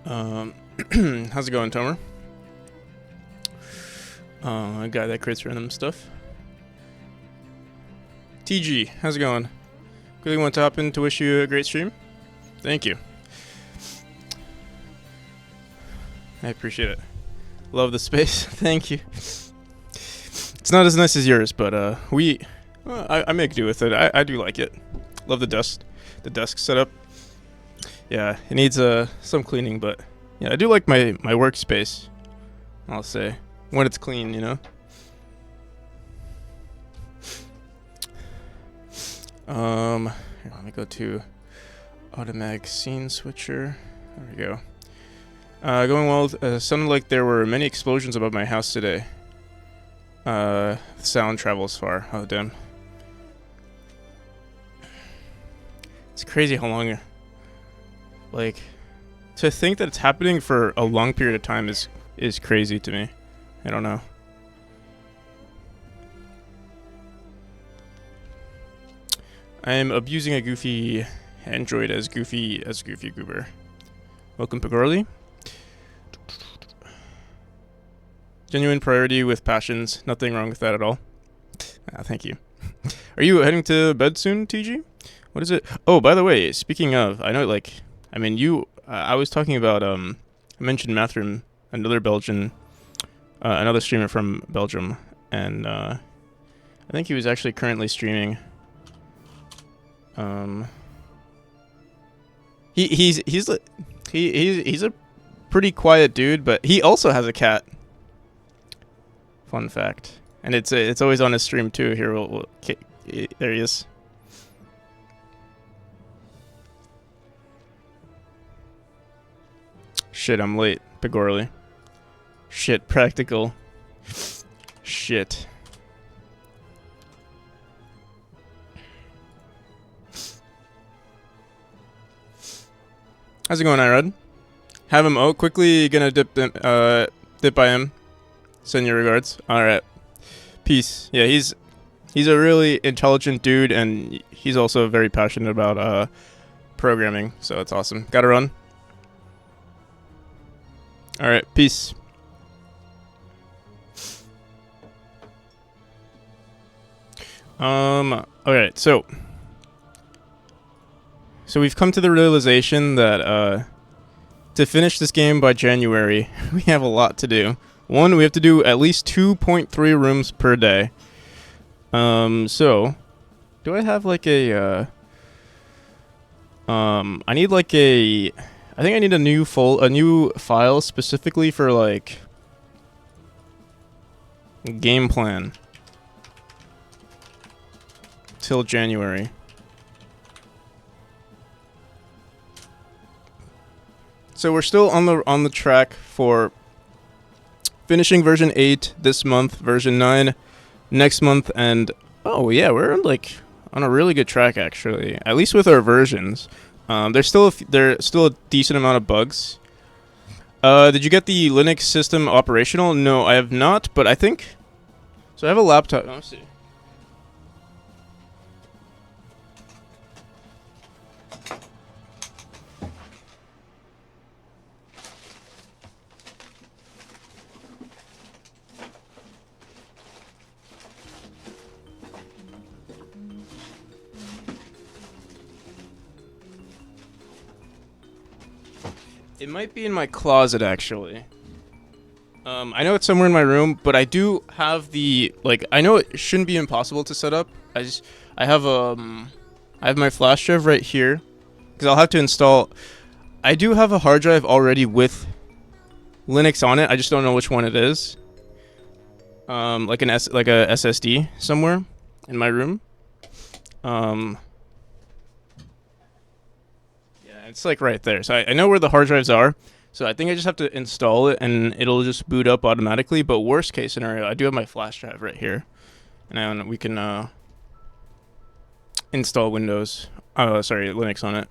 Um, how's it going, Tomer? A guy that creates random stuff. TG, how's it going? Quickly want to hop in to wish you a great stream. Thank you. I appreciate it. Love the space. Thank you. It's not as nice as yours, but I make do with it. I do like it. Love the desk setup. Yeah, it needs some cleaning, but yeah, I do like my workspace. I'll say when it's clean, you know. Here, let me go to automatic scene switcher. There we go. Going well. Sounded like there were many explosions above my house today. The sound travels far. Oh damn. It's crazy how long. Like, to think that it's happening for a long period of time is crazy to me. I don't know. I am abusing a goofy android as goofy goober. Welcome, Pagorli. Genuine priority with passions. Nothing wrong with that at all. Thank you. Are you heading to bed soon, TG? What is it? Oh, by the way, speaking of, I know, like, I mean, I was talking about, I mentioned Mathrim, another Belgian, another streamer from Belgium, and, I think he was actually currently streaming. He's a pretty quiet dude, but he also has a cat. Fun fact, and it's always on his stream too. Here, there he is. Shit, I'm late, Pagorli. Shit, practical. Shit. How's it going, Irad? Have him. Oh, quickly gonna dip by him. Send your regards. All right. Peace. Yeah, he's a really intelligent dude, and he's also very passionate about programming. So it's awesome. Gotta run. All right. Peace. Okay. So we've come to the realization that to finish this game by January, we have a lot to do. One, we have to do at least 2.3 rooms per day. So do I have like a I need like I think I need a new file specifically for like game plan till January. So we're still on the track for finishing version 8 this month, version 9 next month, and oh yeah, we're like on a really good track actually. At least with our versions. There's still a decent amount of bugs. Did you get the Linux system operational? No, I have not, but I think so. I have a laptop. Let's see. It might be in my closet, actually. I know it's somewhere in my room, but I do have the, like, I know it shouldn't be impossible to set up. I have my flash drive right here, because I'll have to install. I do have a hard drive already with Linux on it. I just don't know which one it is. Like a SSD somewhere in my room. It's like right there. So I know where the hard drives are. So I think I just have to install it and it'll just boot up automatically. But worst case scenario, I do have my flash drive right here. And we can install Linux on it.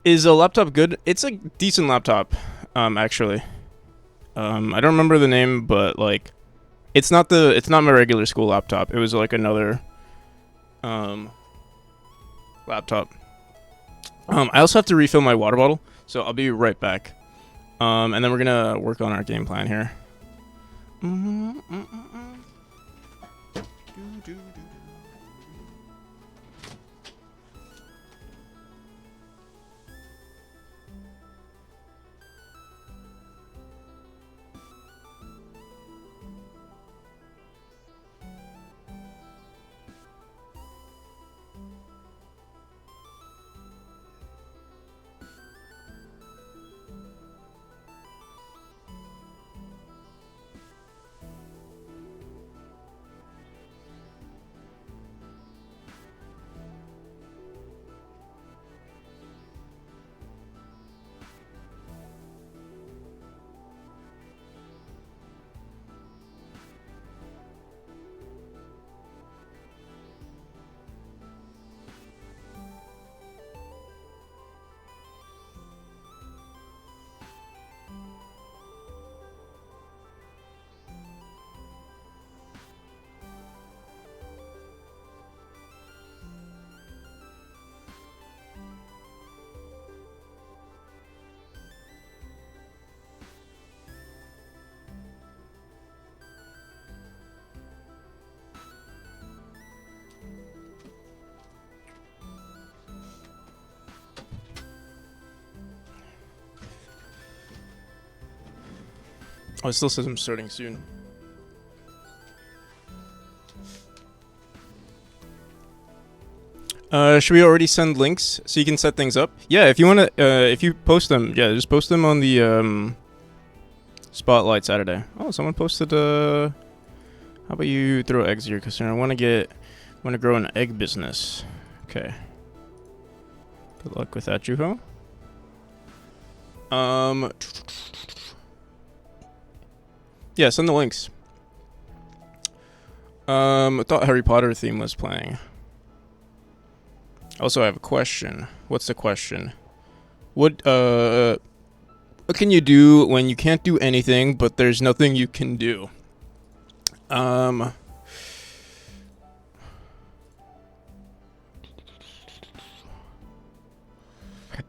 Is a laptop good? It's a decent laptop, actually. I don't remember the name, but like it's not my regular school laptop. It was like another laptop. I also have to refill my water bottle, so I'll be right back. And then we're gonna work on our game plan here. Oh, it still says I'm starting soon. Should we already send links so you can set things up? Yeah, if you wanna, if you post them, yeah, just post them on the Spotlight Saturday. Oh, someone posted. How about you throw eggs here? Cause I want to grow an egg business. Okay. Good luck with that, Juho. Yeah, send the links. I thought Harry Potter theme was playing. Also, I have a question. What's the question? What can you do when you can't do anything, but there's nothing you can do?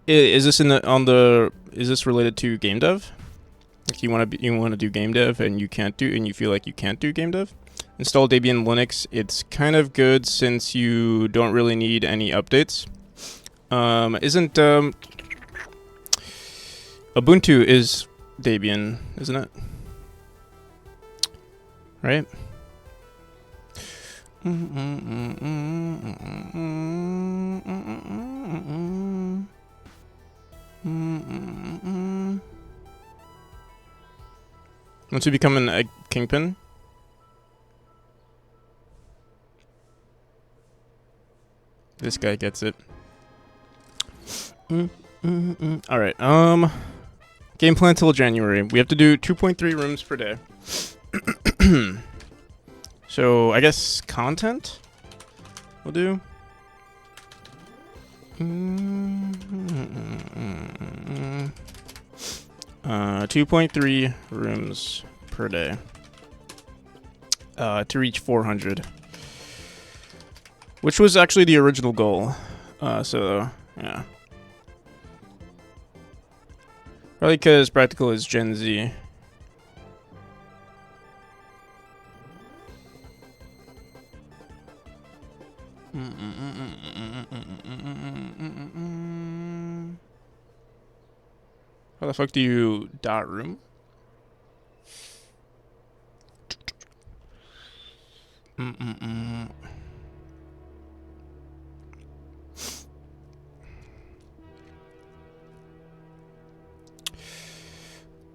Is this is this related to game dev? Like you want to do game dev and you feel like you can't do game dev? Install Debian Linux. It's kind of good since you don't really need any updates. Isn't Ubuntu is Debian, isn't it? Right? Once you become a kingpin? This guy gets it. Alright, game plan till January. We have to do 2.3 rooms per day. So, I guess content we'll do. 2.3 rooms per day. To reach 400. Which was actually the original goal. So, yeah. Probably because practical is Gen Z. How the fuck do you dot room?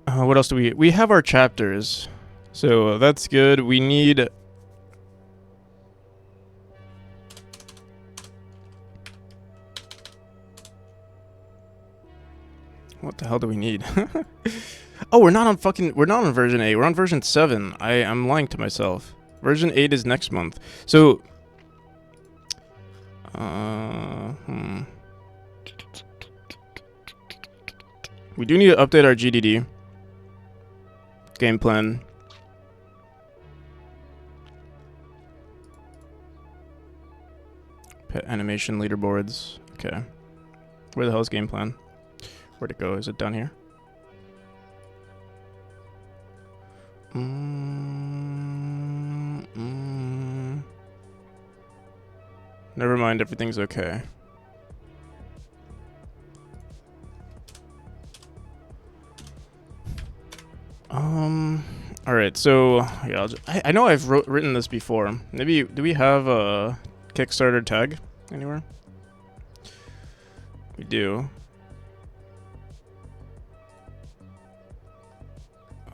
What else do we have our chapters, so that's good. We need what the hell do we need? Oh, we're not on version 8. We're on version 7. I'm lying to myself. Version 8 is next month. So we do need to update our GDD game plan. Pet animation leaderboards. Okay. Where the hell is game plan? Where'd it go? Is it down here? Never mind, everything's okay. All right. So yeah, I know I've written this before. Maybe do we have a Kickstarter tag anywhere? We do.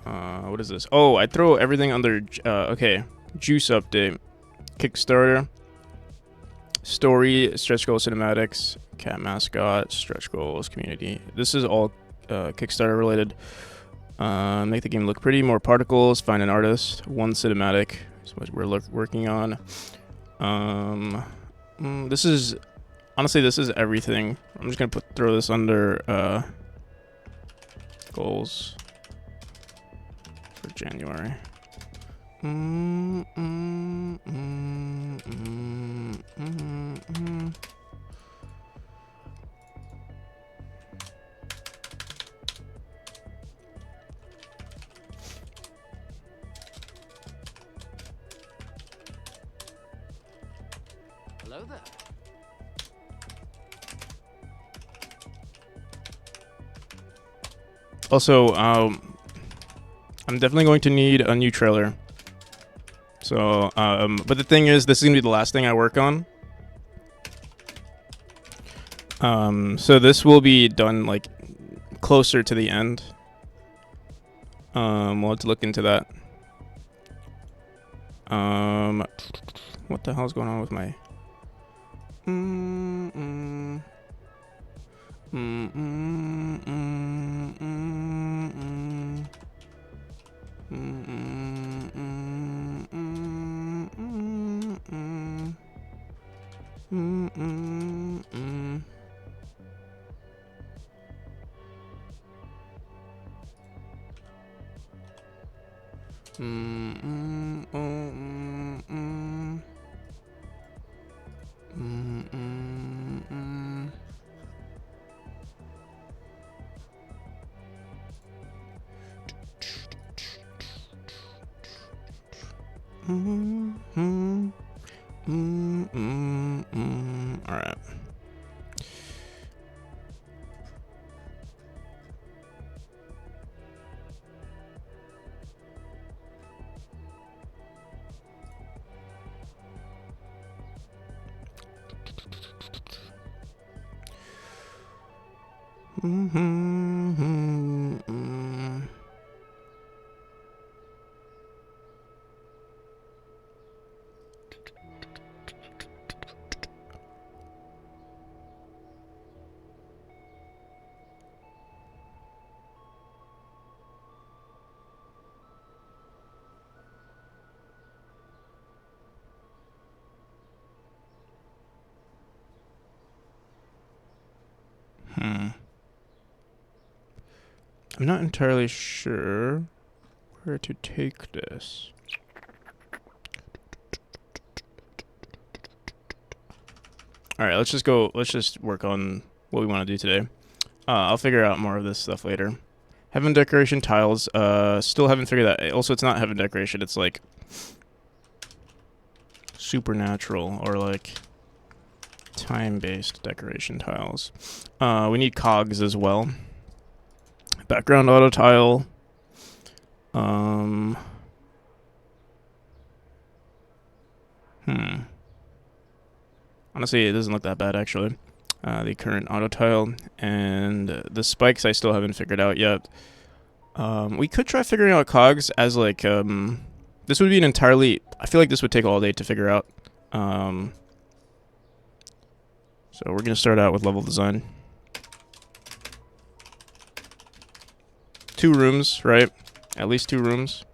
What is this? Oh, I throw everything under. Okay, juice update, Kickstarter, story, stretch goal cinematics, cat mascot, stretch goals, community. This is all Kickstarter related. Make the game look pretty, more particles, find an artist, one cinematic is what we're working on. This is, honestly, this is everything. I'm just gonna throw this under goals for January. Hello there. Also, I'm definitely going to need a new trailer. So, but the thing is, this is gonna be the last thing I work on. So this will be done like closer to the end. We'll have to look into that. What the hell's going on with my? All right. I'm not entirely sure where to take this. All right, let's just go. Let's just work on what we want to do today. I'll figure out more of this stuff later. Heaven decoration tiles. Still haven't figured that. Also, it's not heaven decoration. It's like supernatural or like time-based decoration tiles. We need cogs as well. Background auto tile. Honestly, it doesn't look that bad actually. The current auto tile and the spikes I still haven't figured out yet. We could try figuring out cogs as like this would be an entirely. I feel like this would take all day to figure out. So we're gonna start out with level design. 2 rooms, right? At least 2 rooms.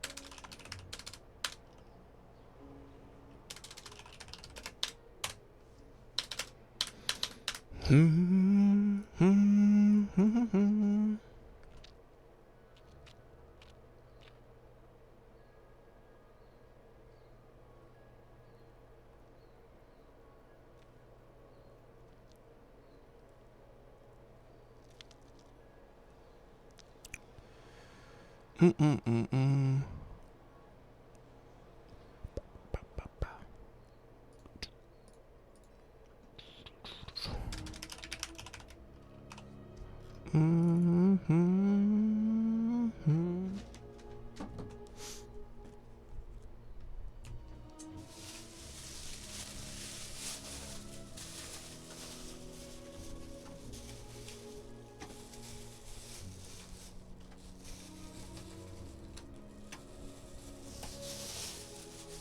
Mm-mm-mm-mm.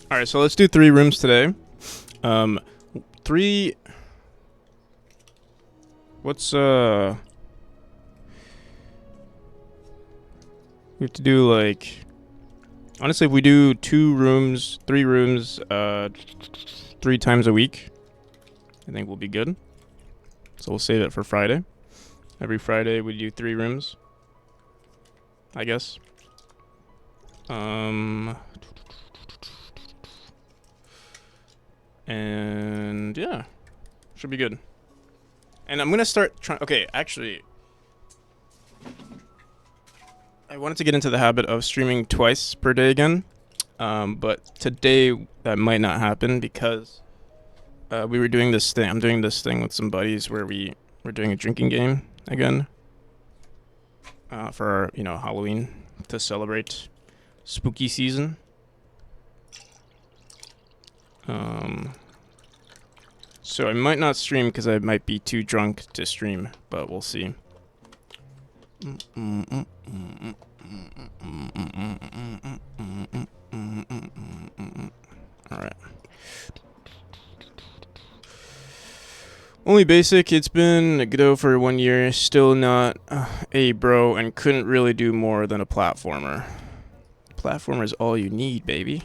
All right, so let's do 3 rooms today. 3. What's we have to do like. Honestly, if we do 2 rooms, 3 rooms, 3 times a week, I think we'll be good. So we'll save it for Friday. Every Friday we do 3 rooms, I guess. And yeah, should be good. And I'm gonna start trying. Okay, actually, I wanted to get into the habit of streaming twice per day again. But today that might not happen because we were doing this thing. I'm doing this thing with some buddies where we're doing a drinking game again for our, Halloween to celebrate spooky season. So I might not stream because I might be too drunk to stream, but we'll see. Alright. Only basic, it's been Godot for 1 year, still not a bro, and couldn't really do more than a platformer. Platformer is all you need, baby.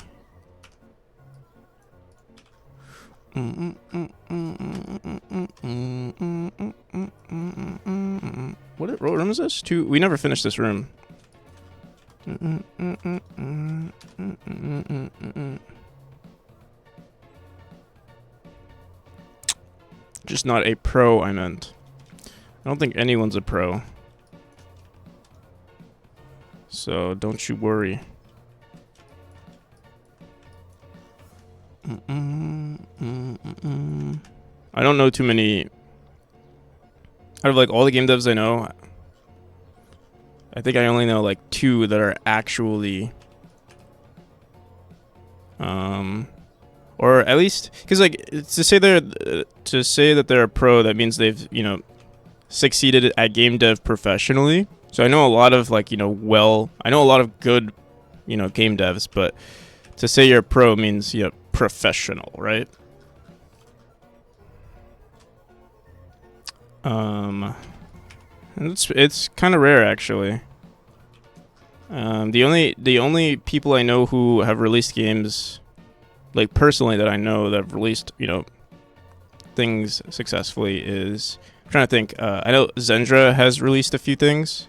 What room is this? 2. We never finished this room. Just not a pro, I meant. I don't think anyone's a pro. So don't you worry. I don't know too many. Out of like all the game devs I know, I think I only know like 2 that are actually, or at least because like to say that they're a pro, that means they've succeeded at game dev professionally. So I know a lot of I know a lot of good game devs, but to say you're a pro means you're professional, right? And it's kind of rare actually. The only people I know who have released games, like personally that I know that have released things successfully is, I'm trying to think. I know Zendra has released a few things.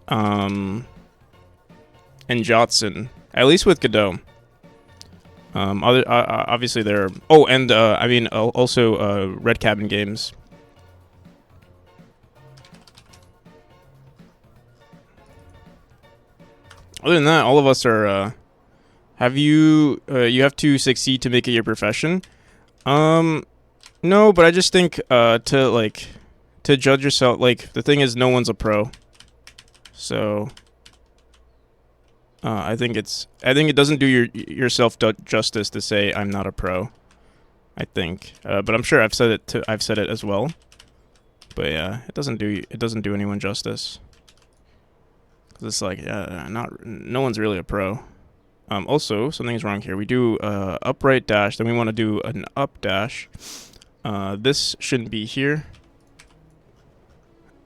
And Jotson, at least with Godot. Obviously there. Oh, and also Red Cabin Games. Other than that, all of us are. You have to succeed to make it your profession? No, but I just think to judge yourself. The thing is, no one's a pro. So I think it doesn't do yourself justice to say I'm not a pro. I think, but I'm sure I've said it as well. But yeah, it doesn't do anyone justice. Cause it's no one's really a pro. Also, something's wrong here. We do upright dash, then we want to do an up dash. This shouldn't be here.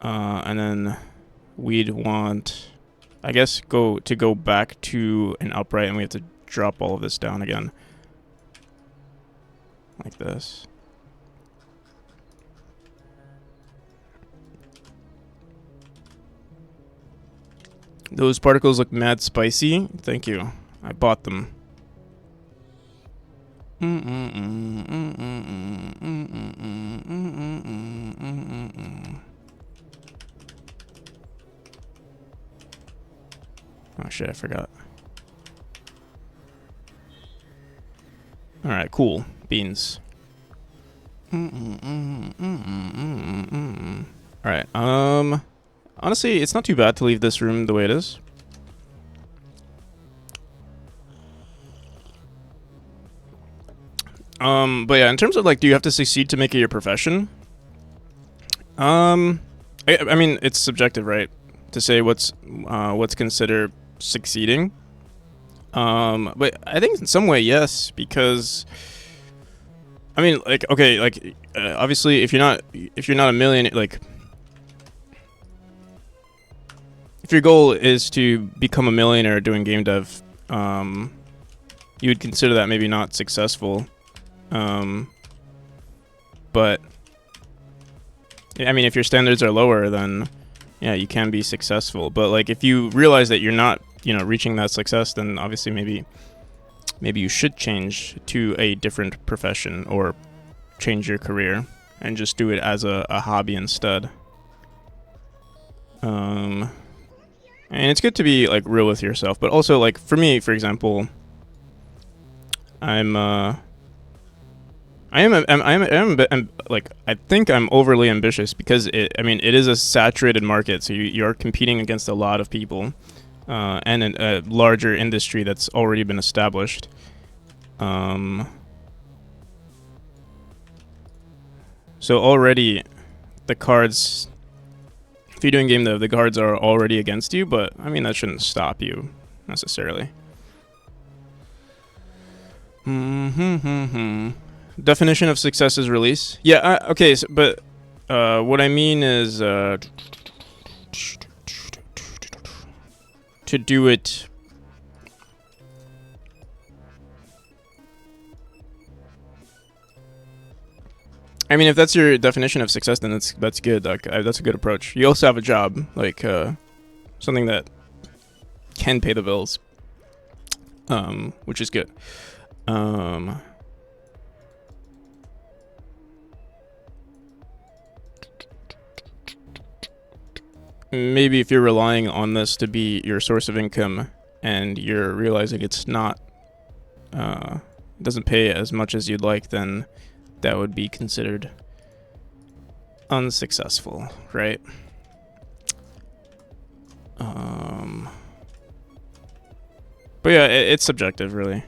And then we'd want, I guess, go back to an upright, and we have to drop all of this down again. Like this. Those particles look mad spicy. Thank you. I bought them. Oh shit, I forgot. All right, cool. Beans. All right. Honestly, it's not too bad to leave this room the way it is. But yeah, in terms of like, do you have to succeed to make it your profession? I mean, it's subjective, right? To say what's considered succeeding. But I think in some way, yes, because I mean, like, okay, like, obviously, if you're not a millionaire, like, if your goal is to become a millionaire doing game dev, you would consider that maybe not successful. But I mean, if your standards are lower, then yeah, you can be successful. But like, if you realize that you're not, reaching that success, then obviously maybe you should change to a different profession or change your career and just do it as a hobby instead. And it's good to be like real with yourself, but also like for me, for example, like, I think I'm overly ambitious because it is a saturated market, so you're competing against a lot of people, and a larger industry that's already been established. So already the cards, if you're doing game dev, the cards are already against you, but I mean, that shouldn't stop you necessarily. Definition of success is release. Yeah, okay, so, but what I mean is to do it. I mean, if that's your definition of success, then that's good. Like, that's a good approach. You also have a job, like something that can pay the bills, which is good. Maybe if you're relying on this to be your source of income and you're realizing it's not, doesn't pay as much as you'd like, then that would be considered unsuccessful, right? But yeah, it's subjective, really.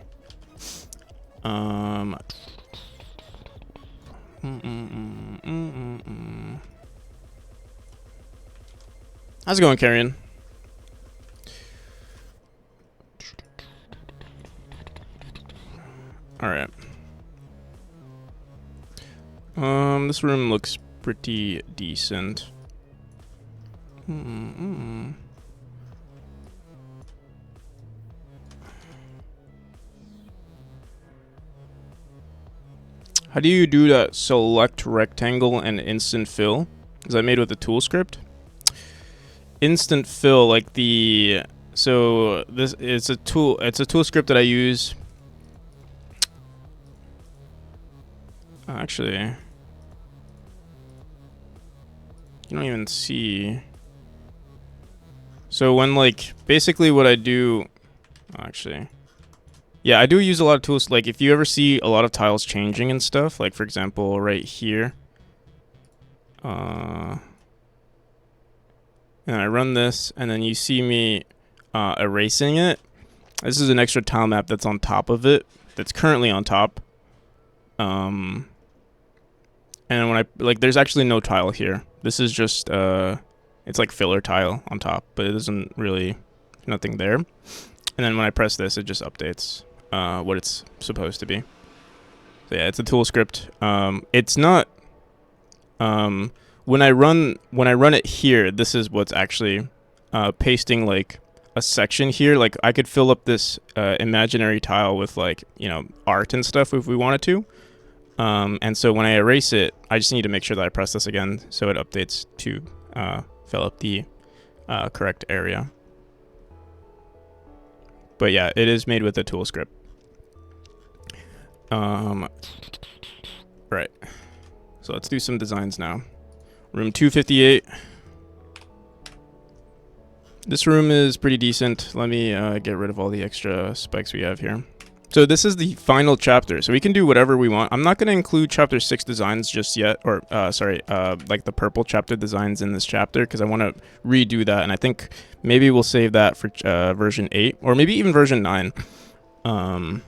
How's it going, Carrion? All right. This room looks pretty decent. How do you do that select rectangle and instant fill? Is that made with a tool script? Instant fill, like so this it's a tool script that I use. Actually, you don't even see. So when, like, basically what I do, actually, yeah, I do use a lot of tools. Like, if you ever see a lot of tiles changing and stuff, like for example right here, and I run this, and then you see me erasing it. This is an extra tile map that's on top of it, that's currently on top. And when I, like, there's actually no tile here. This is just, it's like filler tile on top, but it isn't really, nothing there. And then when I press this, it just updates what it's supposed to be. So yeah, it's a tool script. It's not, when I run it here, this is what's actually pasting like a section here. Like, I could fill up this imaginary tile with, like, art and stuff if we wanted to. And so when I erase it, I just need to make sure that I press this again so it updates to fill up the correct area. But yeah, it is made with a tool script. Right. So let's do some designs now. Room 258. This room is pretty decent. Let me get rid of all the extra spikes we have here. So this is the final chapter, so we can do whatever we want. I'm not going to include chapter 6 designs just yet, or like the purple chapter designs in this chapter, because I want to redo that, and I think maybe we'll save that for version 8, or maybe even version 9. We're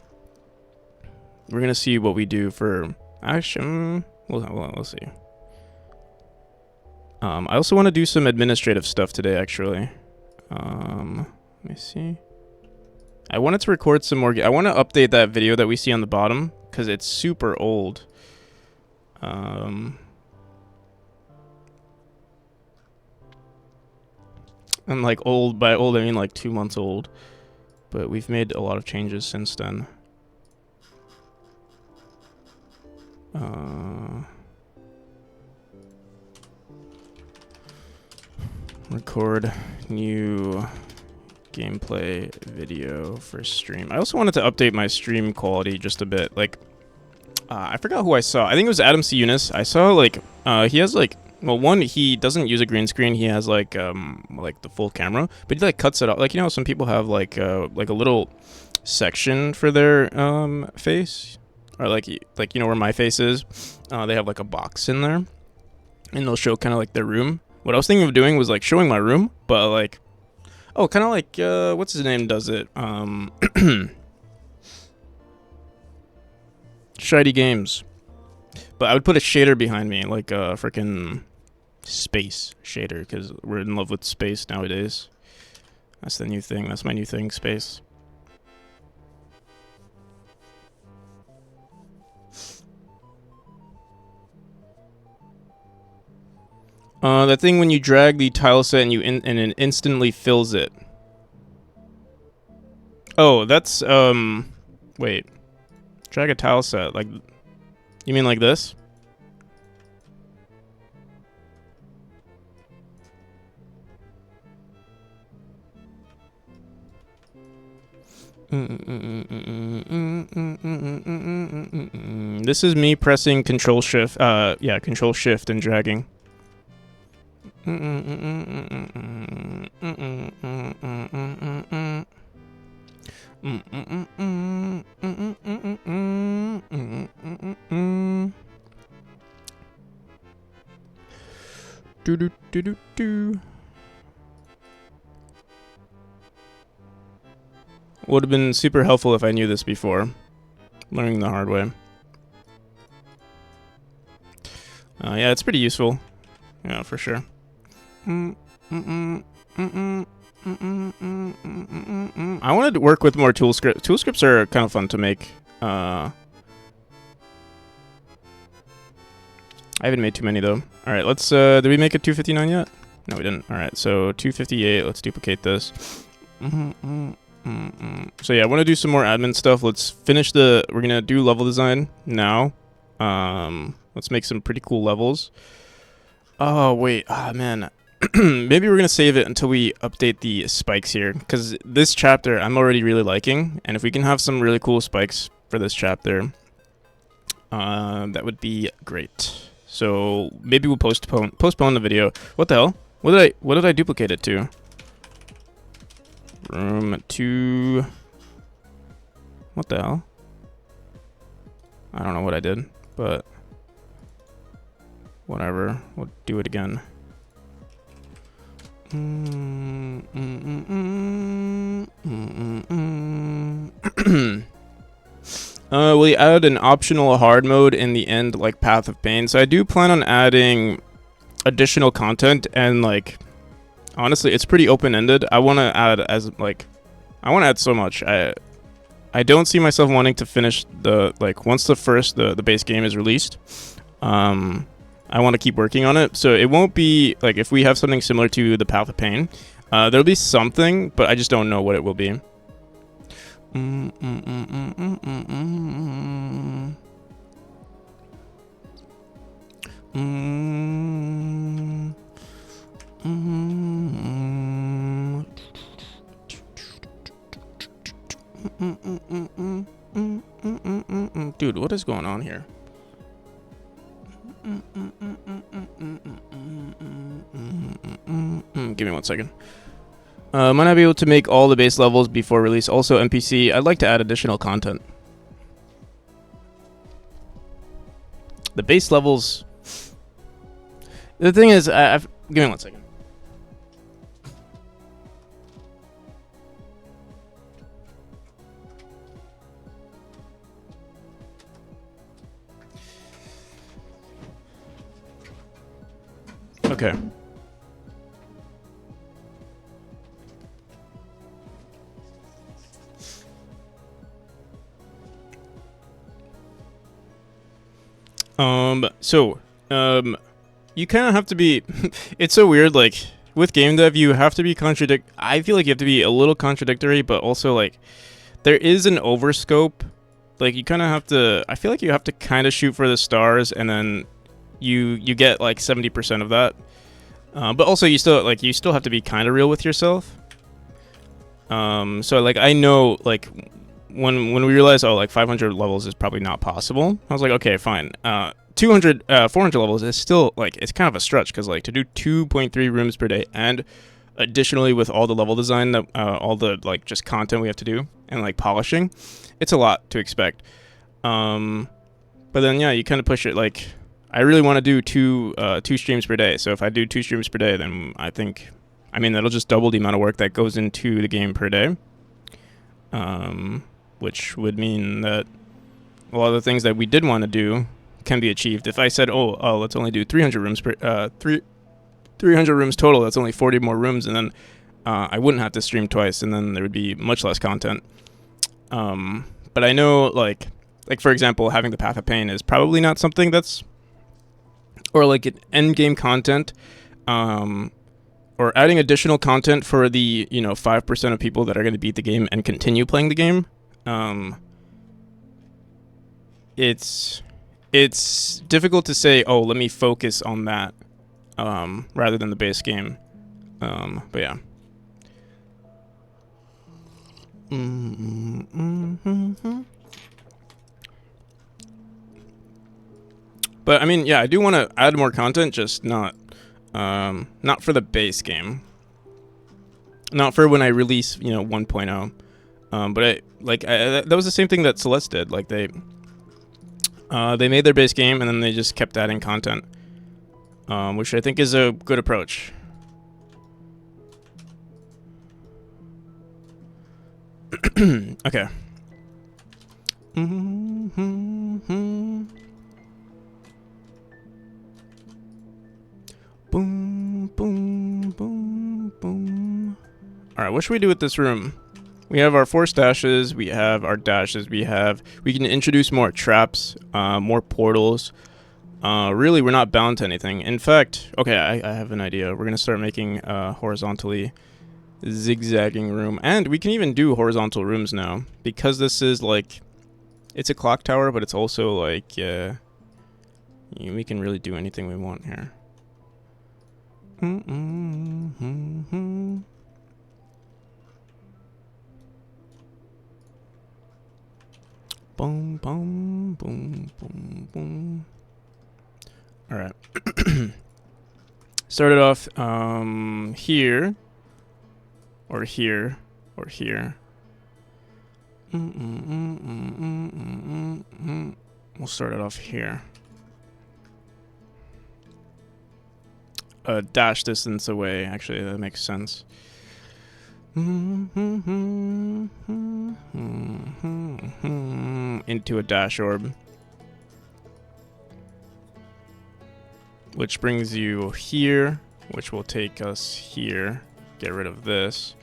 going to see what we do for... Actually, we'll see. I also want to do some administrative stuff today, actually. Let me see. I wanted to record some more. I want to update that video that we see on the bottom because it's super old. And like old, by old I mean like 2 months old. But we've made a lot of changes since then. Record new gameplay video for stream. I also wanted to update my stream quality just a bit. Like, I forgot who I saw. I think it was Adam C. Eunice. I saw like, he has like, well, one, he doesn't use a green screen. He has like the full camera, but he like cuts it out. Like, you know, some people have like a little section for their face, or like you know where my face is. They have like a box in there, and they'll show kind of like their room. What I was thinking of doing was like showing my room, but like, oh, kind of like, what's his name does it? Shiny Games. But I would put a shader behind me, like a freaking space shader, because we're in love with space nowadays. That's the new thing. That's my new thing, space. That thing when you drag the tile set and and it instantly fills it. Oh, that's wait. Drag a tile set, like, you mean like this? This is me pressing Control Shift. Yeah, Control Shift and dragging. Do do do do do. Would have been super helpful if I knew this before. Learning the hard way. Yeah, it's pretty useful. Yeah, for sure. I wanted to work with more tool scripts. Tool scripts are kind of fun to make. I haven't made too many though. All right, let's. Did we make it 259 yet? No, we didn't. All right, so 258. Let's duplicate this. So yeah, I want to do some more admin stuff. Let's finish the. We're gonna do level design now. Let's make some pretty cool levels. Oh wait, man. Maybe we're gonna save it until we update the spikes here, because this chapter I'm already really liking, and if we can have some really cool spikes for this chapter, that would be great. So maybe we'll postpone the video. What the hell? What did I duplicate it to? Room 2. What the hell? I don't know what I did, but whatever. We'll do it again. We add an optional hard mode in the end, like Path of Pain. So I do plan on adding additional content, and like, honestly, it's pretty open-ended. I want to add I want to add so much. I don't see myself wanting to finish once the base game is released. I want to keep working on it, so it won't be like if we have something similar to the Path of Pain. There'll be something, but I just don't know what it will be. Dude, what is going on here? Give me 1 second. Might not be able to make all the base levels before release. Also, NPC, I'd like to add additional content. The base levels... The thing is, give me 1 second. Okay. You kind of have to be, it's so weird, like, with game dev, you have to be I feel like you have to be a little contradictory, but also, like, there is an overscope, like, you kind of have to, I feel like you have to kind of shoot for the stars, and then you get, like, 70% of that, but also you still have to be kind of real with yourself, so, like, I know, like, when we realized, oh, like 500 levels is probably not possible, I was like, okay, fine. 400 levels is still, like, it's kind of a stretch, because, like, to do 2.3 rooms per day, and additionally with all the level design, that all the, like, just content we have to do, and, like, polishing, it's a lot to expect. But then, yeah, you kind of push it, like, I really want to do two streams per day, so if I do 2 streams per day, then I mean, that'll just double the amount of work that goes into the game per day. Which would mean that a lot of the things that we did want to do can be achieved. If I said, oh, let's only do 300 rooms 300 rooms total, that's only 40 more rooms, and then I wouldn't have to stream twice, and then there would be much less content. But I know, like for example, having the Path of Pain is probably not something that's, or like an end game content, or adding additional content for the 5% of people that are going to beat the game and continue playing the game. It's difficult to say, oh, let me focus on that, rather than the base game. But yeah. But I mean, yeah, I do want to add more content, just not for the base game. Not for when I release, 1.0. But that was the same thing that Celeste did. Like they made their base game and then they just kept adding content, which I think is a good approach. Okay. Boom, boom, boom, boom. All right, what should we do with this room? We have our 4 stashes, we have our dashes, we can introduce more traps, more portals. Really, we're not bound to anything. In fact, okay, I have an idea. We're gonna start making horizontally zigzagging room, and we can even do horizontal rooms now, because this is like, it's a clock tower, but it's also like, we can really do anything we want here. Boom, boom, boom, boom, boom. All right. Started off here, or here, or here. We'll start it off here. Dash distance away. Actually, that makes sense. Into a dash orb, which brings you here, which will take us here. Get rid of this.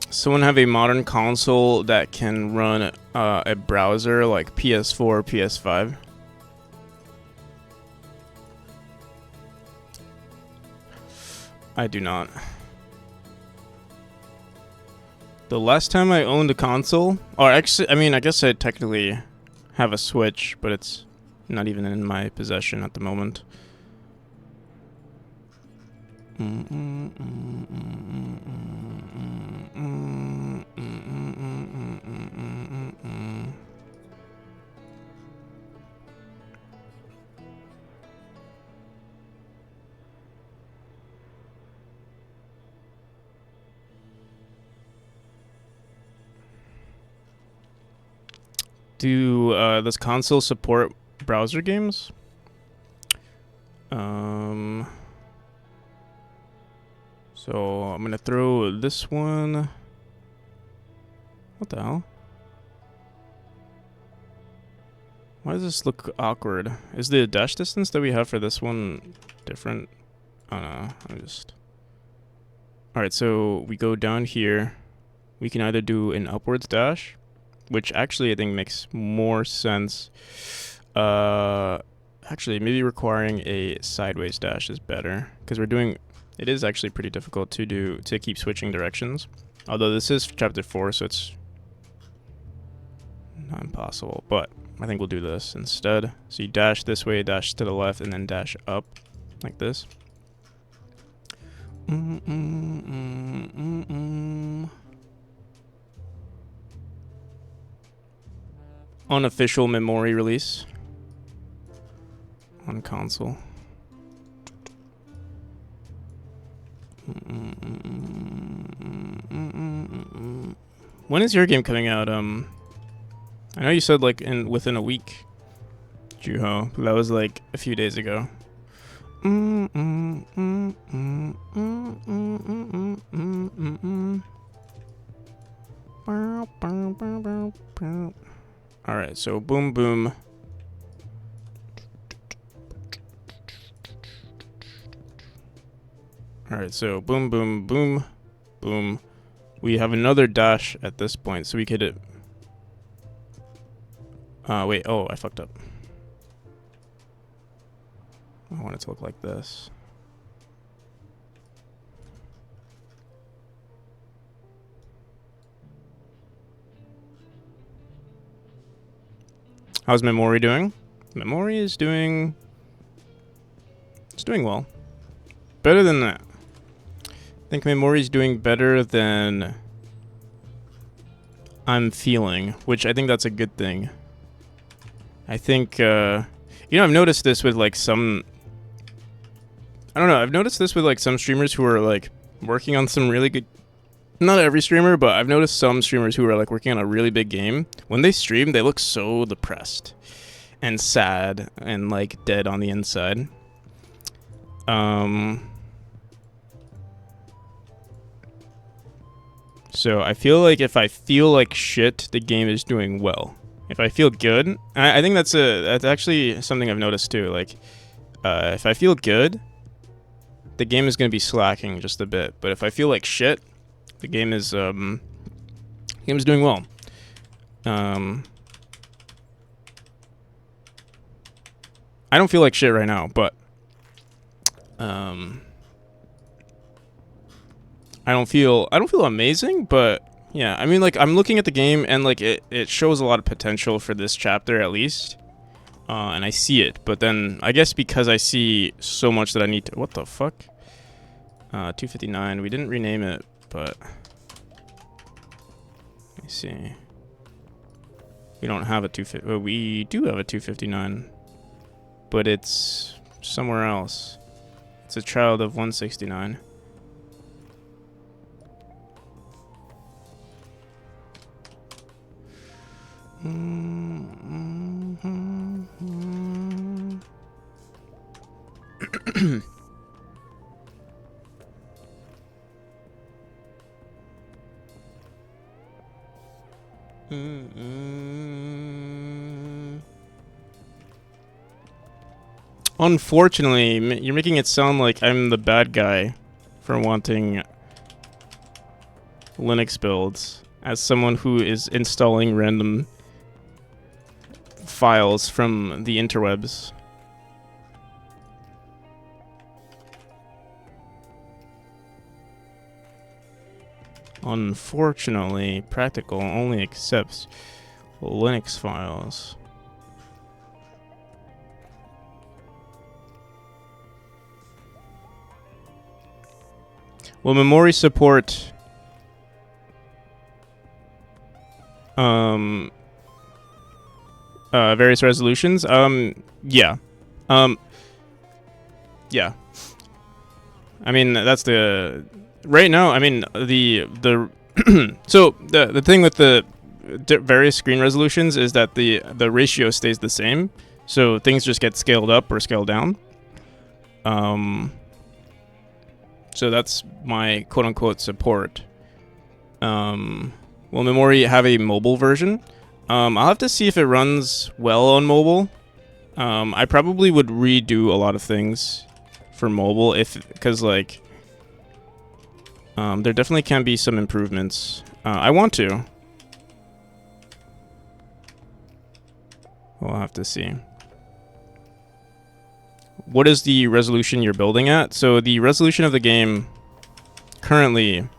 Someone have a modern console that can run a browser like PS4 or PS5? I do not. The last time I owned a console, or actually, I mean, I guess I technically have a Switch, but it's not even in my possession at the moment. Does console support browser games? So I'm gonna throw this one. What the hell? Why does this look awkward? Is the dash distance that we have for this one different? I don't know. I'm just. Alright, so we go down here. We can either do an upwards dash, which actually I think makes more sense. Actually, maybe requiring a sideways dash is better, because it is actually pretty difficult to keep switching directions. Although this is chapter 4, so it's not impossible, but I think we'll do this instead. So you dash this way, dash to the left, and then dash up, like this. Unofficial memory release on console. When is your game coming out? I know you said like within a week, Juho. That was like a few days ago. Alright, so boom boom. Alright, so boom boom boom boom. We have another dash at this point, so we could wait, oh, I fucked up. I want it to look like this. How's Memory doing? Memory is doing... It's doing well. Better than that. I think Memory's doing better than I'm feeling, which I think that's a good thing. I think, I've noticed this with like some... I don't know, I've noticed this with like some streamers who are like working on some really good... Not every streamer, but I've noticed some streamers who are like working on a really big game. When they stream, they look so depressed and sad and like dead on the inside. So I feel like if I feel like shit, the game is doing well. If I feel good, I think that's actually something I've noticed too. Like, if I feel good, the game is gonna be slacking just a bit. But if I feel like shit, the game is doing well. I don't feel like shit right now, but I don't feel amazing, but yeah, I mean, like, I'm looking at the game and like it shows a lot of potential for this chapter at least. And I see it, but then I guess because I see so much that I need to... What the fuck? 259. We didn't rename it, but... Let me see. We don't have a 250... Well, we do have a 259. But it's somewhere else. It's a child of 169. Unfortunately, you're making it sound like I'm the bad guy for wanting Linux builds as someone who is installing random files from the interwebs. Unfortunately, Practical only accepts Linux files. Will memory support various resolutions? Yeah. Yeah. I mean, that's the right now. I mean, the so the thing with the various screen resolutions is that the ratio stays the same, so things just get scaled up or scaled down. So that's my quote unquote support. Will memory have a mobile version? I'll have to see if it runs well on mobile. I probably would redo a lot of things for mobile because like there definitely can be some improvements. I want to. We'll have to see. What is the resolution you're building at? So the resolution of the game currently,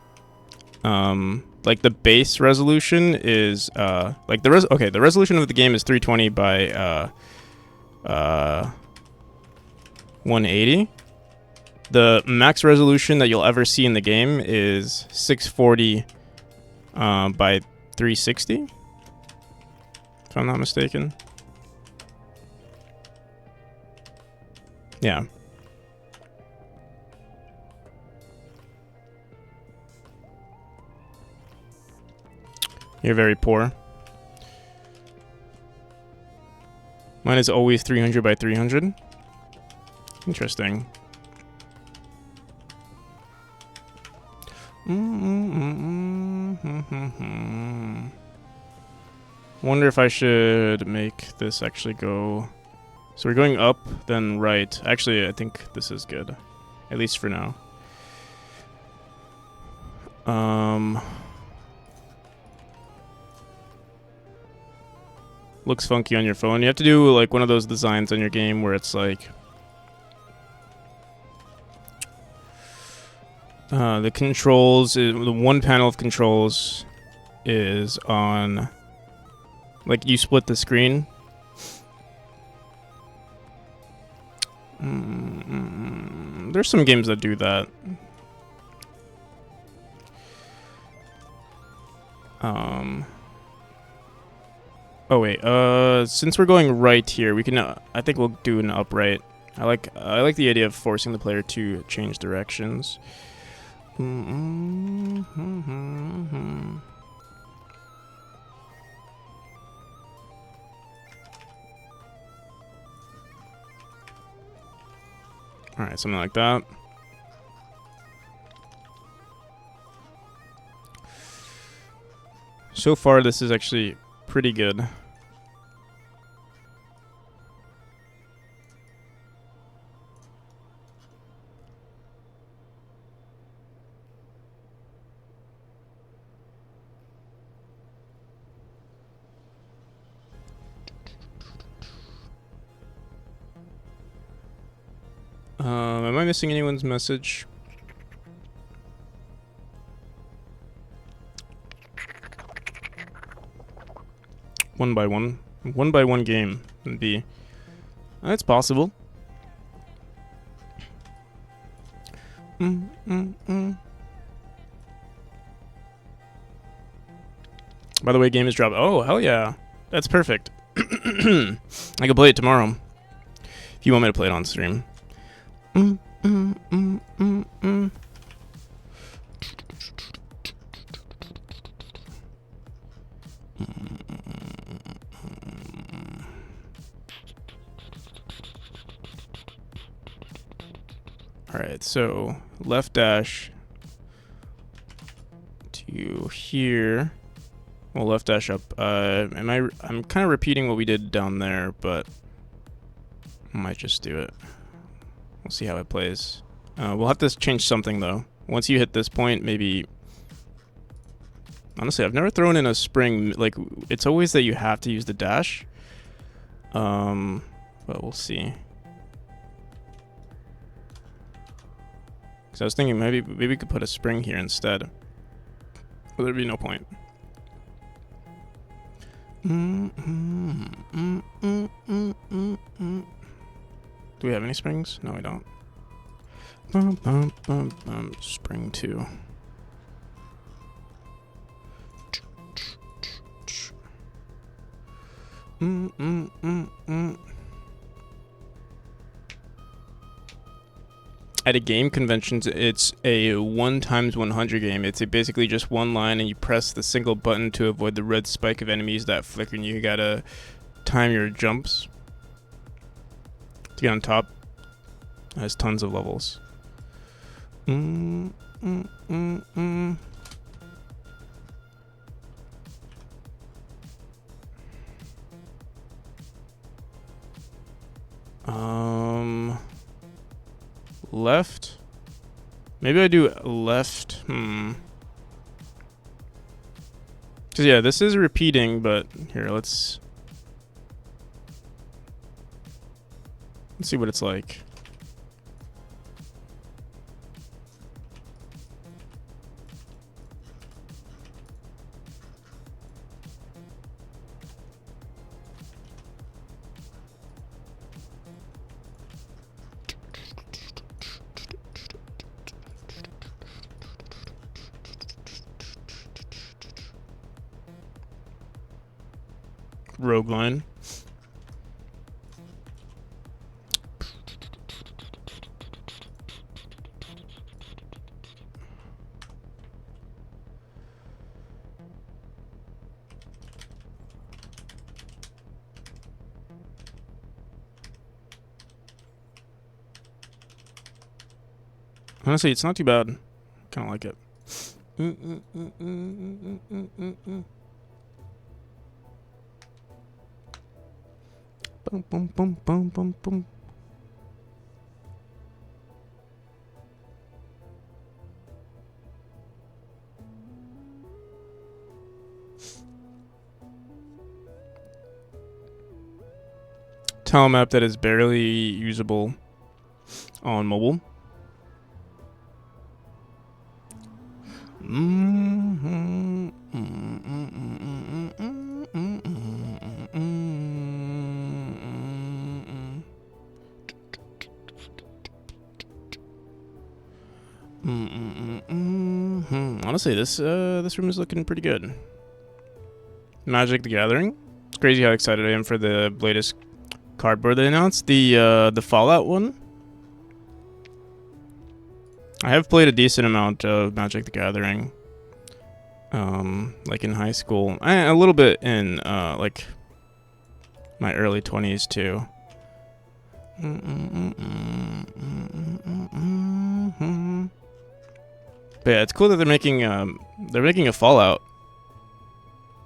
like the base resolution is like the the resolution of the game is 320 by 180. The max resolution that you'll ever see in the game is 640 by 360, if I'm not mistaken. Yeah. You're very poor. Mine is always 300 by 300. Interesting. Wonder if I should make this actually go. So we're going up, then right. Actually, I think this is good, at least for now. Looks funky on your phone. You have to do like one of those designs on your game where it's like the controls, the one panel of controls is on, like you split the screen. There's some games that do that. Oh wait, since we're going right here, we can, I think we'll do an upright. I like the idea of forcing the player to change directions. Alright, something like that. So far, this is actually pretty good. Am I missing anyone's message? One by one game would be. That's possible. By the way, game is dropped. Oh, hell yeah. That's perfect. I can play it tomorrow. If you want me to play it on stream. Alright, so left dash to here. Well, left dash up. I'm kind of repeating what we did down there, but I might just do it. We'll see how it plays. We'll have to change something though. Once you hit this point, maybe. Honestly, I've never thrown in a spring. Like, it's always that you have to use the dash. But we'll see. Because I was thinking maybe we could put a spring here instead. there'd be no point. Do we have any springs? No, we don't. Spring 2. At a game conventions, it's a 1x100 game. It's basically just one line, and you press the single button to avoid the red spike of enemies that flicker, and you gotta time your jumps to get on top. It has tons of levels. Left? Maybe I do left. Cause yeah, this is repeating, but here, let's see what it's like. Rogueline. Honestly, it's not too bad. Kind of like it. Boom, boom, boom, boom, boom, boom. Tile map that is barely usable on mobile. Honestly, this room is looking pretty good. Magic the Gathering. It's crazy how excited I am for the latest cardboard they announced. The Fallout one. I have played a decent amount of Magic the Gathering. Like in high school. A little bit in like my early 20s too. But yeah, it's cool that they're making a Fallout.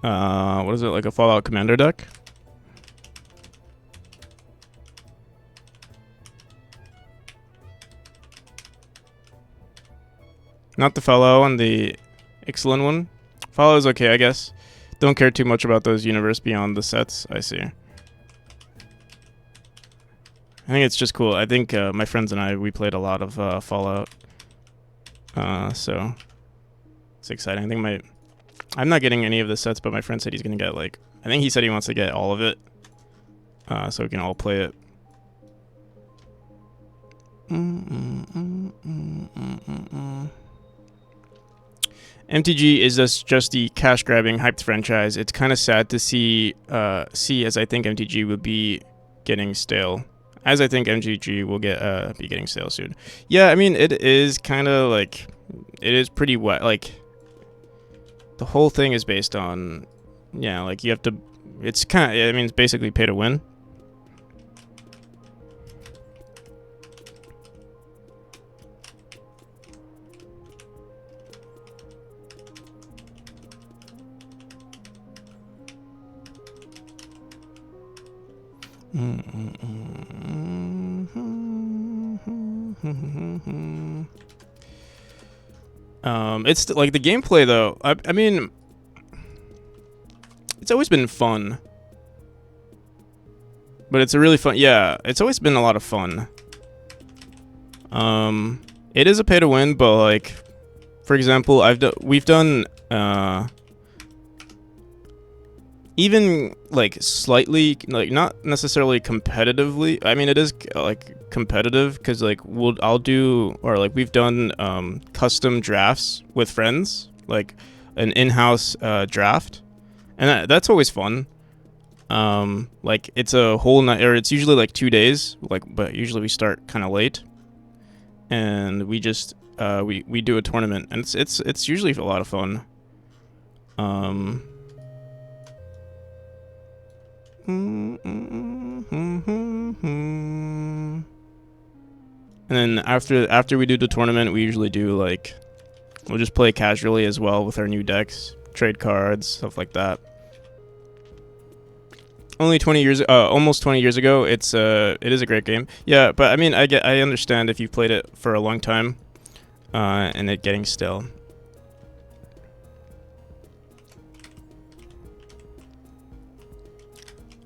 What is it, like a Fallout Commander deck? Not the Fellow and the Ixalan one. Follow is okay, I guess. Don't care too much about those universe beyond the sets. I see. I think it's just cool. I think my friends and we played a lot of Fallout. So it's exciting. I'm not getting any of the sets, but my friend said he's gonna get I think he said he wants to get all of it. So we can all play it. MTG is just the cash grabbing hyped franchise. It's kind of sad to see as I think MTG will be getting stale. As I think MTG will be getting stale soon. Yeah, I mean, it is kind of it is pretty wet. The whole thing is based on, yeah, you have to, it's kind of, I mean, it's basically pay to win. It's the gameplay though. I mean, it's always been fun, but it's a really fun. Yeah, it's always been a lot of fun. It is a pay to win, but for example, we've done Even like slightly, like not necessarily competitively. I mean, it is like competitive because like I'll do, or like we've done custom drafts with friends, like an in-house draft, and that's always fun. Like it's a whole night, or it's usually like 2 days, like, but usually we start kind of late, and we just we do a tournament, and it's usually a lot of fun. And then after we do the tournament, we usually do like, we'll just play casually as well with our new decks, trade cards, stuff like that. Only 20 years, almost 20 years ago. It is a great game. Yeah, but I mean, I understand if you've played it for a long time, and it getting stale.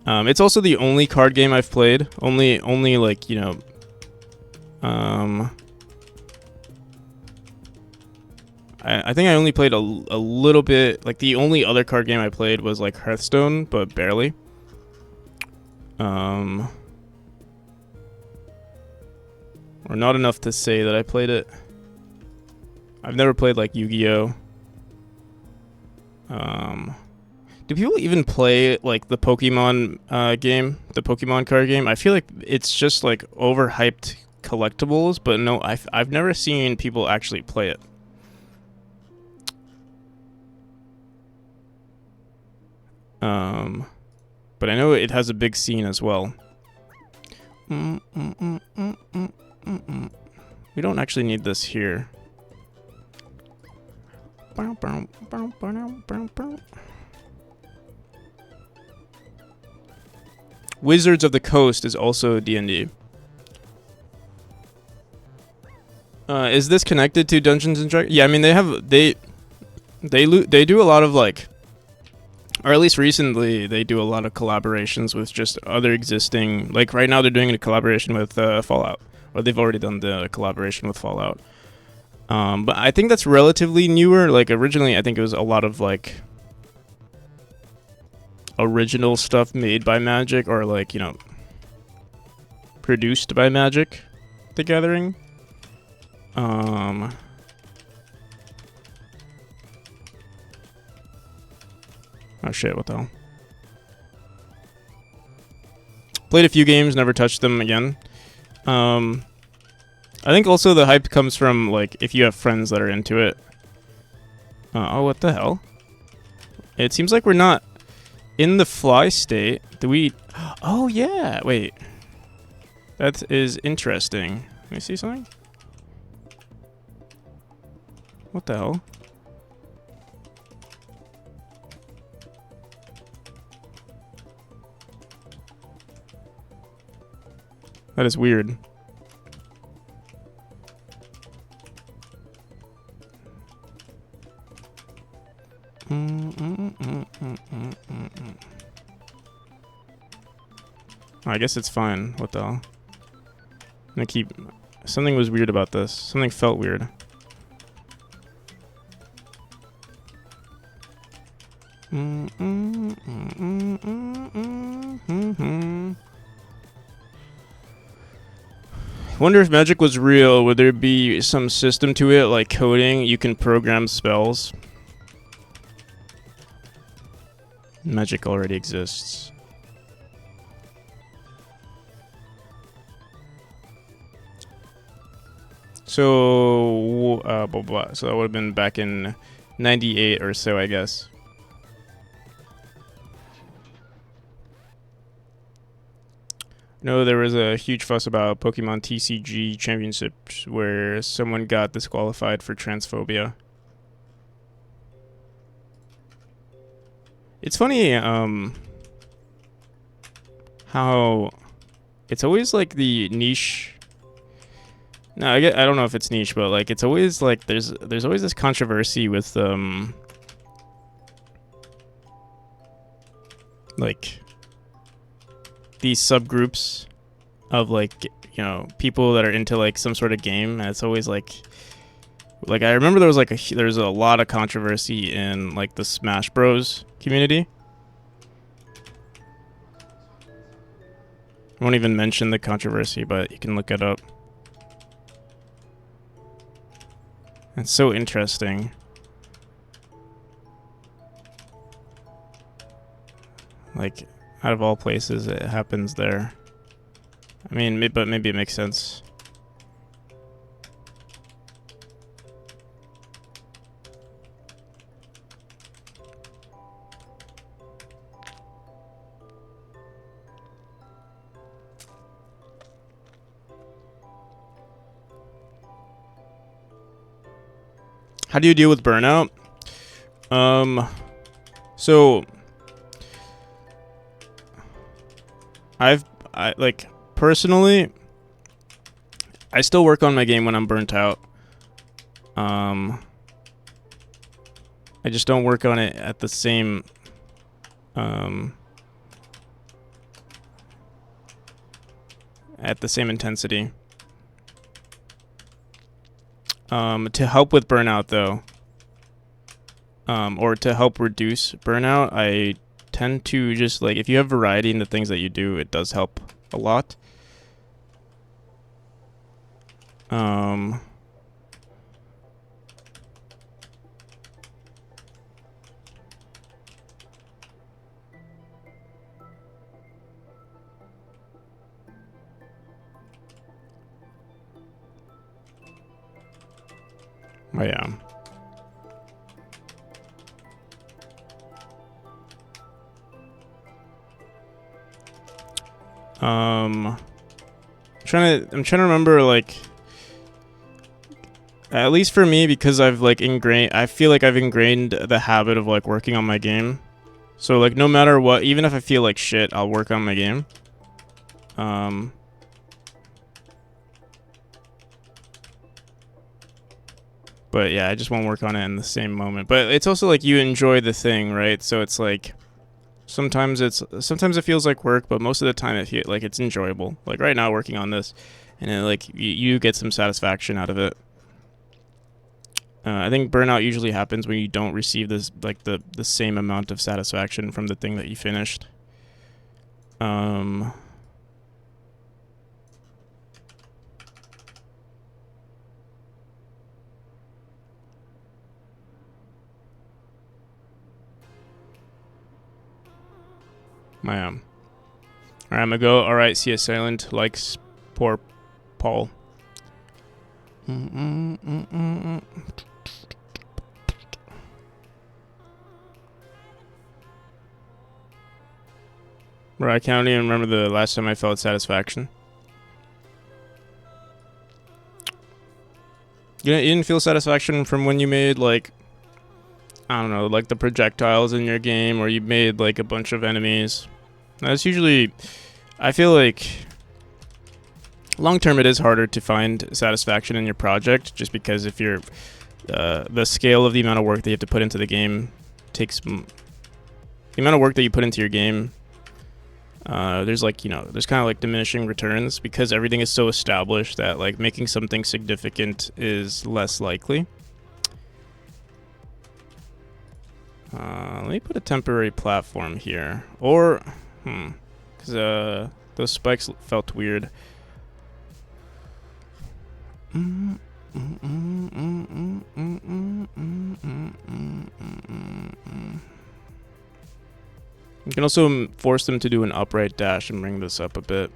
It's also the only card game I've played. Only like, you know, I think I only played a little bit. Like the only other card game I played was like Hearthstone, but barely. Or not enough to say that I played it. I've never played like Yu-Gi-Oh. Do people even play like the Pokemon game, the Pokemon card game? I feel like it's just like overhyped collectibles, but no, I've never seen people actually play it. But I know it has a big scene as well. We don't actually need this here. Wizards of the Coast is also D&D. Is this connected to Dungeons and Dragons? Yeah, I mean they do a lot of like, or at least recently they do a lot of collaborations with just other existing. Like right now they're doing a collaboration with Fallout, or they've already done the collaboration with Fallout. But I think that's relatively newer. Like originally, I think it was a lot of like original stuff made by Magic, or like, you know, produced by Magic the Gathering. Oh shit, what the hell? Played a few games, never touched them again. I think also the hype comes from like if you have friends that are into it. Oh, what the hell? It seems like we're not in the fly state. Do we? Oh yeah, wait. That is interesting. Let me see something. What the hell? That is weird. I guess it's fine. What the hell? I'm gonna keep... Something was weird about this. Something felt weird. Wonder if magic was real, would there be some system to it, like coding? You can program spells. Magic already exists. So, blah, blah. So that would have been back in 98 or so, I guess. No, there was a huge fuss about Pokemon TCG Championships where someone got disqualified for transphobia. It's funny, how it's always like the niche. No, I don't know if it's niche, but like it's always like there's always this controversy with like these subgroups of like, you know, people that are into like some sort of game, and it's always like like I remember there was like there's a lot of controversy in like the Smash Bros community. I won't even mention the controversy, but you can look it up. It's so interesting. Like, out of all places, it happens there. I mean, but maybe it makes sense. How do you deal with burnout? So I like personally, I still work on my game when I'm burnt out. I just don't work on it at the same intensity. To help with burnout though, or to help reduce burnout, I tend to just like, if you have variety in the things that you do, it does help a lot. Oh, yeah. I'm trying to remember, like, at least for me, because I've like I feel like I've ingrained the habit of like working on my game. So like no matter what, even if I feel like shit, I'll work on my game. But yeah, I just won't work on it in the same moment. But it's also like you enjoy the thing, right? So it's like sometimes it feels like work, but most of the time it's enjoyable. Like right now, working on this, and then like you get some satisfaction out of it. I think burnout usually happens when you don't receive this like the same amount of satisfaction from the thing that you finished. I am. Alright, I'm gonna go. Alright, see you, Silent. Likes poor Paul. Bro, I can't even remember the last time I felt satisfaction. You didn't feel satisfaction from when you made, like, I don't know, like the projectiles in your game, or you made, like, a bunch of enemies. That's usually, I feel like, long term it is harder to find satisfaction in your project, just because if you're, the scale of the amount of work that you have to put into the game takes, the amount of work that you put into your game, there's like, there's kind of like diminishing returns because everything is so established that like making something significant is less likely. Let me put a temporary platform here, or because those spikes felt weird. You can also force them to do an upright dash and bring this up a bit.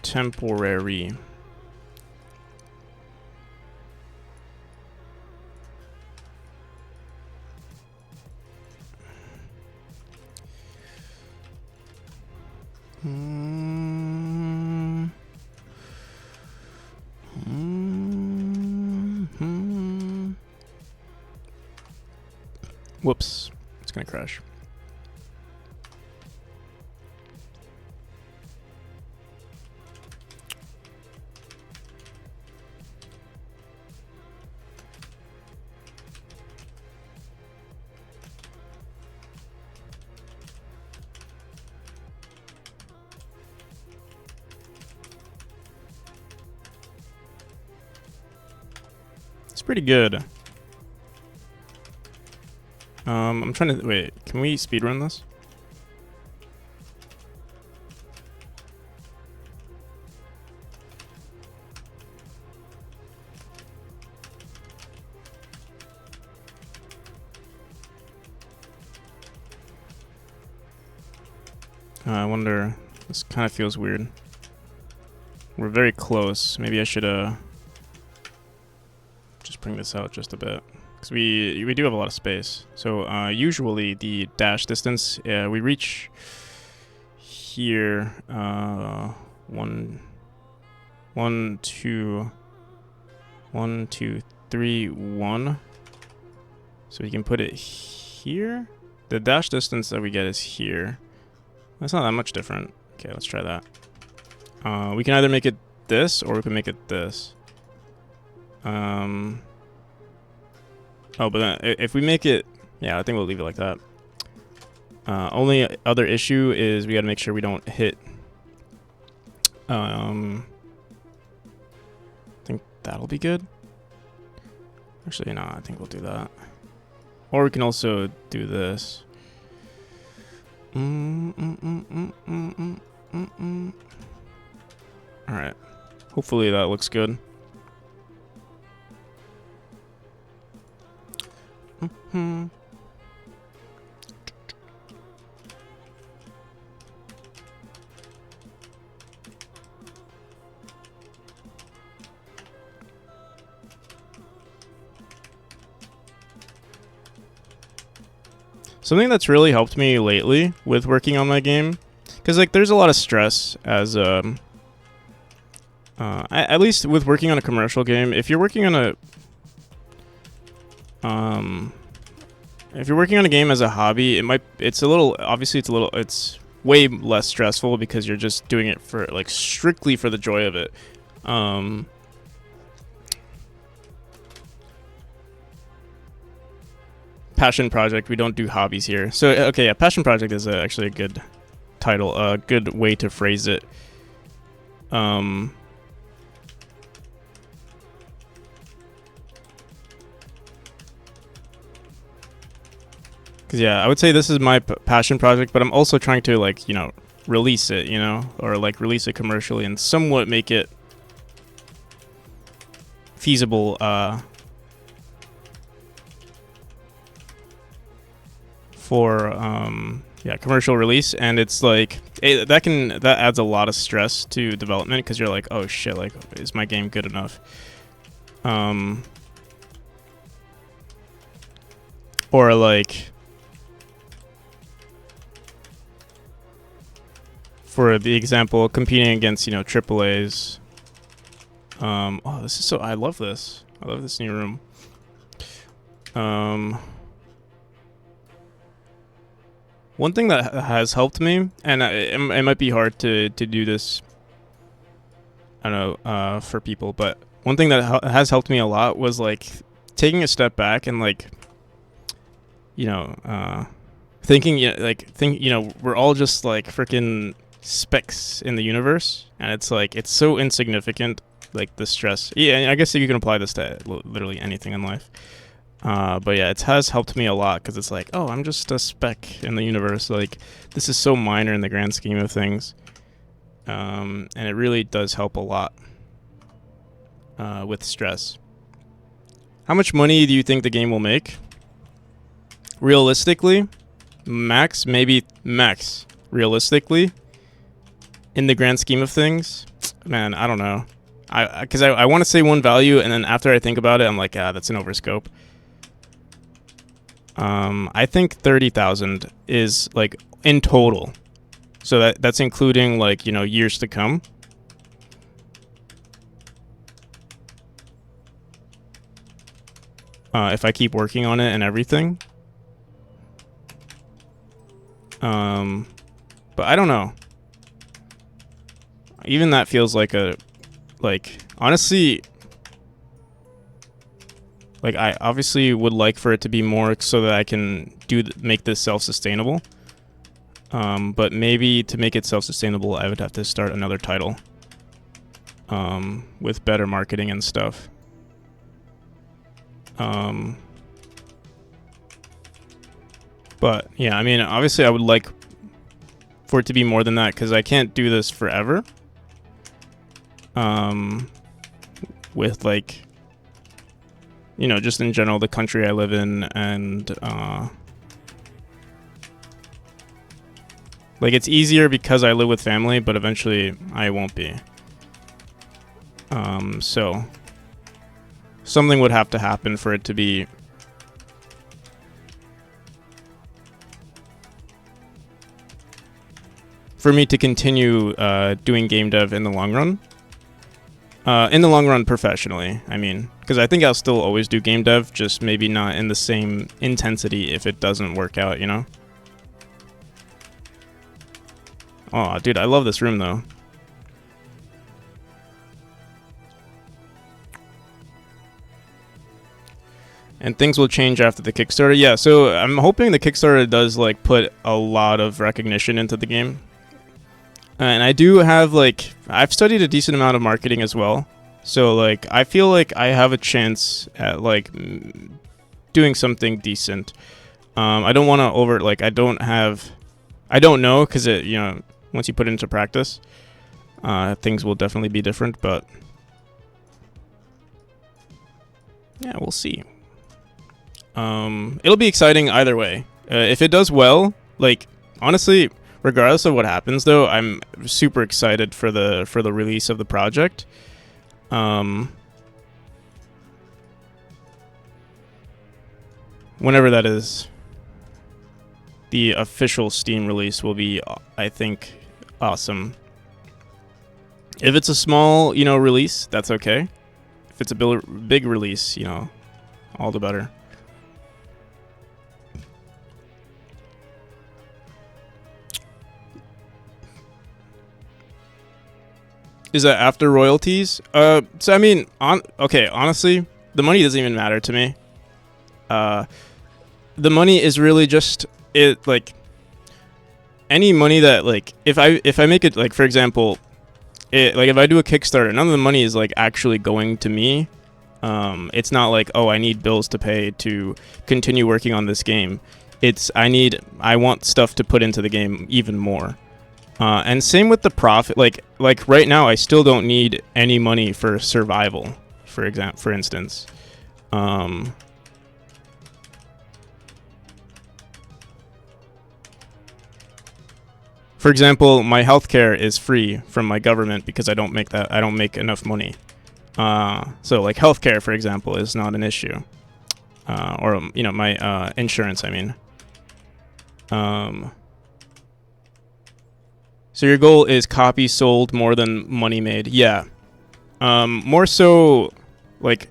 temporary. Whoops, it's gonna crash. It's pretty good. I'm trying to wait. Can we speedrun this? I wonder. This kind of feels weird. We're very close. Maybe I should just bring this out just a bit. Because we do have a lot of space. So usually the dash distance, we reach here, 1, 2, 3, 1. So we can put it here. The dash distance that we get is here. That's not that much different. Okay, let's try that. We can either make it this or we can make it this. Oh, but then if we make it, yeah, I think we'll leave it like that. Only other issue is we got to make sure we don't hit. I think that'll be good. Actually, no, I think we'll do that. Or we can also do this. All right. Hopefully that looks good. Something that's really helped me lately with working on my game, because like there's a lot of stress as at least with working on a commercial game. If you're working on a game as a hobby, it's way less stressful because you're just doing it for like strictly for the joy of it. Passion project. We don't do hobbies here. So okay, yeah, passion project is actually a good title, a good way to phrase it. Because yeah, I would say this is my passion project, but I'm also trying to like, you know, release it, you know, or like release it commercially and somewhat make it feasible for commercial release. And it's like that adds a lot of stress to development because you're like, oh shit, like is my game good enough? Or like for the example, competing against, you know, AAAs. Oh, this is so, I love this. I love this new room. One thing that has helped me, and it might be hard to do this, I don't know, for people, but one thing that has helped me a lot was like taking a step back and like, you know, thinking, you know, we're all just like freaking specks in the universe, and it's like it's so insignificant, like the stress. Yeah, I guess you can apply this to literally anything in life. But yeah, it has helped me a lot because it's like, oh, I'm just a speck in the universe. Like, this is so minor in the grand scheme of things. And it really does help a lot with stress. How much money do you think the game will make? Realistically, maybe max. Realistically, in the grand scheme of things, man, I don't know. Because I want to say one value, and then after I think about it, I'm like, that's an overscope. I think 30,000 is like in total. So that's including like, you know, years to come. If I keep working on it and everything. But I don't know. Even that feels like honestly, like I obviously would like for it to be more so that I can make this self-sustainable. But maybe to make it self-sustainable, I would have to start another title. With better marketing and stuff. But yeah, I mean, obviously I would like for it to be more than that, because I can't do this forever. With like, you know, just in general, the country I live in, and like it's easier because I live with family, but eventually I won't be. So something would have to happen for it to be for me to continue doing game dev in the long run. In the long run, professionally, I mean, because I think I'll still always do game dev, just maybe not in the same intensity if it doesn't work out, you know? Oh, dude, I love this room, though. And things will change after the Kickstarter. Yeah, so I'm hoping the Kickstarter does, like, put a lot of recognition into the game. And I do have, like, I've studied a decent amount of marketing as well. So, like, I feel like I have a chance at, like, doing something decent. I don't want to I don't know, because it, you know, once you put it into practice, things will definitely be different, but yeah, we'll see. It'll be exciting either way. If it does well, like, honestly, regardless of what happens, though, I'm super excited for the release of the project. Whenever that is, the official Steam release will be, I think, awesome. If it's a small, you know, release, that's okay. If it's a big release, you know, all the better. Is that after royalties? So I mean, honestly, the money doesn't even matter to me. The money is really just like any money that, like, if I make it, like, for example, like, if I do a Kickstarter, none of the money is, like, actually going to me. It's not like, oh, I need bills to pay to continue working on this game. I want stuff to put into the game even more. And same with the profit. Like right now, I still don't need any money for survival, for instance. For example, my healthcare is free from my government because I don't make enough money. So like healthcare, for example, is not an issue. Or, you know, my insurance, I mean. So your goal is copies sold more than money made. Yeah. More so, like,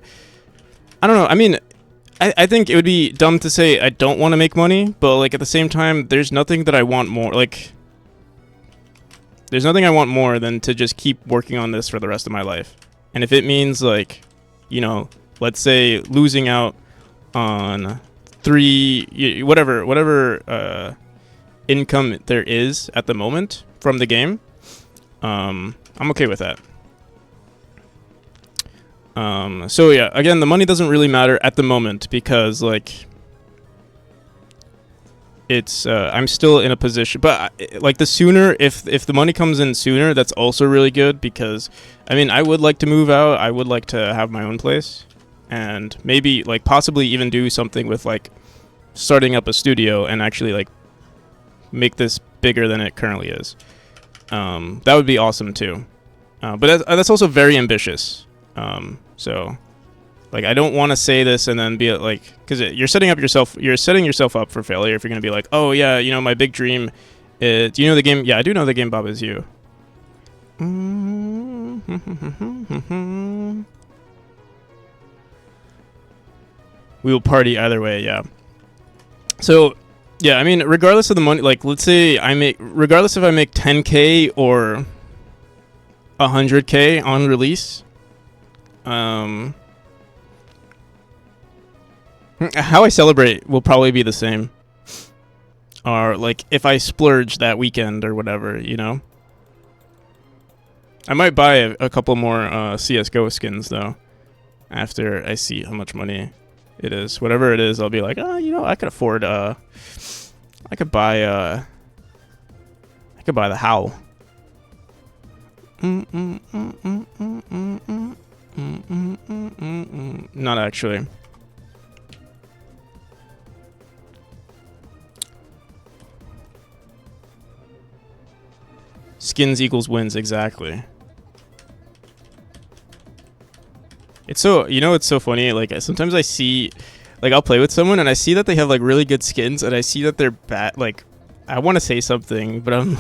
I don't know. I mean, I think it would be dumb to say I don't want to make money, but, like, at the same time, there's nothing that I want more. Like, there's nothing I want more than to just keep working on this for the rest of my life. And if it means, like, you know, let's say losing out on whatever income there is at the moment from the game, I'm okay with that. So yeah, again, the money doesn't really matter at the moment because, like, it's I'm still in a position, but like, the sooner, if the money comes in sooner, that's also really good, because I mean, I would like to move out. I would like to have my own place, and maybe, like, possibly even do something with, like, starting up a studio and actually, like, make this bigger than it currently is. That would be awesome too. But that's also very ambitious. So, like, I don't want to say this and then be like, because you're setting yourself up for failure if you're gonna be like, oh yeah, you know, my big dream. Do you know the game? Yeah, I do know the game Bob Is You. We will party either way. Yeah. So, yeah, I mean, regardless of the money, like, let's say regardless if I make 10K or 100K on release, how I celebrate will probably be the same. Or, like, if I splurge that weekend or whatever, you know? I might buy a couple more CSGO skins, though, after I see how much money it is. Whatever it is, I'll be like, oh, you know, I could afford, I could buy the Howl. Not actually. Skins equals wins, exactly. It's so, you know, it's so funny. Like, sometimes I see, like, I'll play with someone and I see that they have like really good skins, and I see that they're bad. Like, I want to say something, but I'm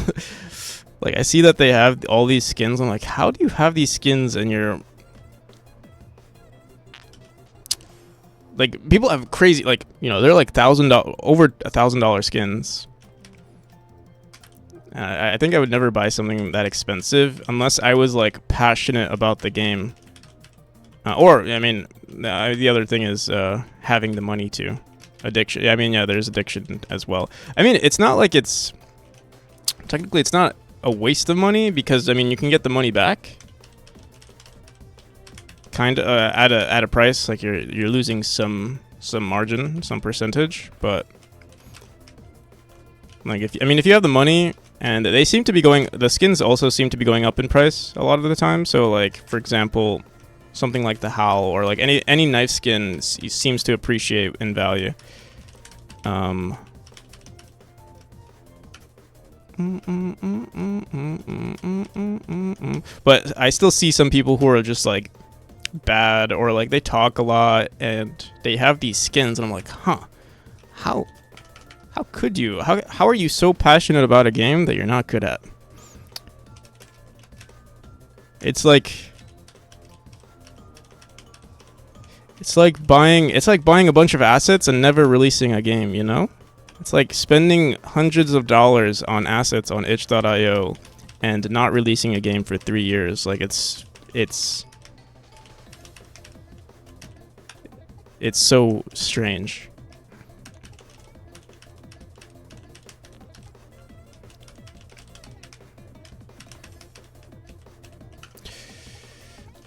like, I see that they have all these skins. I'm like, how do you have these skins and you're like, people have crazy, like, you know, they're like over $1,000 skins. I think I would never buy something that expensive unless I was like passionate about the game. Or, I mean, the other thing is having the money to. Addiction. I mean, yeah, there's addiction as well. I mean, it's not like technically it's not a waste of money, because, I mean, you can get the money back. Kind of at a price, like you're losing some margin, some percentage, but like, if you have the money, and they seem to be the skins also seem to be going up in price a lot of the time. So, like, for example, something like the Howl, or like any knife skin seems to appreciate in value. But I still see some people who are just like bad, or like they talk a lot and they have these skins, and I'm like, huh, how could you? How are you so passionate about a game that you're not good at? It's like buying a bunch of assets and never releasing a game, you know? It's like spending hundreds of dollars on assets on itch.io and not releasing a game for 3 years. Like, it's so strange.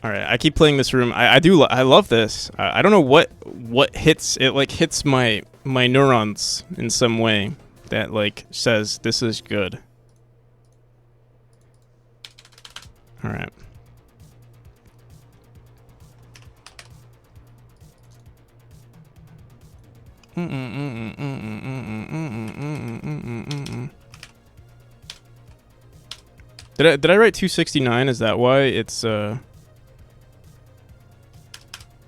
All right, I keep playing this room. I love this. I don't know what hits it. Like, hits my neurons in some way that like says this is good. All right. Did I write 269? Is that why it's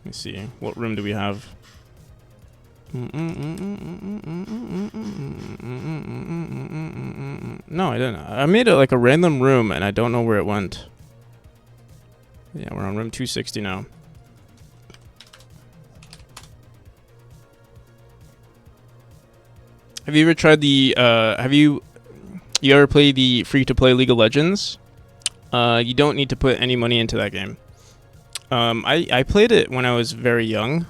Let me see. What room do we have? No, I didn't. I made it like a random room, and I don't know where it went. Yeah, we're on room 260 now. Have you ever tried the? You ever played the free-to-play League of Legends? You don't need to put any money into that game. I played it when I was very young.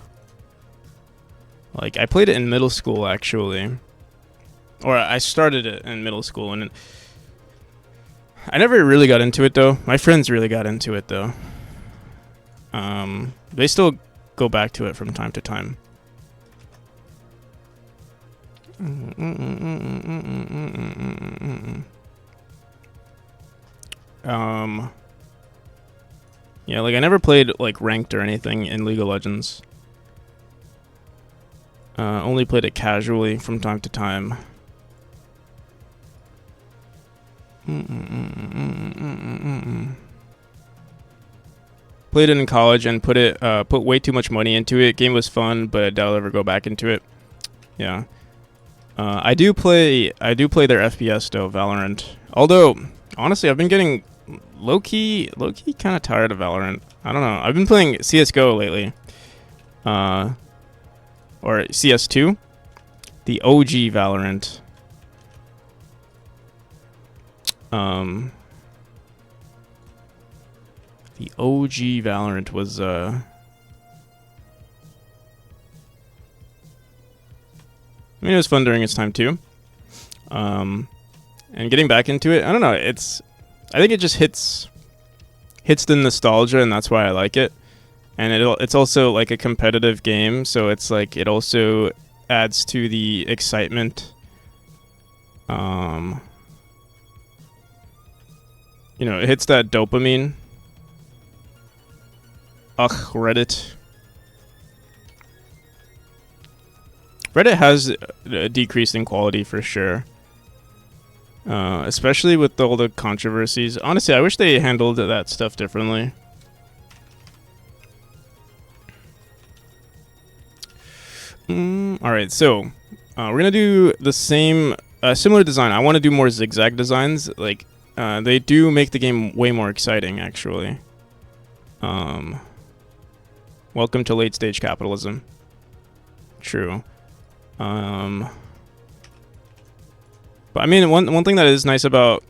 Like, I played it in middle school, actually. Or I started it in middle school, and I never really got into it, though. My friends really got into it, though. They still go back to it from time to time. Yeah, like, I never played like ranked or anything in League of Legends. Only played it casually from time to time. Played it in college and put way too much money into it. Game was fun, but I doubt I'll ever go back into it. Yeah. I do play their FPS though, Valorant. Although honestly, I've been getting low key kind of tired of Valorant. I don't know. I've been playing CS:GO lately. Or CS2, the OG Valorant. The OG Valorant was I mean, it was fun during its time too. And getting back into it, I don't know. I think it just hits the nostalgia, and that's why I like it. And it's also like a competitive game, so it's like it also adds to the excitement. You know, it hits that dopamine. Ugh, Reddit. Reddit has a decrease in quality for sure. Especially with all the controversies. Honestly, I wish they handled that stuff differently. Alright, so we're gonna do the same, similar design. I want to do more zigzag designs. Like, they do make the game way more exciting, actually. Welcome to late stage capitalism. True. But I mean, one thing that is nice about,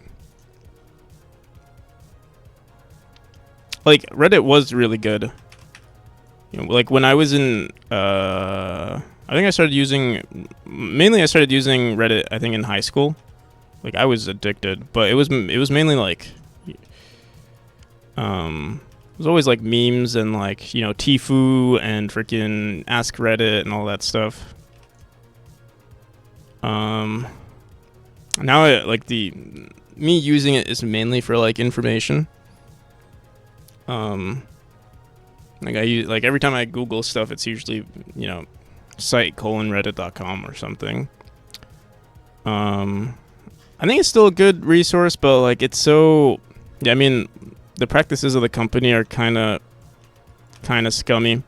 like, Reddit was really good. You know, like when I was in, I think I started using Reddit, I think, in high school. Like, I was addicted, but it was mainly like, it was always like memes and like, you know, Tfue and freaking Ask Reddit and all that stuff. Now me using it is mainly for like information. Like I use, like every time I Google stuff, it's usually, you know, site:/reddit.com or something. I think it's still a good resource, but like it's so, yeah, I mean, the practices of the company are kind of scummy.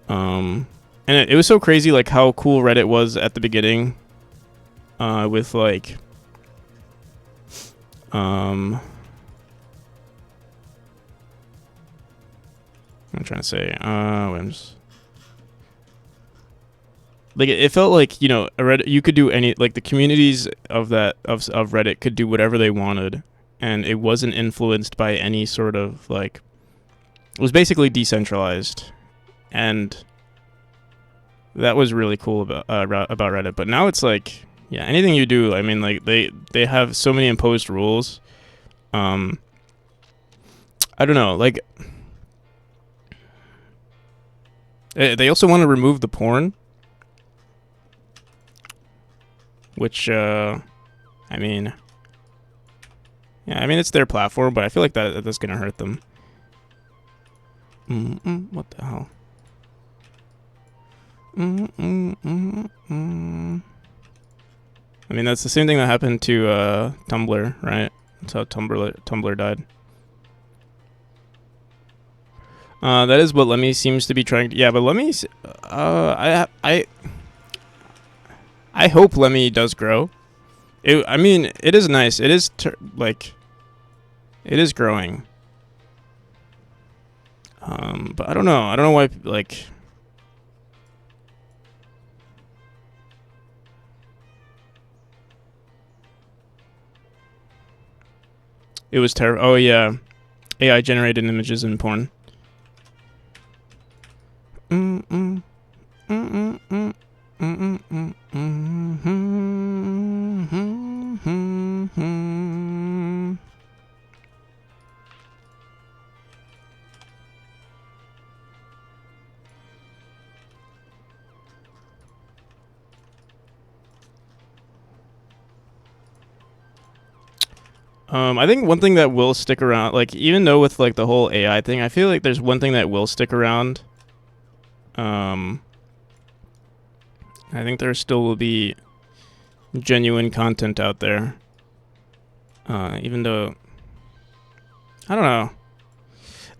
And it was so crazy, like how cool Reddit was at the beginning, with like, I'm trying to say, like it felt like, you know, Reddit, you could do any, like the communities of Reddit could do whatever they wanted, and it wasn't influenced by any sort of like, it was basically decentralized, and that was really cool about Reddit. But now it's like, yeah, anything you do, I mean, like they have so many imposed rules. I don't know, like they also want to remove the porn, which I mean, yeah, I mean it's their platform, but I feel like that's gonna hurt them. What the hell? I mean, that's the same thing that happened to Tumblr, right? That's how Tumblr died. That is what Lemmy seems to be trying to. Yeah, but Lemmy, I hope Lemmy does grow. I mean, it is nice. It is like, it is growing. But I don't know. I don't know why. Like, it was terrible. Oh yeah, AI generated images in porn. I think one thing that will stick around, like even though with like the whole AI thing, I feel like there's one thing that will stick around. I think there still will be genuine content out there. Even though, I don't know.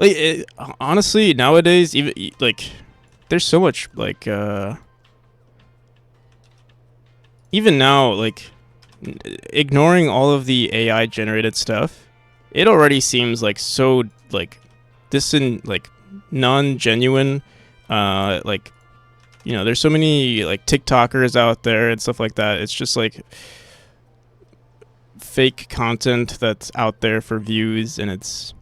Like honestly, nowadays, even like there's so much like even now, like ignoring all of the AI generated stuff, it already seems like so like like non genuine. Like there's so many like TikTokers out there and stuff like that. It's just like fake content that's out there for views, and it's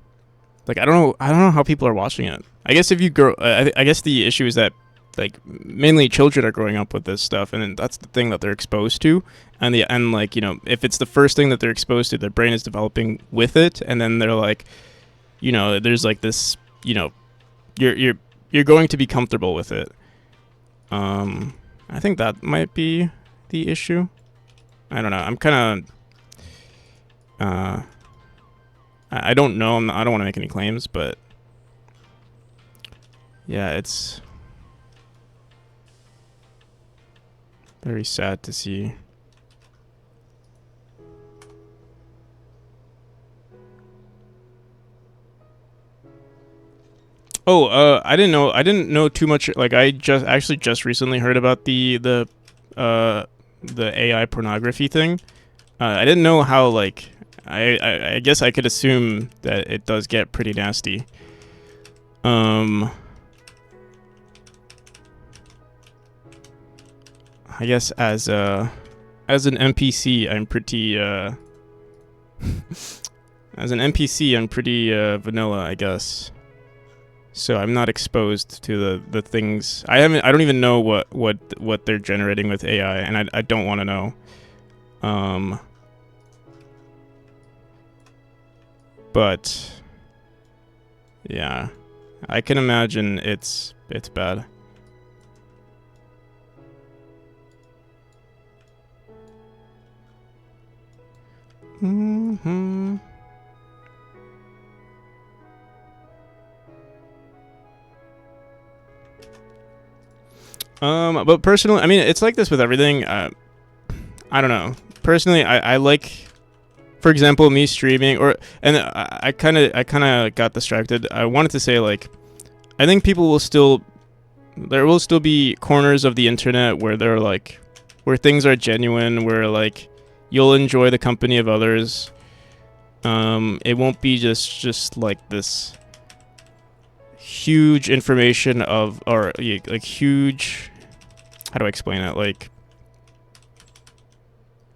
like I don't know how people are watching it. I guess if you grow, I guess the issue is that like mainly children are growing up with this stuff, and that's the thing that they're exposed to, and like if it's the first thing that they're exposed to, their brain is developing with it, and then they're like, there's like this, you're going to be comfortable with it. I think that might be the issue. I don't know. I'm kind of I don't know. I don't want to make any claims, but yeah, it's very sad to see. Oh, I didn't know too much. Like, I just recently heard about the AI pornography thing. I didn't know how, like, I guess I could assume that it does get pretty nasty. I guess as an NPC, I'm pretty as an NPC, I'm pretty vanilla, I guess. So I'm not exposed to the things. I don't even know what they're generating with AI, and I don't want to know. But yeah, I can imagine it's bad. Mm-hmm. But personally, I mean, it's like this with everything. I don't know. Personally, I like, for example, me streaming, and I kind of got distracted. I wanted to say, like, I think there will still be corners of the internet where they're like, where things are genuine, where like you'll enjoy the company of others. It won't be just like this huge information of, or like huge, how do I explain it, like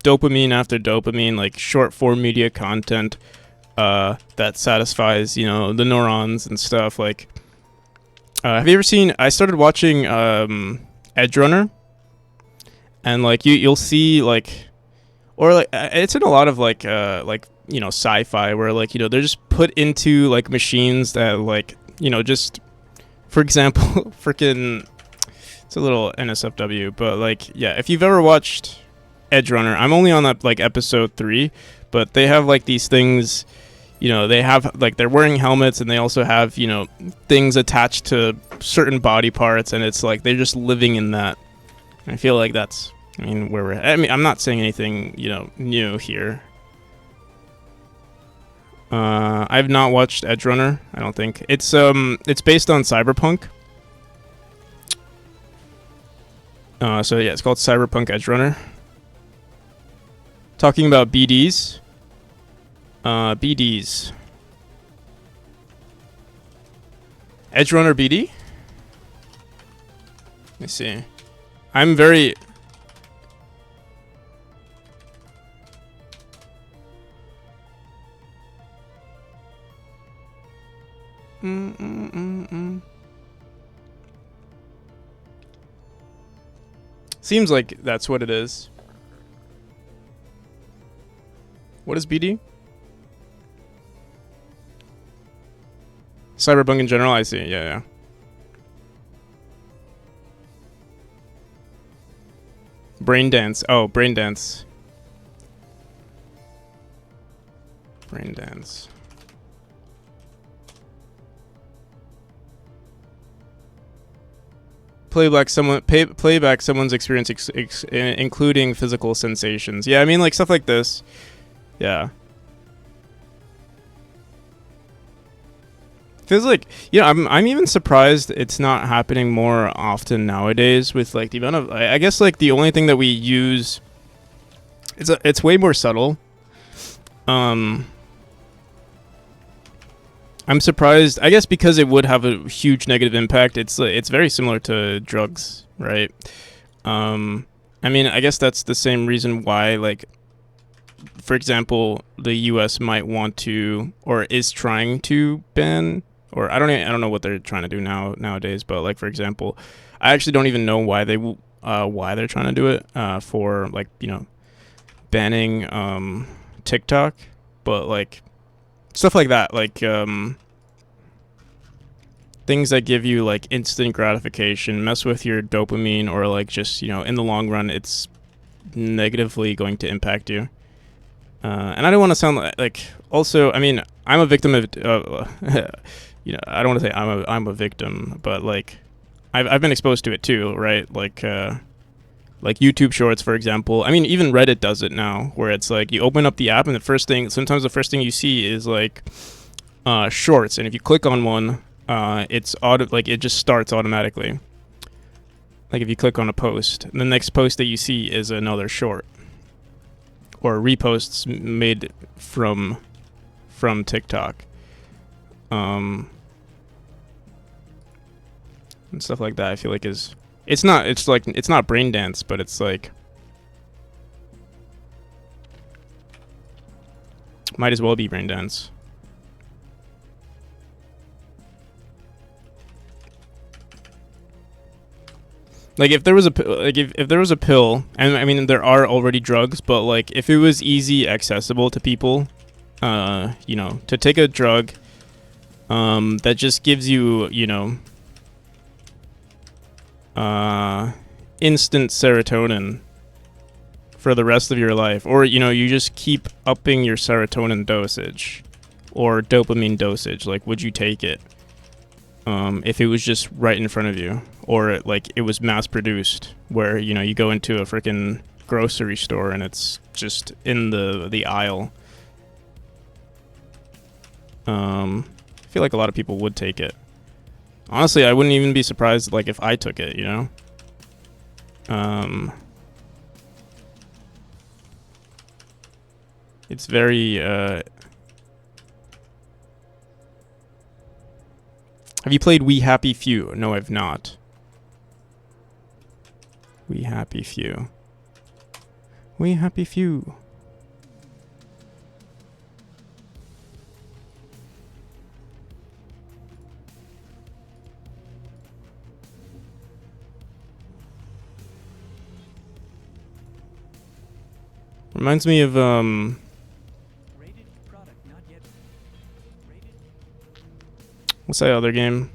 dopamine after dopamine, like short form media content that satisfies the neurons and stuff. Like have you ever seen, I started watching Edge Runner, and like you'll see like, or like it's in a lot of like sci-fi, where like they're just put into like machines that like just, for example, freaking, it's a little NSFW, but like, yeah, if you've ever watched Edge Runner, I'm only on that like episode 3, but they have like these things, they have like, they're wearing helmets, and they also have things attached to certain body parts, and it's like they're just living in that. I feel like that's, I mean, where we're at. I mean, I'm not saying anything new here. I've not watched Edge Runner. I don't think it's based on Cyberpunk. So yeah, it's called Cyberpunk Edge Runner. Talking about BDs. BDs. Edge Runner BD. Let me see. I'm very. Seems like that's what it is. What is BD? Cyberpunk in general, I see. Yeah. Brain dance. Oh, brain dance. Brain dance. Playback someone's experience, including physical sensations. Yeah, I mean, like stuff like this. Yeah. Feels like, I'm even surprised it's not happening more often nowadays with like the amount of, I guess like the only thing that we use, it's way more subtle. Um I'm surprised, I guess, because it would have a huge negative impact. It's very similar to drugs, right? Um I mean, I guess that's the same reason why, like, for example, the US might want to, or is trying to ban, or I don't know what they're trying to do nowadays, but like, for example, I actually don't even know why they're trying to do it, for like, banning TikTok, but like stuff like that, like things that give you like instant gratification mess with your dopamine, or like just, in the long run it's negatively going to impact you. And I don't want to sound like, also, I mean, I'm a victim of, I don't want to say I'm a victim, but like, I've been exposed to it too, right? Like YouTube Shorts, for example. I mean, even Reddit does it now, where it's like you open up the app and sometimes the first thing you see is like Shorts, and if you click on one, it just starts automatically. Like if you click on a post, the next post that you see is another short, or reposts made from TikTok, and stuff like that. I feel like it's not brain dance, but it's like might as well be brain dance. Like if there was if there was a pill, and I mean there are already drugs, but like if it was easy accessible to people, to take a drug, that just gives you, instant serotonin for the rest of your life, or you just keep upping your serotonin dosage or dopamine dosage. Like, would you take it? If it was just right in front of you, or like it was mass produced, where you go into a freaking grocery store and it's just in the aisle. I feel like a lot of people would take it. Honestly, I wouldn't even be surprised like if I took it, it's very have you played We Happy Few? No, I've not. We Happy Few. We Happy Few. Reminds me of what's that other game?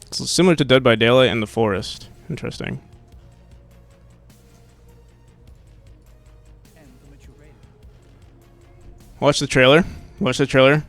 It's similar to Dead by Daylight and The Forest. Interesting. Watch the trailer. Watch the trailer.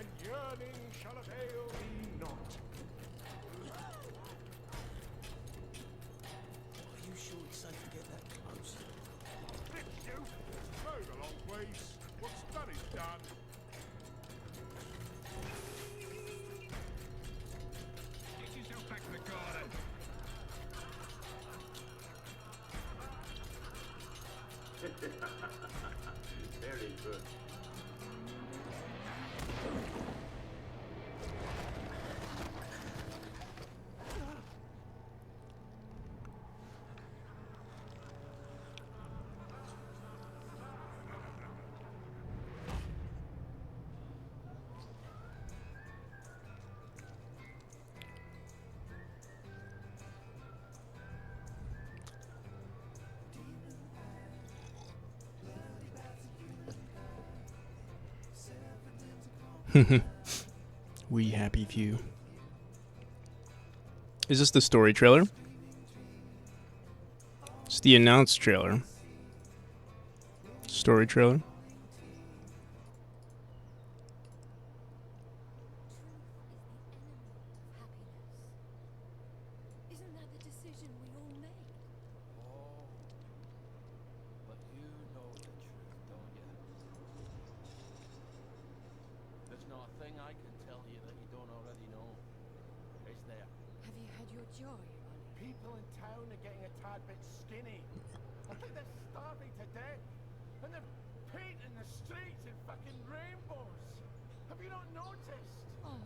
and yearning shall avail thee not. Are you sure it's safe to get that close? Lift you! Move along, please. What's done is done. Get yourself back to the garden. Very good. We happy few. Is this the story trailer? It's the announced trailer. Story trailer. Isn't that the decision we all make? Oh. But you know the truth, don't you? There's not a thing I can tell you that you don't already know. Is there? Have you had your joy, Ollie? People in town are getting a tad bit skinny. I think they're starving to death. And they're painting the streets in fucking rainbows. Have you not noticed? Oh,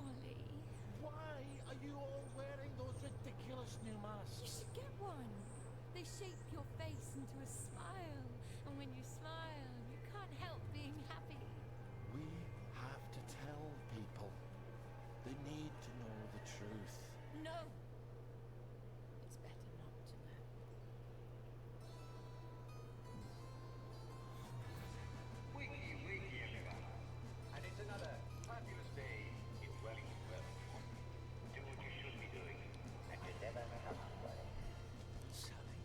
Ollie. Why are you all wearing those ridiculous new You masks? should get one. They shape your face into a smile. And when you smile, you can't help being happy. We have to tell people. They need to know the truth. No. It's better not to know. Wiki, wiki, everyone. And it's another fabulous day in Wellington. Do what you should be doing, and you never have to worry. Sally.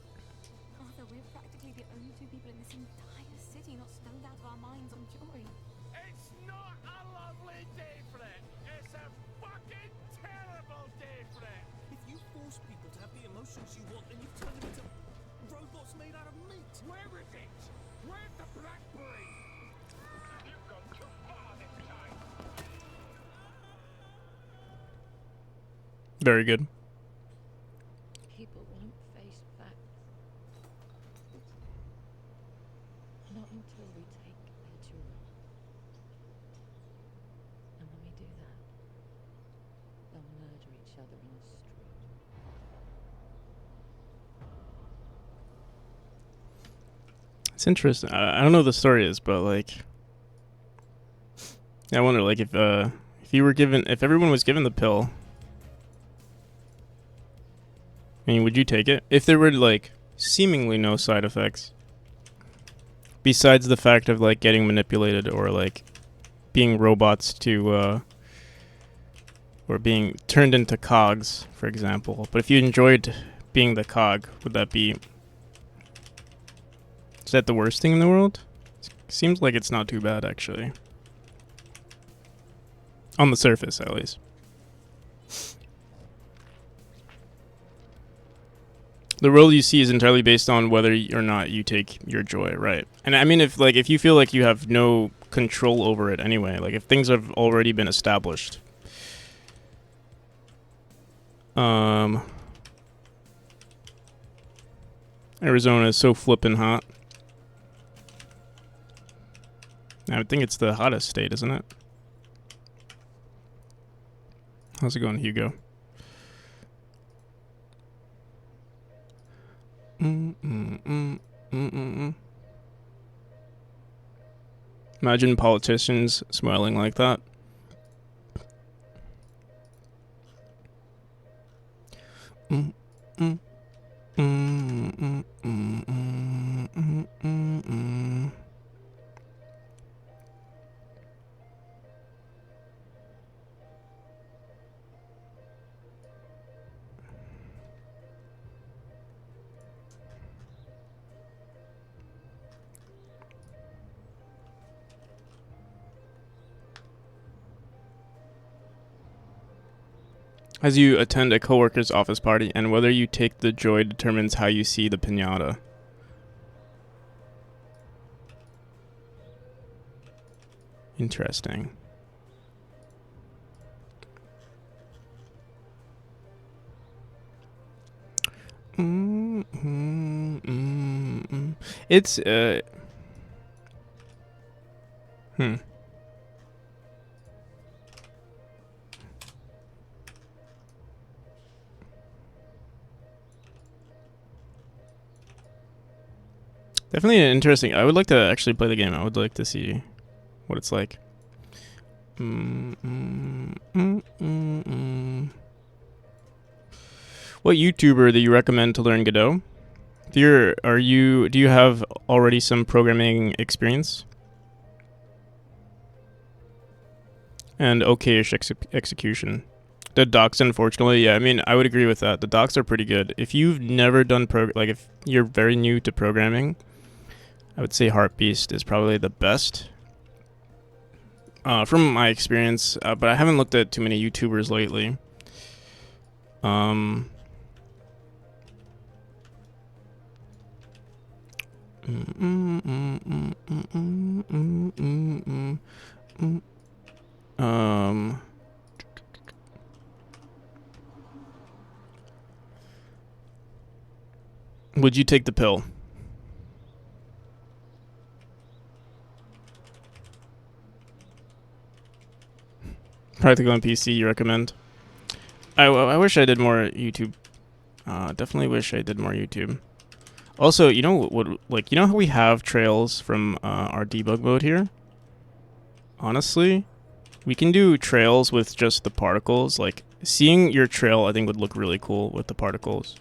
Arthur, we're practically the only two people in this entire city not stoned out of our minds on joy. It's not a lovely day for it. It's a fucking terrible day for it. If you force people to have the emotions you want, then you've turned them into robots made out of meat. Where is it? Where's the blackberry? You've gone too far this time. Very good. People won't face facts. Not until we take their children. And when we do that, they'll murder each other in the street. It's interesting. I don't know what the story is, but like, I wonder, like, if you were given, if everyone was given the pill, I mean, would you take it? If there were like seemingly no side effects, besides the fact of like getting manipulated or like being robots to, or being turned into cogs, for example. But if you enjoyed being the cog, would that be? Is that the worst thing in the world? Seems like it's not too bad, actually. On the surface, at least. The world you see is entirely based on whether or not you take your joy, right? And I mean, if you feel like you have no control over it anyway, like if things have already been established. Arizona is so flippin' hot. I would think it's the hottest state, isn't it? How's it going, Hugo? Imagine politicians smiling like that. As you attend a coworker's office party, and whether you take the joy determines how you see the piñata. Interesting. It's definitely interesting. I would like to actually play the game. I would like to see what it's like. What YouTuber do you recommend to learn Godot? Do you have already some programming experience? And okayish execution. The docs, unfortunately, yeah, I mean, I would agree with that. The docs are pretty good. If you've never done if you're very new to programming, I would say Heartbeast is probably the best. From my experience, but I haven't looked at too many YouTubers lately. Would you take the pill? Practical on PC, you recommend? I wish I did more YouTube. Definitely wish I did more YouTube. Also, you know what? You know how we have trails from our debug mode here? Honestly, we can do trails with just the particles. Like, seeing your trail, I think, would look really cool with the particles.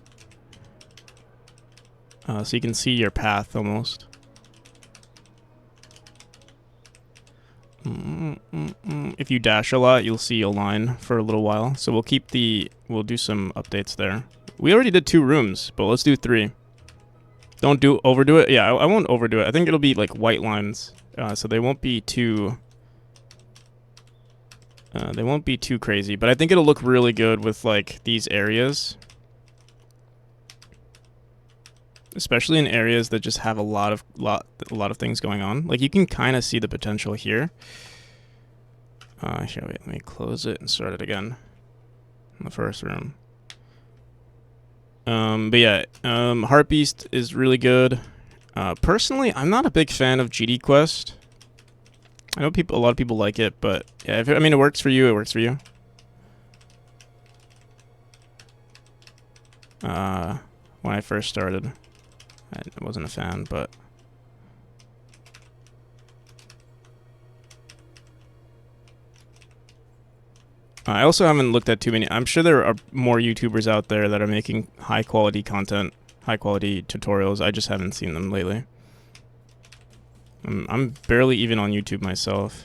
So you can see your path almost. If you dash a lot, you'll see a line for a little while. So we'll do some updates there. We already did 2 rooms, but let's do 3. Don't overdo it. Yeah, I won't overdo it. I think it'll be like white lines, so they won't be too. They won't be too crazy, but I think it'll look really good with like these areas, especially in areas that just have a lot of things going on. Like, you can kind of see the potential here. Here, wait, let me close it and start it again in the first room. But yeah, Heartbeast is really good. Personally, I'm not a big fan of GD Quest. I know a lot of people like it, but yeah, I mean, it works for you, it works for you. When I first started, I wasn't a fan, but I also haven't looked at too many. I'm sure there are more YouTubers out there that are making high quality content, high quality tutorials. I just haven't seen them lately. I'm barely even on YouTube myself.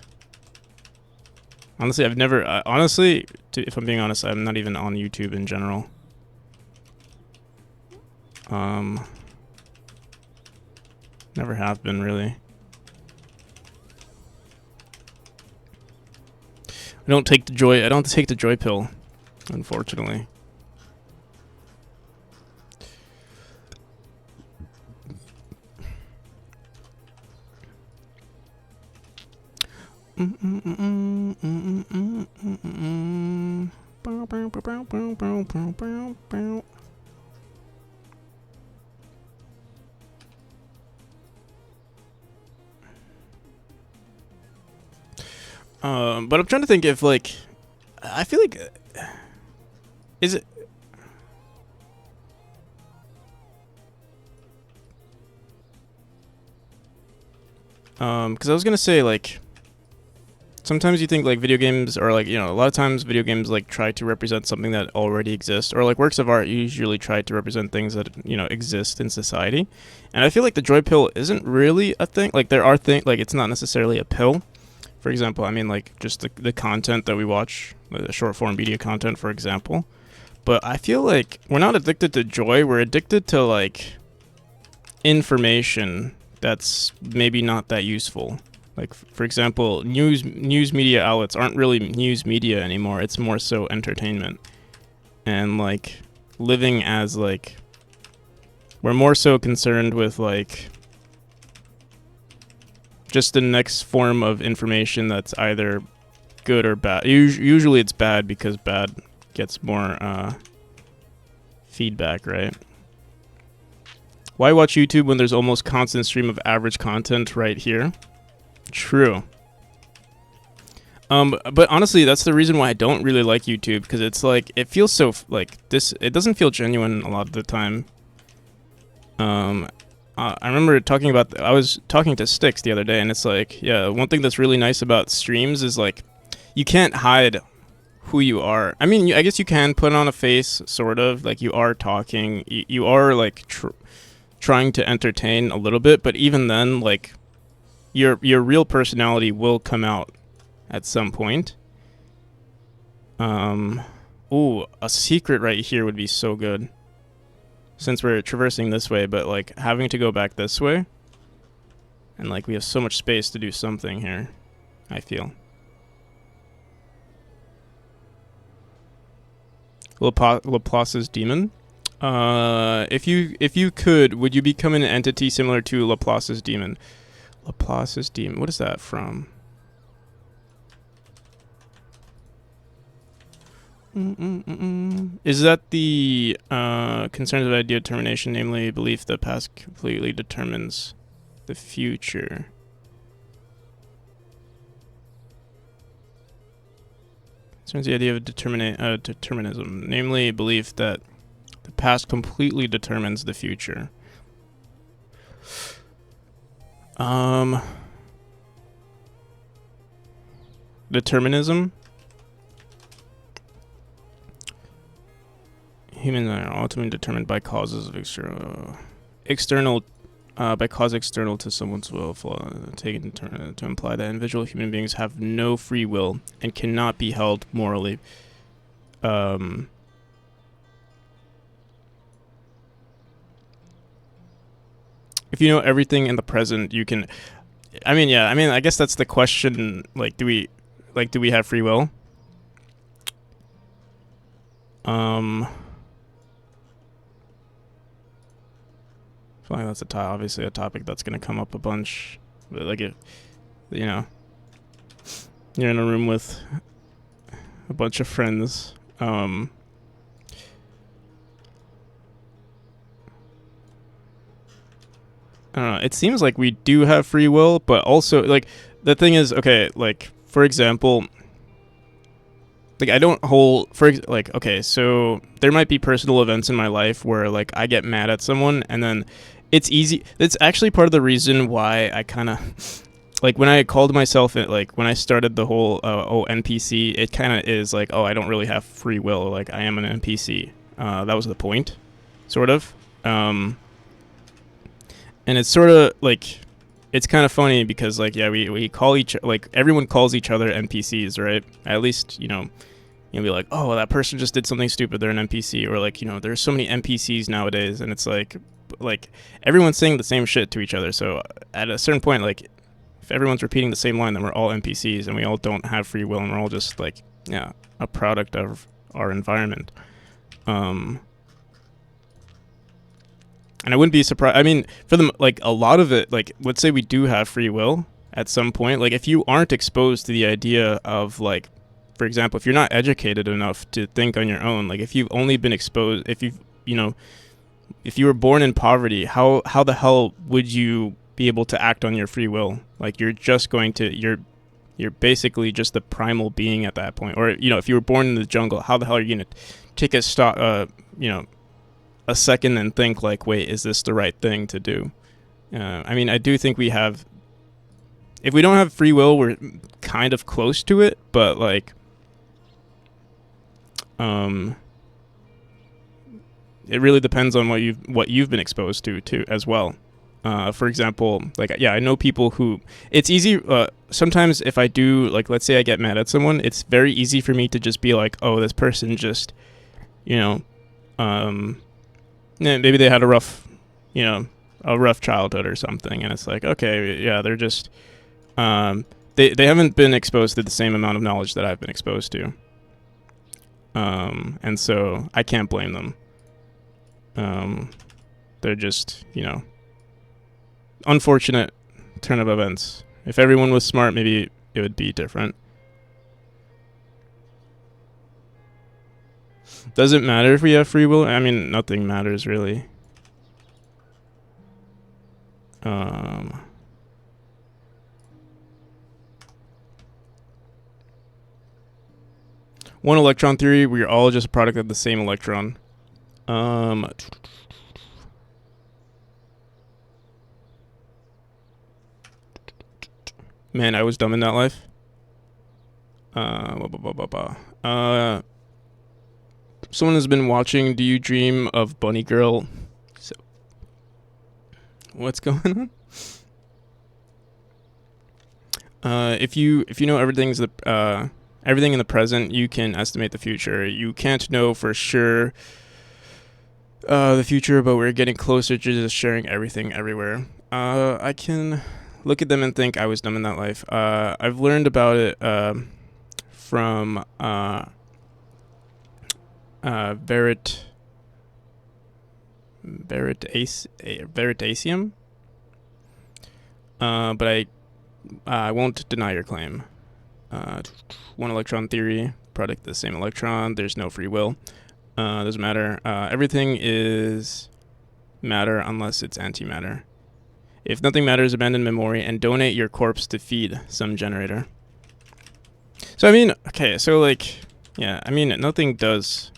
Honestly, I've never, if I'm being honest, I'm not even on YouTube in general. Never have been, really. I don't take the joy pill, unfortunately. But I'm trying to think if, like, I feel like, is it? Because I was gonna say, like, sometimes you think like video games are like, a lot of times video games like try to represent something that already exists, or like works of art usually try to represent things that exist in society. And I feel like the joy pill isn't really a thing. Like, there are things, like, it's not necessarily a pill. For example, I mean, like, just the content that we watch, the short form media content, for example. But I feel like we're not addicted to joy. We're addicted to, like, information that's maybe not that useful. Like, for example, news media outlets aren't really news media anymore. It's more so entertainment. and like living as like we're more so concerned with like just the next form of information that's either good or bad. Usually it's bad because bad gets more feedback, right? Why watch YouTube when there's almost constant stream of average content right here? True. But honestly, that's the reason why I don't really like YouTube, because it's like it feels so like this. It doesn't feel genuine a lot of the time. I remember talking about. I was talking to Styx the other day, and it's like, yeah, one thing that's really nice about streams is like you can't hide who you are. I mean, I guess you can put on a face, sort of, like you are talking. You are like trying to entertain a little bit, but even then, like your real personality will come out at some point. Ooh, a secret right here would be so good. Since we're traversing this way, but like having to go back this way. And like we have so much space to do something here, I feel. Laplace's demon. If you could, would you become an entity similar to Laplace's demon? Laplace's demon. What is that from? Is that the concerns of idea determination, namely belief that past completely determines the future? Concerns the idea of determinism, namely belief that the past completely determines the future. Determinism. Humans are ultimately determined by causes of external by cause external to someone's will, taken to imply that individual human beings have no free will and cannot be held morally. If you know everything in the present, you can. I mean, yeah. I mean, I guess that's the question. Like, do we have free will? I feel like that's obviously a topic that's going to come up a bunch. But like, if you know, you're in a room with a bunch of friends. I don't know. It seems like we do have free will, but also like the thing is, okay, like for example, like I don't hold like, okay, so there might be personal events in my life where like I get mad at someone, and then it's easy. It's actually part of the reason why I kind of like when I called myself it, like when I started the whole NPC, it kind of is like, oh, I don't really have free will, like I am an NPC. That was the point, sort of. And it's sort of like, it's kind of funny because like, yeah, we call like everyone calls each other NPCs, right? At least, you know, you'll be like, oh, well, that person just did something stupid, they're an NPC. Or like, you know, there's so many NPCs nowadays, and it's like everyone's saying the same shit to each other. So at a certain point, like if everyone's repeating the same line, then we're all NPCs and we all don't have free will, and we're all just like, yeah, a product of our environment. And I wouldn't be surprised. I mean, for them, like a lot of it, like let's say we do have free will at some point. Like if you aren't exposed to the idea of like, for example, if you're not educated enough to think on your own, like if you've only been exposed, if you've, you know, if you were born in poverty, how the hell would you be able to act on your free will? Like you're just going to, you're basically just the primal being at that point. Or, you know, if you were born in the jungle, how the hell are you going to take a stop, you know, a second and think like, wait, is this the right thing to do? I mean, I do think we have, if we don't have free will, we're kind of close to it, but like, it really depends on what you've been exposed to too as well. For example, like, yeah, I know people who, it's easy, sometimes if I do, like, let's say I get mad at someone, it's very easy for me to just be like, oh, this person just, you know, maybe they had a rough childhood or something, and it's like, okay, yeah, they're just, they haven't been exposed to the same amount of knowledge that I've been exposed to. And so I can't blame them. They're just, you know, unfortunate turn of events. If everyone was smart, maybe it would be different. Does it matter if we have free will? I mean, nothing matters really. One electron theory, we're all just a product of the same electron. Man, I was dumb in that life. Someone has been watching Do You Dream of Bunny Girl? So, what's going on? If you know everything in the present, you can estimate the future. You can't know for sure the future, but we're getting closer to just sharing everything everywhere. I can look at them and think I was dumb in that life. I've learned about it from Veritasium. But I won't deny your claim. One electron theory, product of the same electron. There's no free will. Doesn't matter. Everything is matter unless it's antimatter. If nothing matters, abandon memory and donate your corpse to feed some generator. So I mean, okay, so like, yeah, I mean, nothing does.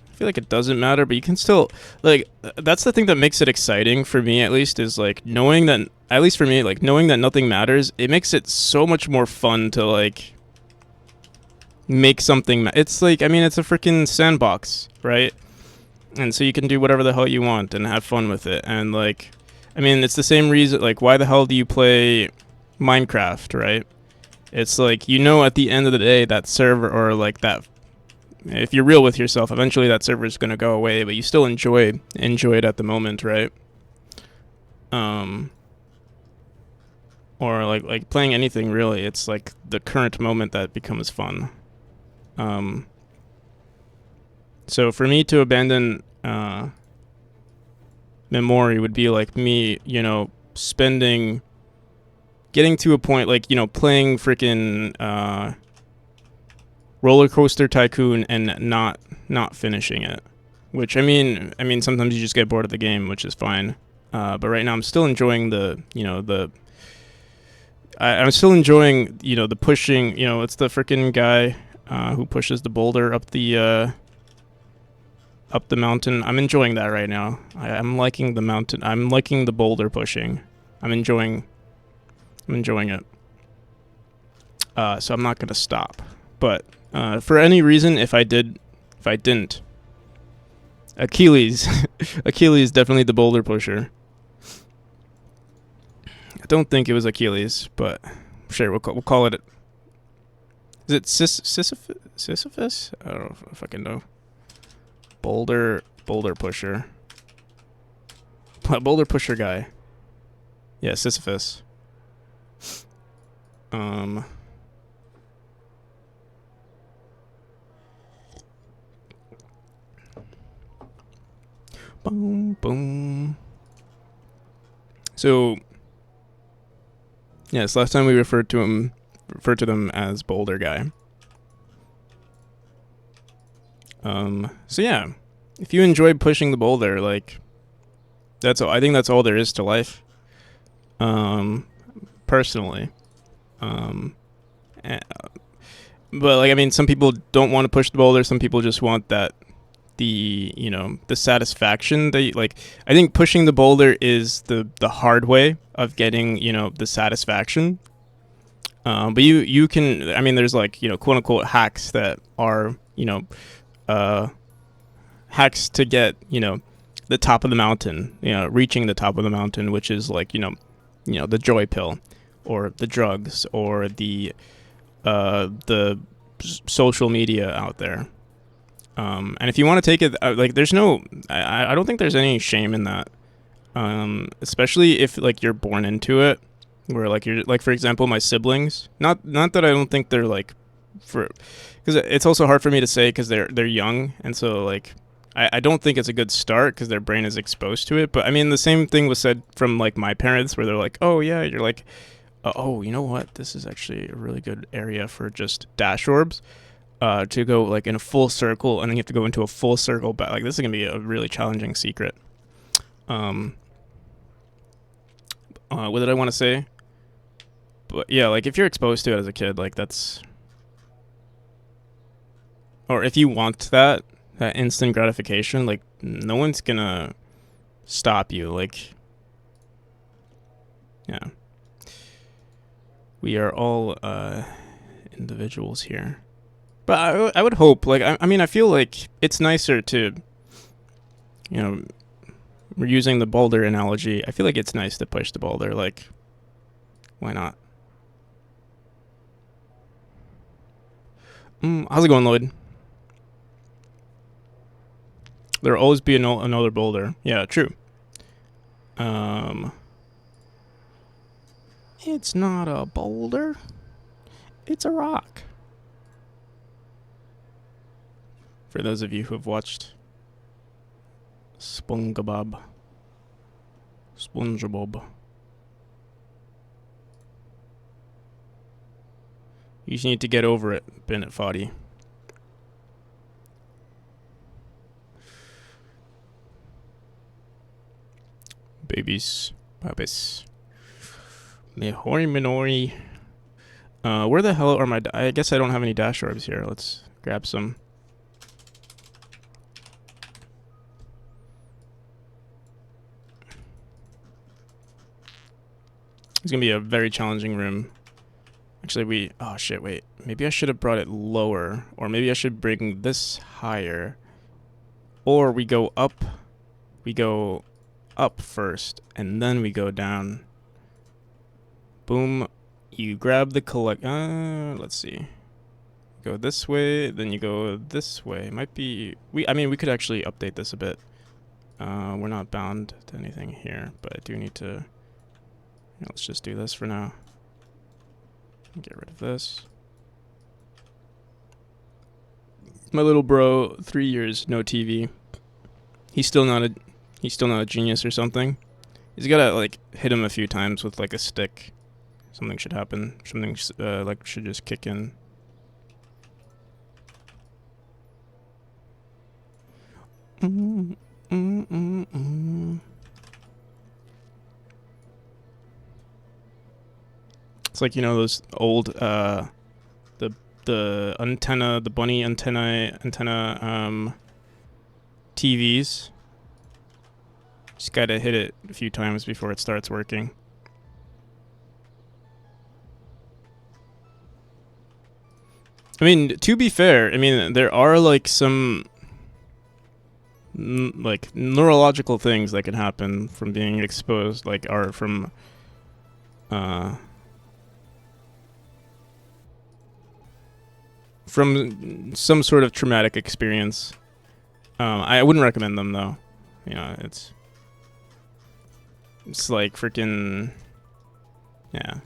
I feel like it doesn't matter, but you can still, like, that's the thing that makes it exciting for me, at least, is like knowing that, at least for me, like knowing that nothing matters, it makes it so much more fun to like make something. It's like, I mean, it's a freaking sandbox, right? And so you can do whatever the hell you want and have fun with it. And like, I mean, it's the same reason, like, why the hell do you play Minecraft, right? It's like, you know, at the end of the day, that server, or like that, if you're real with yourself, eventually that server is going to go away, but you still enjoy it at the moment, right? Or like playing anything really, it's like the current moment that becomes fun. So for me to abandon memory would be like me, you know, getting to a point like, you know, playing freaking Roller Coaster Tycoon and not finishing it. Which I mean sometimes you just get bored of the game, which is fine. But right now I'm still enjoying I'm still enjoying, you know, the pushing, you know, it's the freaking guy who pushes the boulder up the mountain. I'm enjoying that right now. I'm liking the mountain. I'm liking the boulder pushing. I'm enjoying it. So I'm not gonna stop. But for any reason, if I didn't, Achilles, Achilles definitely the boulder pusher. I don't think it was Achilles, but sure, we'll call it. Is it Sisyphus? I don't know if I can know. Boulder pusher. Boulder pusher guy. Yeah, Sisyphus. Boom, boom. So, yes, last time we referred to them as Boulder Guy. So yeah, if you enjoy pushing the boulder, like, I think that's all there is to life. Personally. But like, I mean, some people don't want to push the boulder. Some people just want the satisfaction that like, I think pushing the boulder is the hard way of getting, you know, the satisfaction. But you can, I mean, there's like, you know, quote unquote hacks that are, you know, hacks to get, you know, the top of the mountain, you know, reaching the top of the mountain, which is like, you know, the joy pill, or the drugs, or the social media out there. And if you want to take it, like, there's no, I don't think there's any shame in that. Especially if like you're born into it, where like you're like, for example, my siblings, not that I don't think they're like for, because it's also hard for me to say because they're young, and so like I don't think it's a good start because their brain is exposed to it. But I mean, the same thing was said from like my parents, where they're like, oh yeah, you're like, oh, you know what, this is actually a really good area for just dash orbs. To go like in a full circle, and then you have to go into a full circle back. Like, this is gonna be a really challenging secret. What did I want to say? But yeah, like if you're exposed to it as a kid, like that's, or if you want that instant gratification, like no one's gonna stop you. Like, yeah, we are all individuals here. But I would hope, like, I mean, I feel like it's nicer to, you know, we're using the boulder analogy. I feel like it's nice to push the boulder. Like, why not? How's it going, Lloyd? There'll always be another boulder. Yeah, true. It's not a boulder. It's a rock. For those of you who have watched SpongeBob. You just need to get over it, Bennett Foddy. Babies. Puppies. Mehori Minori. Where the hell are my... I guess I don't have any dash orbs here. Let's grab some. It's gonna be a very challenging room. Actually, oh shit, wait. Maybe I should have brought it lower. Or maybe I should bring this higher. Or we go up. We go up first, and then we go down. Boom. You grab the let's see. Go this way, then you go this way. Might be... I mean, we could actually update this a bit. We're not bound to anything here, but I do need to... let's just do this for now. Get rid of this. My little bro, 3 years, no TV. He's still not a genius or something. He's gotta like hit him a few times with like a stick. Something should happen. Something like should just kick in. It's like, you know, those old the antenna, the bunny antenna TVs. Just gotta hit it a few times before it starts working. I mean, to be fair, I mean, there are like some like neurological things that can happen from being exposed, like, are from some sort of traumatic experience. I wouldn't recommend them though. You know, it's like freaking, yeah.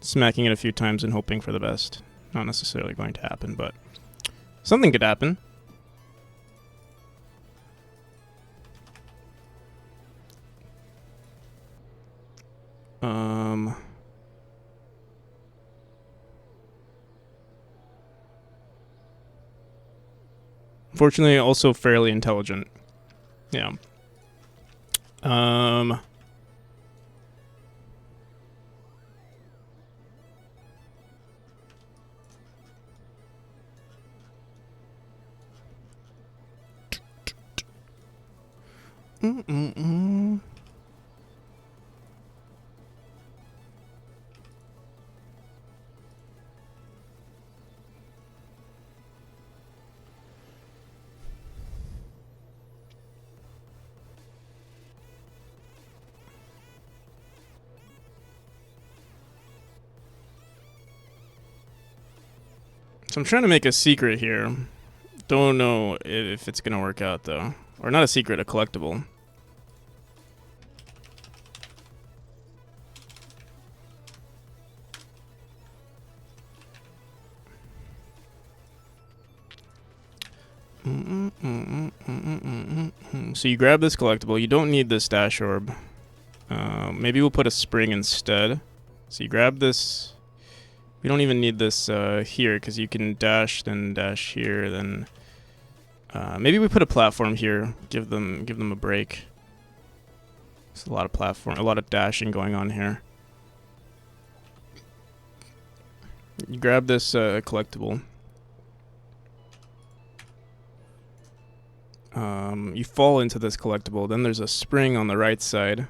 Smacking it a few times and hoping for the best. Not necessarily going to happen, but something could happen. Fortunately, also fairly intelligent. Yeah. So I'm trying to make a secret here. Don't know if it's gonna work out though. Or not a secret, a collectible. So you grab this collectible. You don't need this dash orb. Maybe we'll put a spring instead. So you grab this. We don't even need this here because you can dash, then dash here, then maybe we put a platform here. Give them a break. There's a lot of dashing going on here. You grab this collectible. You fall into this collectible. Then there's a spring on the right side.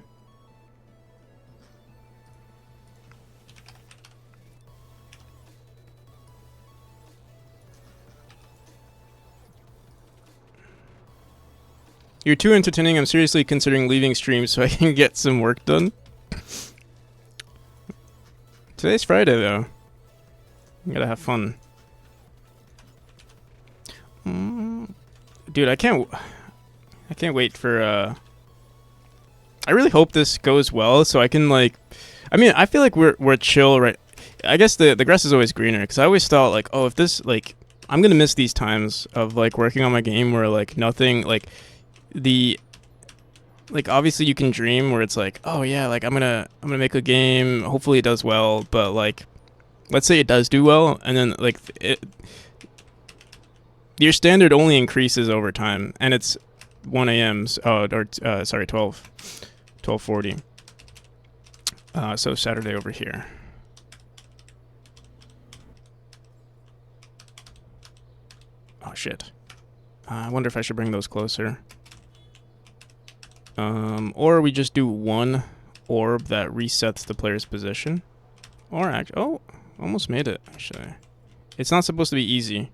You're too entertaining. I'm seriously considering leaving stream so I can get some work done. Today's Friday though. You gotta have fun. Dude, I can't wait for I really hope this goes well so I can like I mean, I feel like we're chill, right? I guess the grass is always greener cuz I always thought like, oh, if this like I'm going to miss these times of like working on my game where like nothing like obviously you can dream where it's like, oh yeah, like I'm gonna make a game, hopefully it does well, but like let's say it does do well and then like your standard only increases over time and it's 1 a.m. Sorry, 12:40. So Saturday over here. Oh shit. I wonder if I should bring those closer. Or we just do one orb that resets the player's position. Or oh, almost made it, actually. It's not supposed to be easy.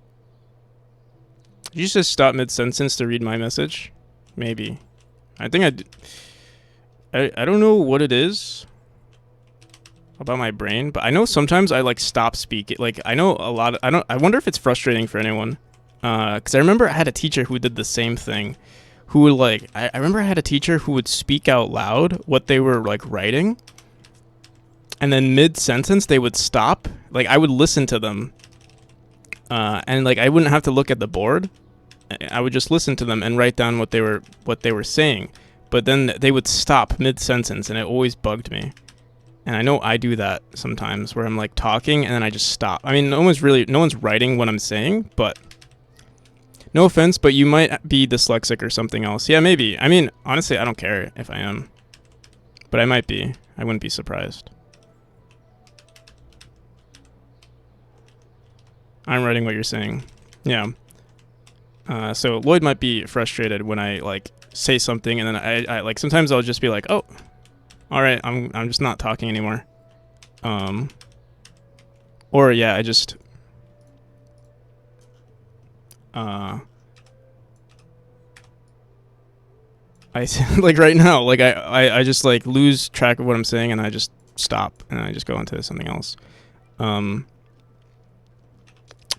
Did you just stop mid-sentence to read my message? Maybe. I think I don't know what it is about my brain, but I know sometimes I like stop speaking. Like I know a lot of, I wonder if it's frustrating for anyone. Cause I remember I had a teacher who did the same thing. Who would like, I remember I had a teacher who would speak out loud what they were like writing. And then mid-sentence they would stop. Like I would listen to them. And like I wouldn't have to look at the board. I would just listen to them and write down what they were saying. But then they would stop mid-sentence and it always bugged me. And I know I do that sometimes where I'm like talking and then I just stop. I mean, no one's writing what I'm saying, but no offense, but you might be dyslexic or something else. Yeah, maybe. I mean, honestly, I don't care if I am. But I might be. I wouldn't be surprised. I'm writing what you're saying. Yeah. So Lloyd might be frustrated when I like say something and then I like sometimes I'll just be like, oh, all right, I'm just not talking anymore. Or yeah, I just I like right now, like I just like lose track of what I'm saying and I just stop and I just go into something else. Maybe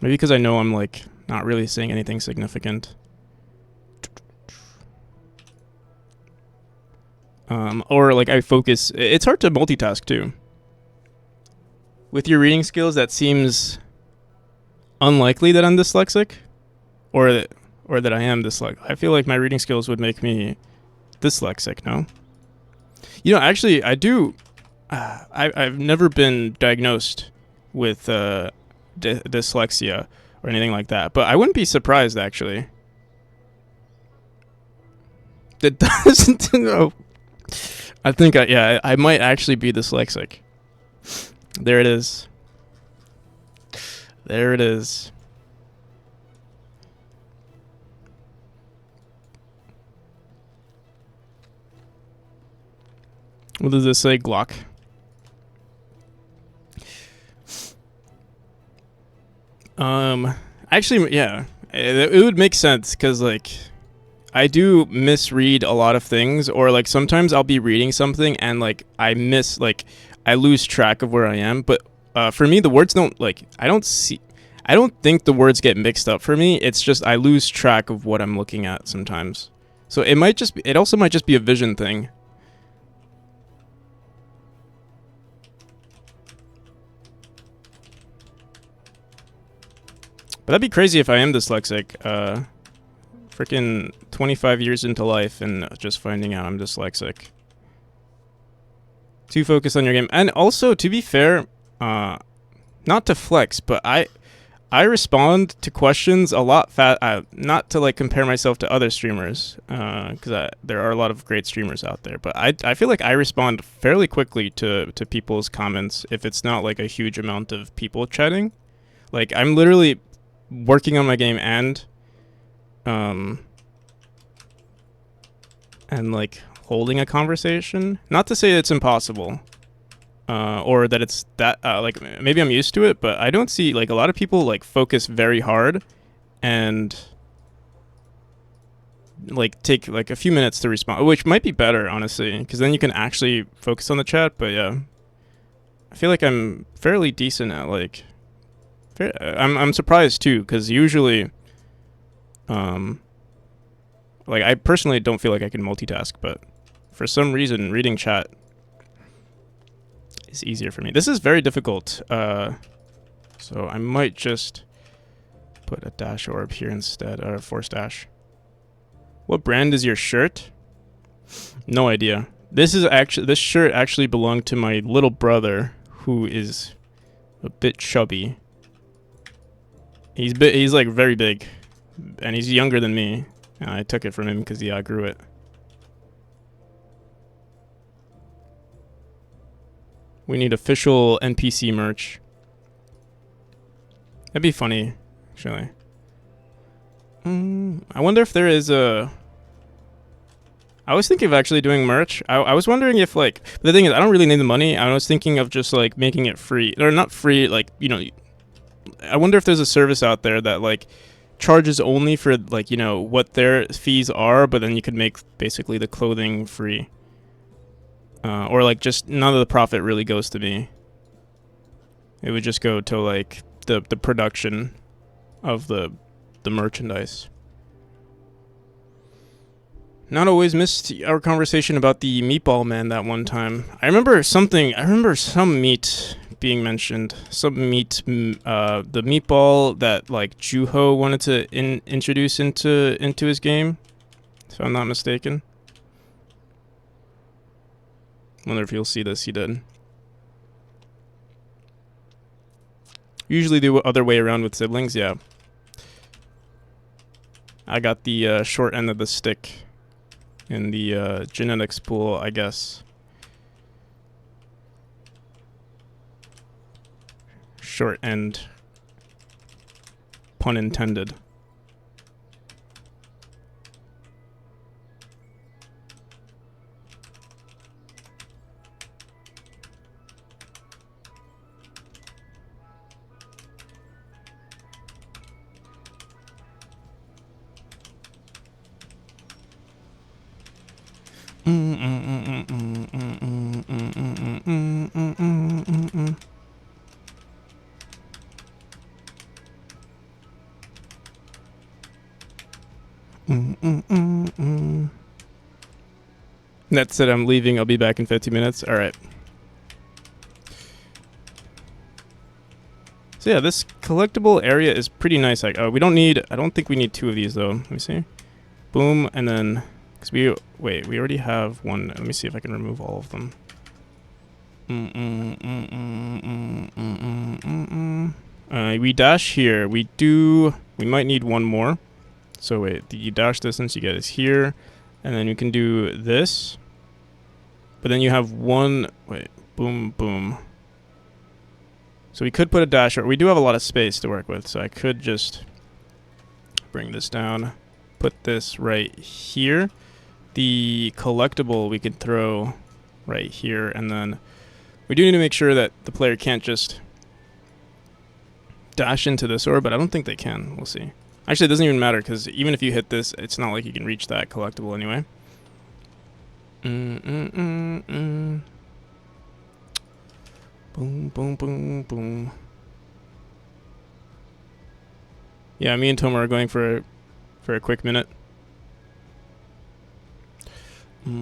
because I know I'm like not really saying anything significant. Or like I focus. It's hard to multitask too. With your reading skills, that seems unlikely that I'm dyslexic, or that I am dyslexic. I feel like my reading skills would make me dyslexic. No. You know, actually, I do. I've never been diagnosed with dyslexia or anything like that, but I wouldn't be surprised actually. That doesn't know. I think I might actually be dyslexic. There it is. There it is. What does this say? Glock. Actually, yeah, it would make sense because like I do misread a lot of things, or like sometimes I'll be reading something and like I lose track of where I am. But for me, the words don't like I don't think the words get mixed up for me. It's just I lose track of what I'm looking at sometimes. So it also might just be a vision thing. But that'd be crazy if I am dyslexic. Freaking 25 years into life and just finding out I'm dyslexic. Too focused on your game. And also, to be fair, not to flex, but I respond to questions a lot not to like compare myself to other streamers, because there are a lot of great streamers out there, but I feel like I respond fairly quickly to people's comments if it's not like a huge amount of people chatting. Like, I'm literally working on my game and like holding a conversation. Not to say it's impossible, or that it's that like maybe I'm used to it, but I don't see like a lot of people like focus very hard and like take like a few minutes to respond, which might be better honestly, because then you can actually focus on the chat. But yeah, I feel like I'm fairly decent at like I'm surprised too, because usually like I personally don't feel like I can multitask, but for some reason reading chat is easier for me. This is very difficult, so I might just put a dash orb here instead, or force dash. What brand is your shirt? No idea. This shirt actually belonged to my little brother, who is a bit chubby. He's like very big, and he's younger than me. And I took it from him because he outgrew it. We need official NPC merch. That'd be funny, actually. I wonder if there is a... I was thinking of actually doing merch. I was wondering if, like... The thing is, I don't really need the money. I was thinking of just, like, making it free. Or not free, like, you know... I wonder if there's a service out there that, like, charges only for, like, you know, what their fees are, but then you could make, basically, the clothing free. Or, like, just none of the profit really goes to me. It would just go to, like, the production of the merchandise. Not always missed our conversation about the meatball man that one time. I remember some meat being mentioned. Some meat, the meatball that, like, Juho wanted to introduce into his game, if I'm not mistaken. Wonder if you'll see this. He did. Usually the other way around with siblings, yeah. I got the short end of the stick in the genetics pool, I guess. Short end. Pun intended. That's it, I'm leaving. I'll be back in 15 minutes. All right. So yeah, this collectible area is pretty nice. Like, I don't think we need two of these though. Let me see. Boom, and then, cause we already have one. Let me see if I can remove all of them. We dash here. We might need one more. So wait, the dash distance you get is here, and then you can do this. But then you have one, boom, boom. So we could put a dash, or we do have a lot of space to work with, so I could just bring this down, put this right here. The collectible we could throw right here, and then we do need to make sure that the player can't just dash into this orb, but I don't think they can. We'll see. Actually, it doesn't even matter, because even if you hit this, it's not like you can reach that collectible anyway. Boom, boom, boom, boom. Yeah, me and Tomer are going for a quick minute. You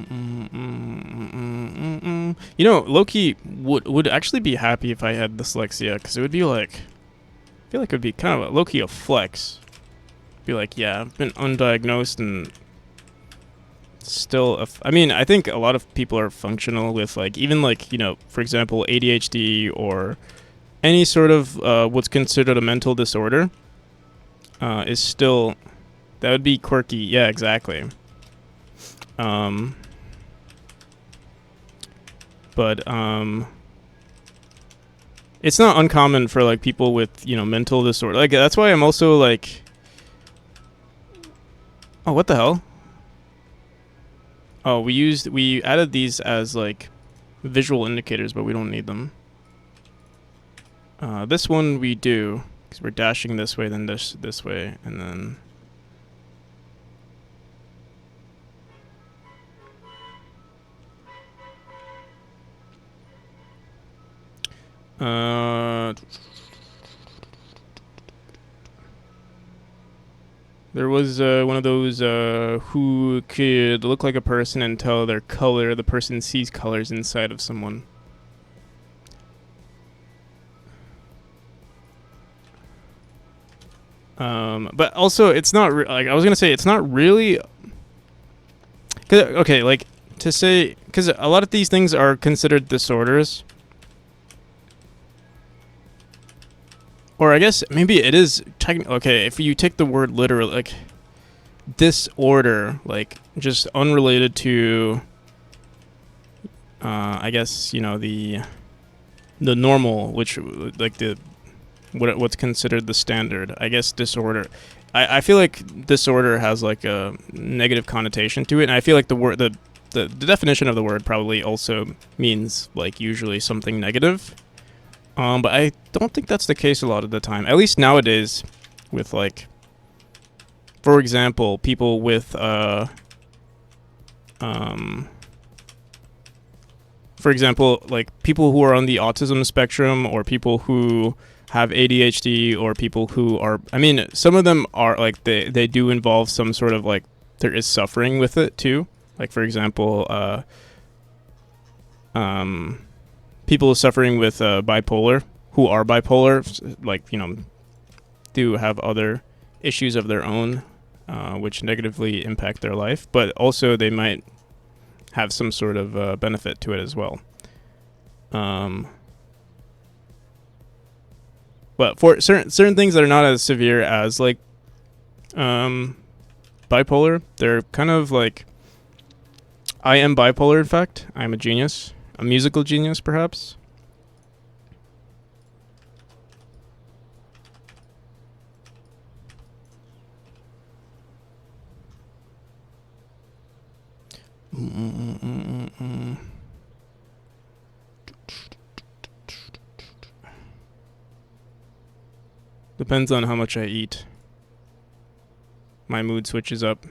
know, Loki would actually be happy if I had dyslexia, because it would be like, I feel like it would be kind of Loki a flex. be like, yeah, I've been undiagnosed and still, I mean, I think a lot of people are functional with like, even like, you know, for example, ADHD or any sort of what's considered a mental disorder is still, that would be quirky. Yeah, exactly. But it's not uncommon for like people with, you know, mental disorder. Like that's why I'm also like, oh, what the hell? Oh, we added these as like visual indicators, but we don't need them. This one we do because we're dashing this way, then this way, and then. There was one of those who could look like a person and tell their color. The person sees colors inside of someone. But also, it's not like I was gonna say. It's not really. Okay, like to say, because a lot of these things are considered disorders. Or I guess maybe it is okay, if you take the word literally, like disorder, like just unrelated to I guess, you know, the normal, which like the what's considered the standard. I guess disorder. I feel like disorder has like a negative connotation to it, and I feel like the word the definition of the word probably also means like usually something negative. But I don't think that's the case a lot of the time. At least nowadays, with like, for example, people with for example, like people who are on the autism spectrum, or people who have ADHD, or people who are, I mean, some of them are like they do involve some sort of like there is suffering with it too. Like for example, people suffering with bipolar, who are bipolar, like, you know, do have other issues of their own, which negatively impact their life, but also they might have some sort of benefit to it as well. But for certain things that are not as severe as like bipolar, they're kind of like, I am bipolar. In fact, I'm a genius. A musical genius, perhaps. Depends on how much I eat. My mood switches up.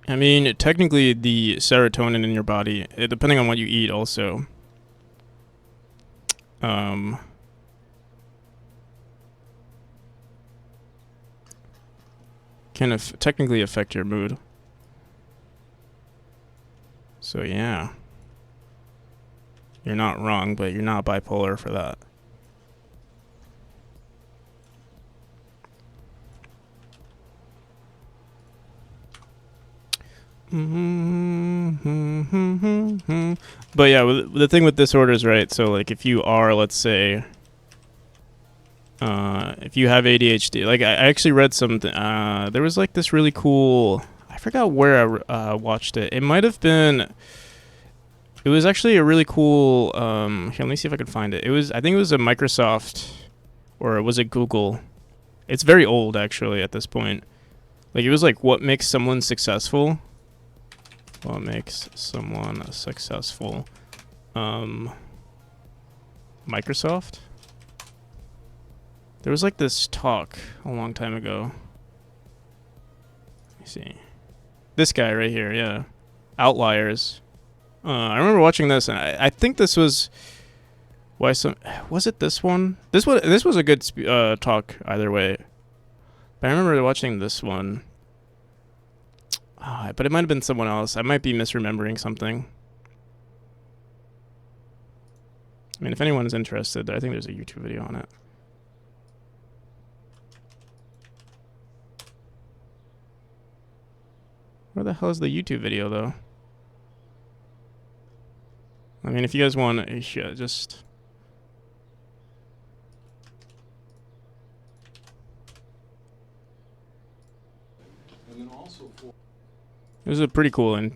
I mean, technically, the serotonin in your body, depending on what you eat, also, can technically affect your mood. So yeah, you're not wrong, but you're not bipolar for that. But yeah, the thing with disorders, right? So like, if you are, let's say, if you have ADHD, like I actually read something. There was like this really cool. I forgot where I watched it. It might have been. It was actually a really cool. Here, let me see if I can find it. I think it was a Microsoft, or was it Google? It's very old actually at this point. Like, it was like, what makes someone successful? What makes someone successful? Microsoft? There was like this talk a long time ago. Let me see. This guy right here, yeah. Outliers. I remember watching this, and I think this was why some, was it this one? This was a good talk either way. But I remember watching this one. But it might have been someone else. I might be misremembering something. I mean, if anyone is interested, I think there's a YouTube video on it. Where the hell is the YouTube video, though? I mean, if you guys want, just... It was a pretty cool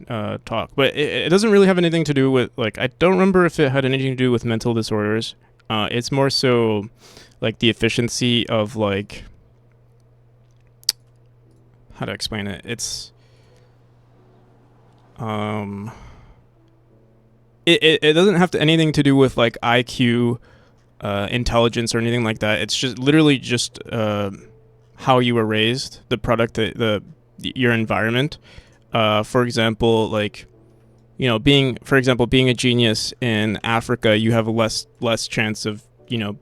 talk, but it doesn't really have anything to do with, like, I don't remember if it had anything to do with mental disorders. It's more so, like, the efficiency of, like, how to explain it? It's, it doesn't have anything to do with, like, IQ, intelligence or anything like that. It's just literally just, how you were raised, the product, your environment. For example, like, you know, being a genius in Africa, you have a less chance of, you know,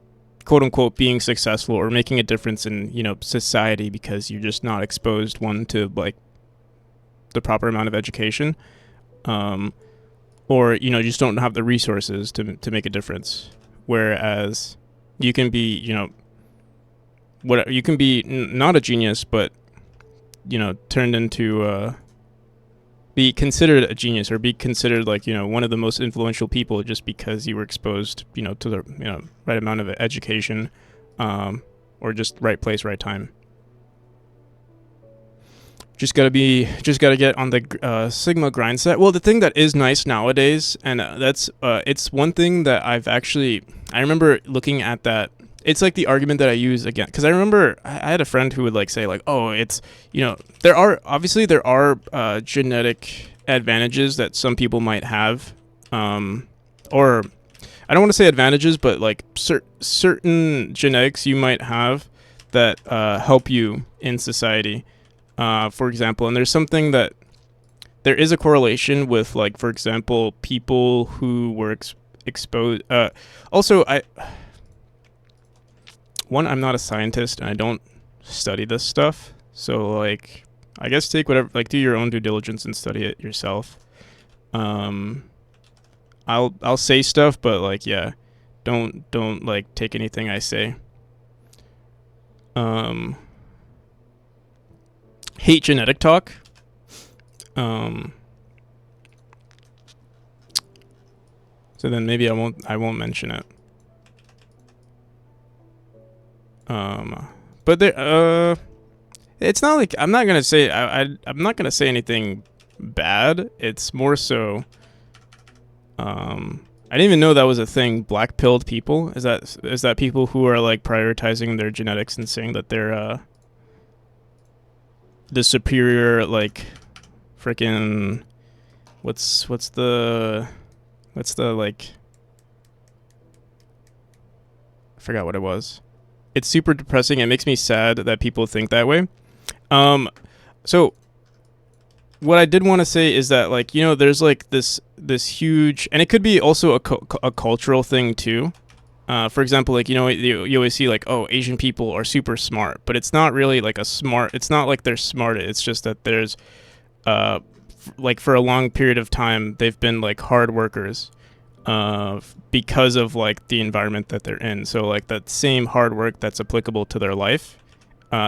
quote unquote being successful or making a difference in, you know, society because you're just not exposed to like the proper amount of education, or, you know, you just don't have the resources to make a difference. Whereas you can be, you know, you can be not a genius, but, you know, turned into be considered a genius or be considered, like, you know, one of the most influential people just because you were exposed, you know, to the, you know, right amount of education, or just right place, right time. Just gotta get on the Sigma grind set. Well, the thing that is nice nowadays, and that's it's one thing that I remember looking at that. It's like the argument that I use again, because I remember I had a friend who would like say like, oh, it's, you know, there are genetic advantages that some people might have, or I don't want to say advantages, but like certain genetics you might have that help you in society, for example. And there's something that there is a correlation with, like, for example, people who were exposed. Also, I'm not a scientist and I don't study this stuff. So, like, I guess take whatever, like, do your own due diligence and study it yourself. I'll say stuff, but, like, yeah, don't like take anything I say. Hate genetic talk. So then maybe I won't mention it. But there, it's not like I'm not gonna say I'm not gonna say anything bad. It's more so, I didn't even know that was a thing. Black-pilled people, is that people who are like prioritizing their genetics and saying that they're the superior, like, freaking what's the like, I forgot what it was. It's super depressing. It makes me sad that people think that way. So what I did want to say is that, like, you know, there's like this huge, and it could be also a cultural thing too. For example, like, you know, you always see like, oh, Asian people are super smart, but it's not really like it's not like they're smart. It's just that there's, like, for a long period of time, they've been like hard workers. Because of like the environment that they're in. So like that same hard work that's applicable to their life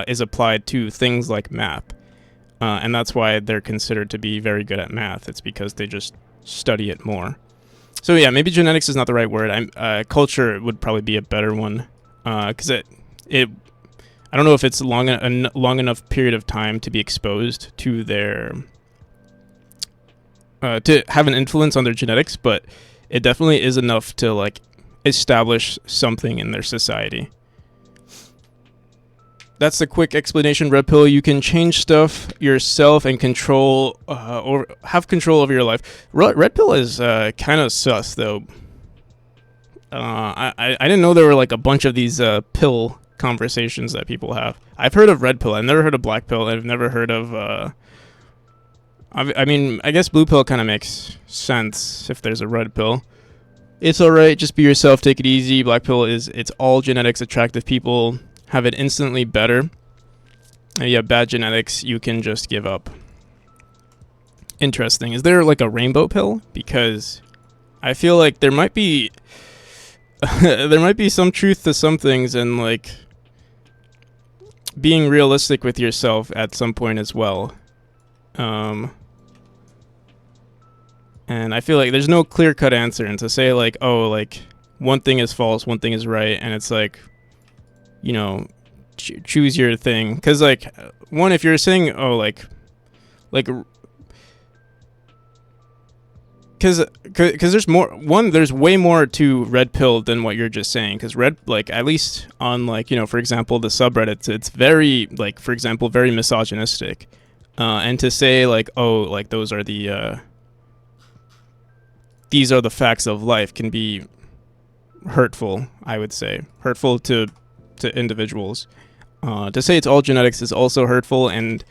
is applied to things like math. And that's why they're considered to be very good at math. It's because they just study it more. So yeah, maybe genetics is not the right word. Culture would probably be a better one, because I don't know if it's a long enough period of time to be exposed to their to have an influence on their genetics, but it definitely is enough to like establish something in their society. That's the quick explanation. Red pill, you can change stuff yourself and control or have control over your life. Red pill is kind of sus though. I didn't know there were like a bunch of these pill conversations that people have. I've heard of red pill. I've never heard of black pill. I've never heard of I mean, I guess blue pill kind of makes sense if there's a red pill. It's alright, just be yourself, take it easy. Black pill it's all genetics. Attractive people have it instantly better. And you have bad genetics, you can just give up. Interesting. Is there like a rainbow pill? Because I feel like there might be there might be some truth to some things, and like being realistic with yourself at some point as well. And I feel like there's no clear-cut answer, and to say like, oh, like one thing is false, one thing is right, and it's like, you know, choose your thing. Because like, one, if you're saying, oh, like because there's more, one, there's way more to red pill than what you're just saying, because red, like, at least on, like, you know, for example, the subreddits, it's very, like, for example, very misogynistic, and to say like, oh, like those are the these are the facts of life can be hurtful, I would say, hurtful to individuals. To say it's all genetics is also hurtful, and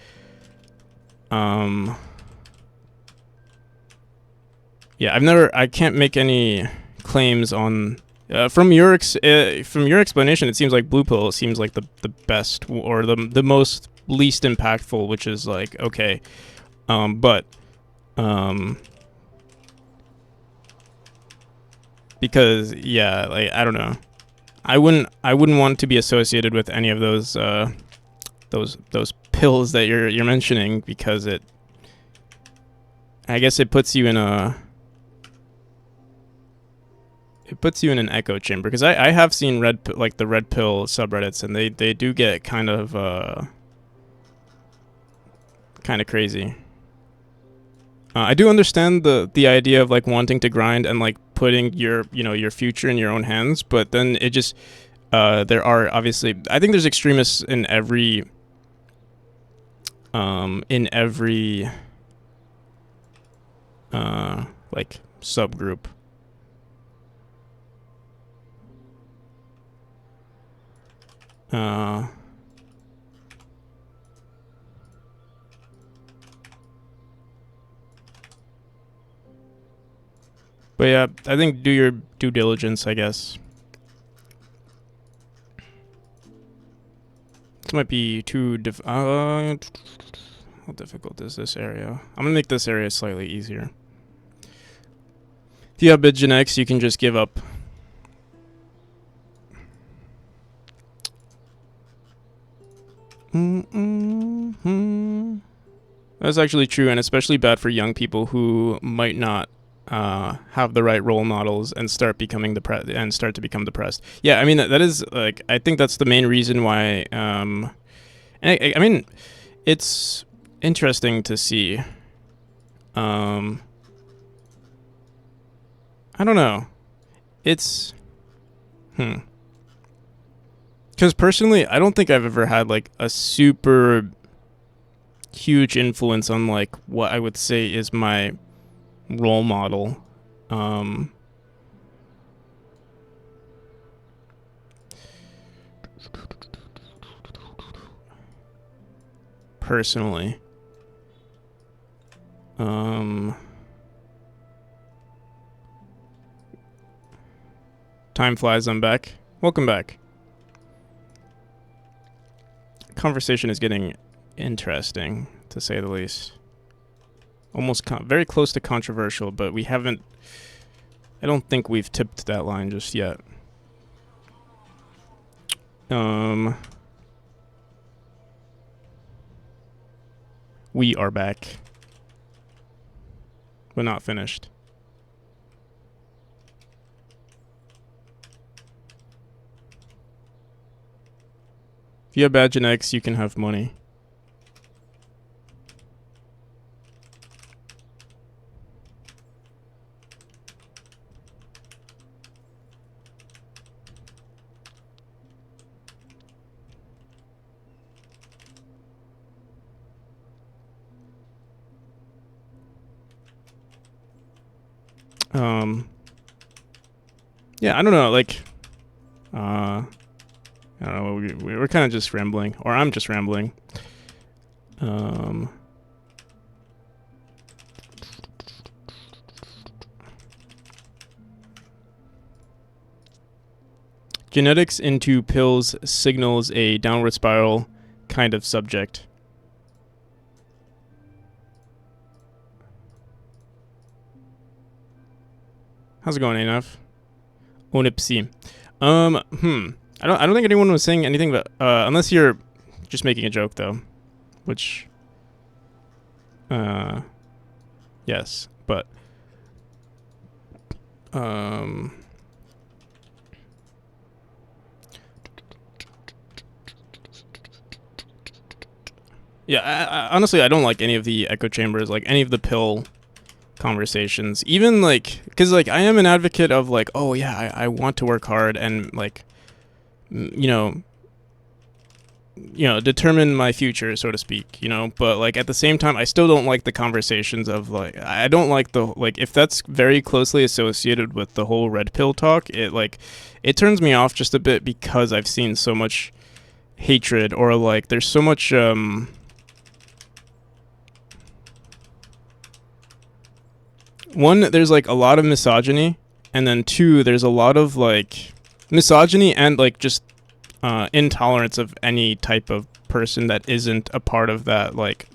yeah, I can't make any claims on. From your explanation, it seems like blue pill seems like the best, or the most least impactful, which is like, okay, but because, yeah, like, I don't know, I wouldn't want to be associated with any of those pills that you're mentioning, because I guess it puts you in an echo chamber, because I have seen the red pill subreddits, and they do get kind of crazy. I do understand the idea of like wanting to grind and like putting your future in your own hands, but then it just there are, obviously, I think there's extremists in every like subgroup. But yeah, I think do your due diligence, I guess. This might be too how difficult is this area? I'm gonna make this area slightly easier. If you have bid genetics, you can just give up. That's actually true, and especially bad for young people who might not have the right role models and start to become depressed. Yeah, I mean that is, like, I think that's the main reason why. And I mean, it's interesting to see. I don't know. It's because personally, I don't think I've ever had like a super huge influence on like what I would say is my role model. Personally. Time flies, I'm back. Welcome back. Conversation is getting interesting, to say the least. Almost very close to controversial, but we haven't. I don't think we've tipped that line just yet. We are back, but not finished. If you have bad genetics, you can have money. Yeah, I don't know, like, I don't know, we're kind of just rambling, or I'm just rambling. Genetics into pills signals a downward spiral kind of subject. How's it going, Enough? Onipsi. I don't think anyone was saying anything, but unless you're just making a joke, though, which Yes, but yeah, honestly, I don't like any of the echo chambers, like any of the pill conversations. Even like, because like I am an advocate of like, oh yeah, I want to work hard and like, you know, determine my future, so to speak, you know. But like at the same time, I still don't like the conversations of like, I don't like the like if that's very closely associated with the whole red pill talk, it turns me off just a bit because I've seen so much hatred or like there's so much one, there's like a lot of misogyny, and then two, there's a lot of like misogyny and like just intolerance of any type of person that isn't a part of that like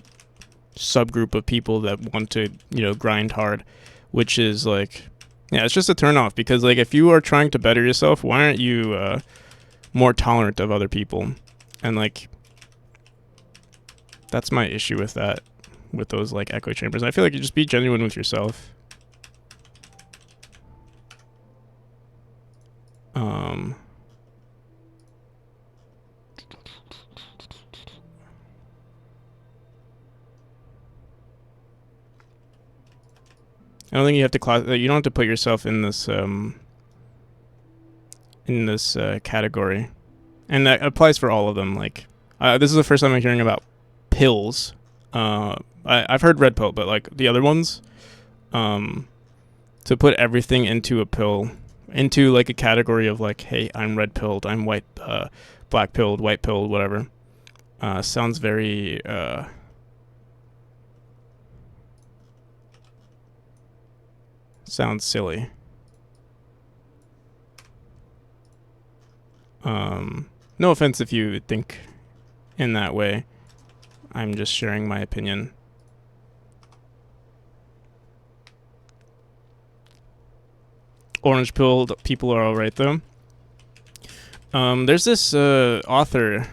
subgroup of people that want to, you know, grind hard, which is like, yeah, it's just a turn off because like if you are trying to better yourself, why aren't you more tolerant of other people? And like that's my issue with that, with those like echo chambers. I feel like you just be genuine with yourself. I don't think you have to you don't have to put yourself in this category, and that applies for all of them. Like, this is the first time I'm hearing about pills. I've heard red pill, but like the other ones, to put everything into a pill, into like a category of like, hey, I'm red pilled, I'm white, black pilled, white pilled, whatever. Sounds very sounds silly. No offense if you think in that way. I'm just sharing my opinion. Orange pilled people are alright though. There's this author,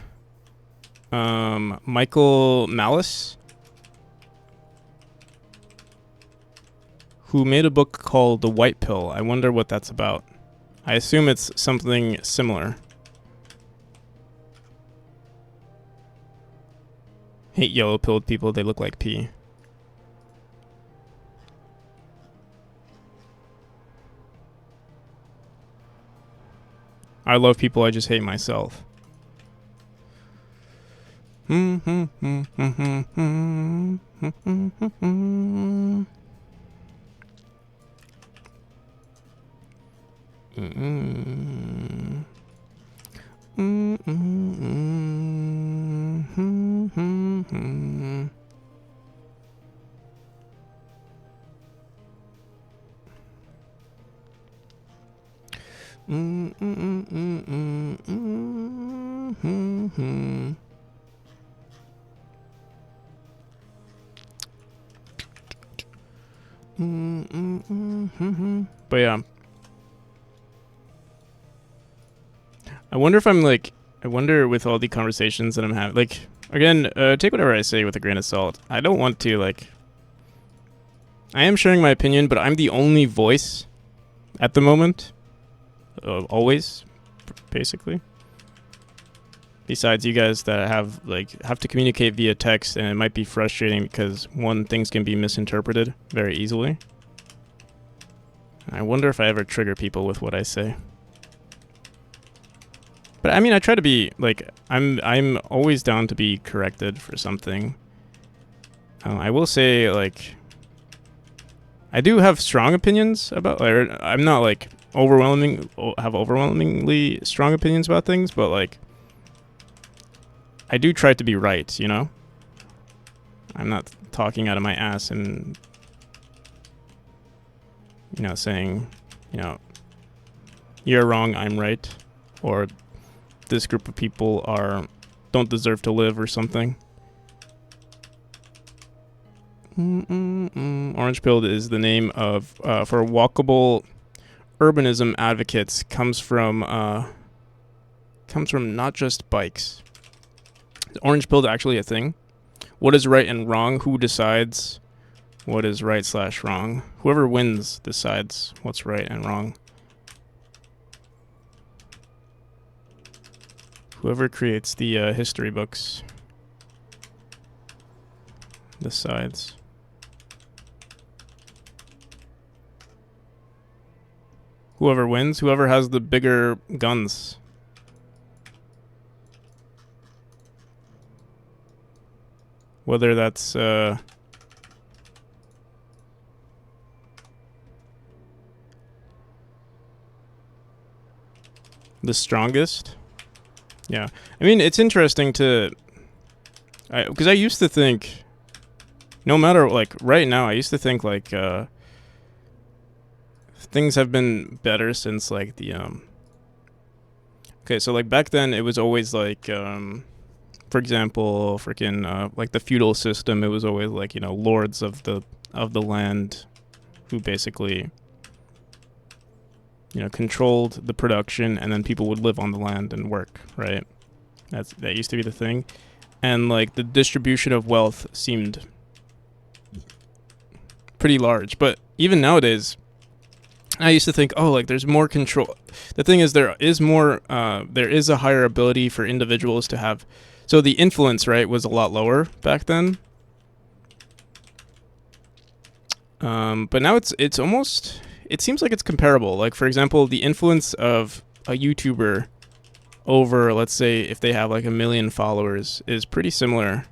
Michael Malice, who made a book called The White Pill. I wonder what that's about. I assume it's something similar. Hate yellow pilled people, they look like pee. I love people, I just hate myself. But yeah, I wonder if I'm like, I wonder with all the conversations that I'm having, like, again, take whatever I say with a grain of salt. I don't want to, like, I am sharing my opinion, but I'm the only voice at the moment. Always, basically. Besides you guys that have to communicate via text, and it might be frustrating because one, things can be misinterpreted very easily. I wonder if I ever trigger people with what I say. But I mean, I try to be like, I'm always down to be corrected for something. I will say, like, I do have strong opinions about, or I'm not like have overwhelmingly strong opinions about things, but like, I do try to be right, you know? I'm not talking out of my ass and, you know, saying, you know, you're wrong, I'm right, or this group of people don't deserve to live or something. Orange pilled is the name of for walkable urbanism advocates. Comes from not just bikes. Is orange pilled actually a thing? what is right and wrong? Who decides what is right slash wrong? Whoever wins decides what's right and wrong. Whoever creates the history books decides. Whoever wins, whoever has the bigger guns. Whether that's the strongest. Yeah. I mean, it's interesting to, because I used to think, no matter, like, right now, I used to think, like, things have been better since, like, the, okay, so, like, back then, it was always, like, for example, freaking, like, the feudal system, it was always, like, you know, lords of the land who basically, you know, controlled the production, and then people would live on the land and work, right? That used to be the thing. And, like, the distribution of wealth seemed pretty large. But even nowadays, I used to think, oh, like, there's more control. The thing is, there is a higher ability for individuals to have. So the influence, right, was a lot lower back then. But now it's almost, it seems like it's comparable. Like, for example, the influence of a YouTuber over, let's say, if they have like 1 million followers is pretty similar.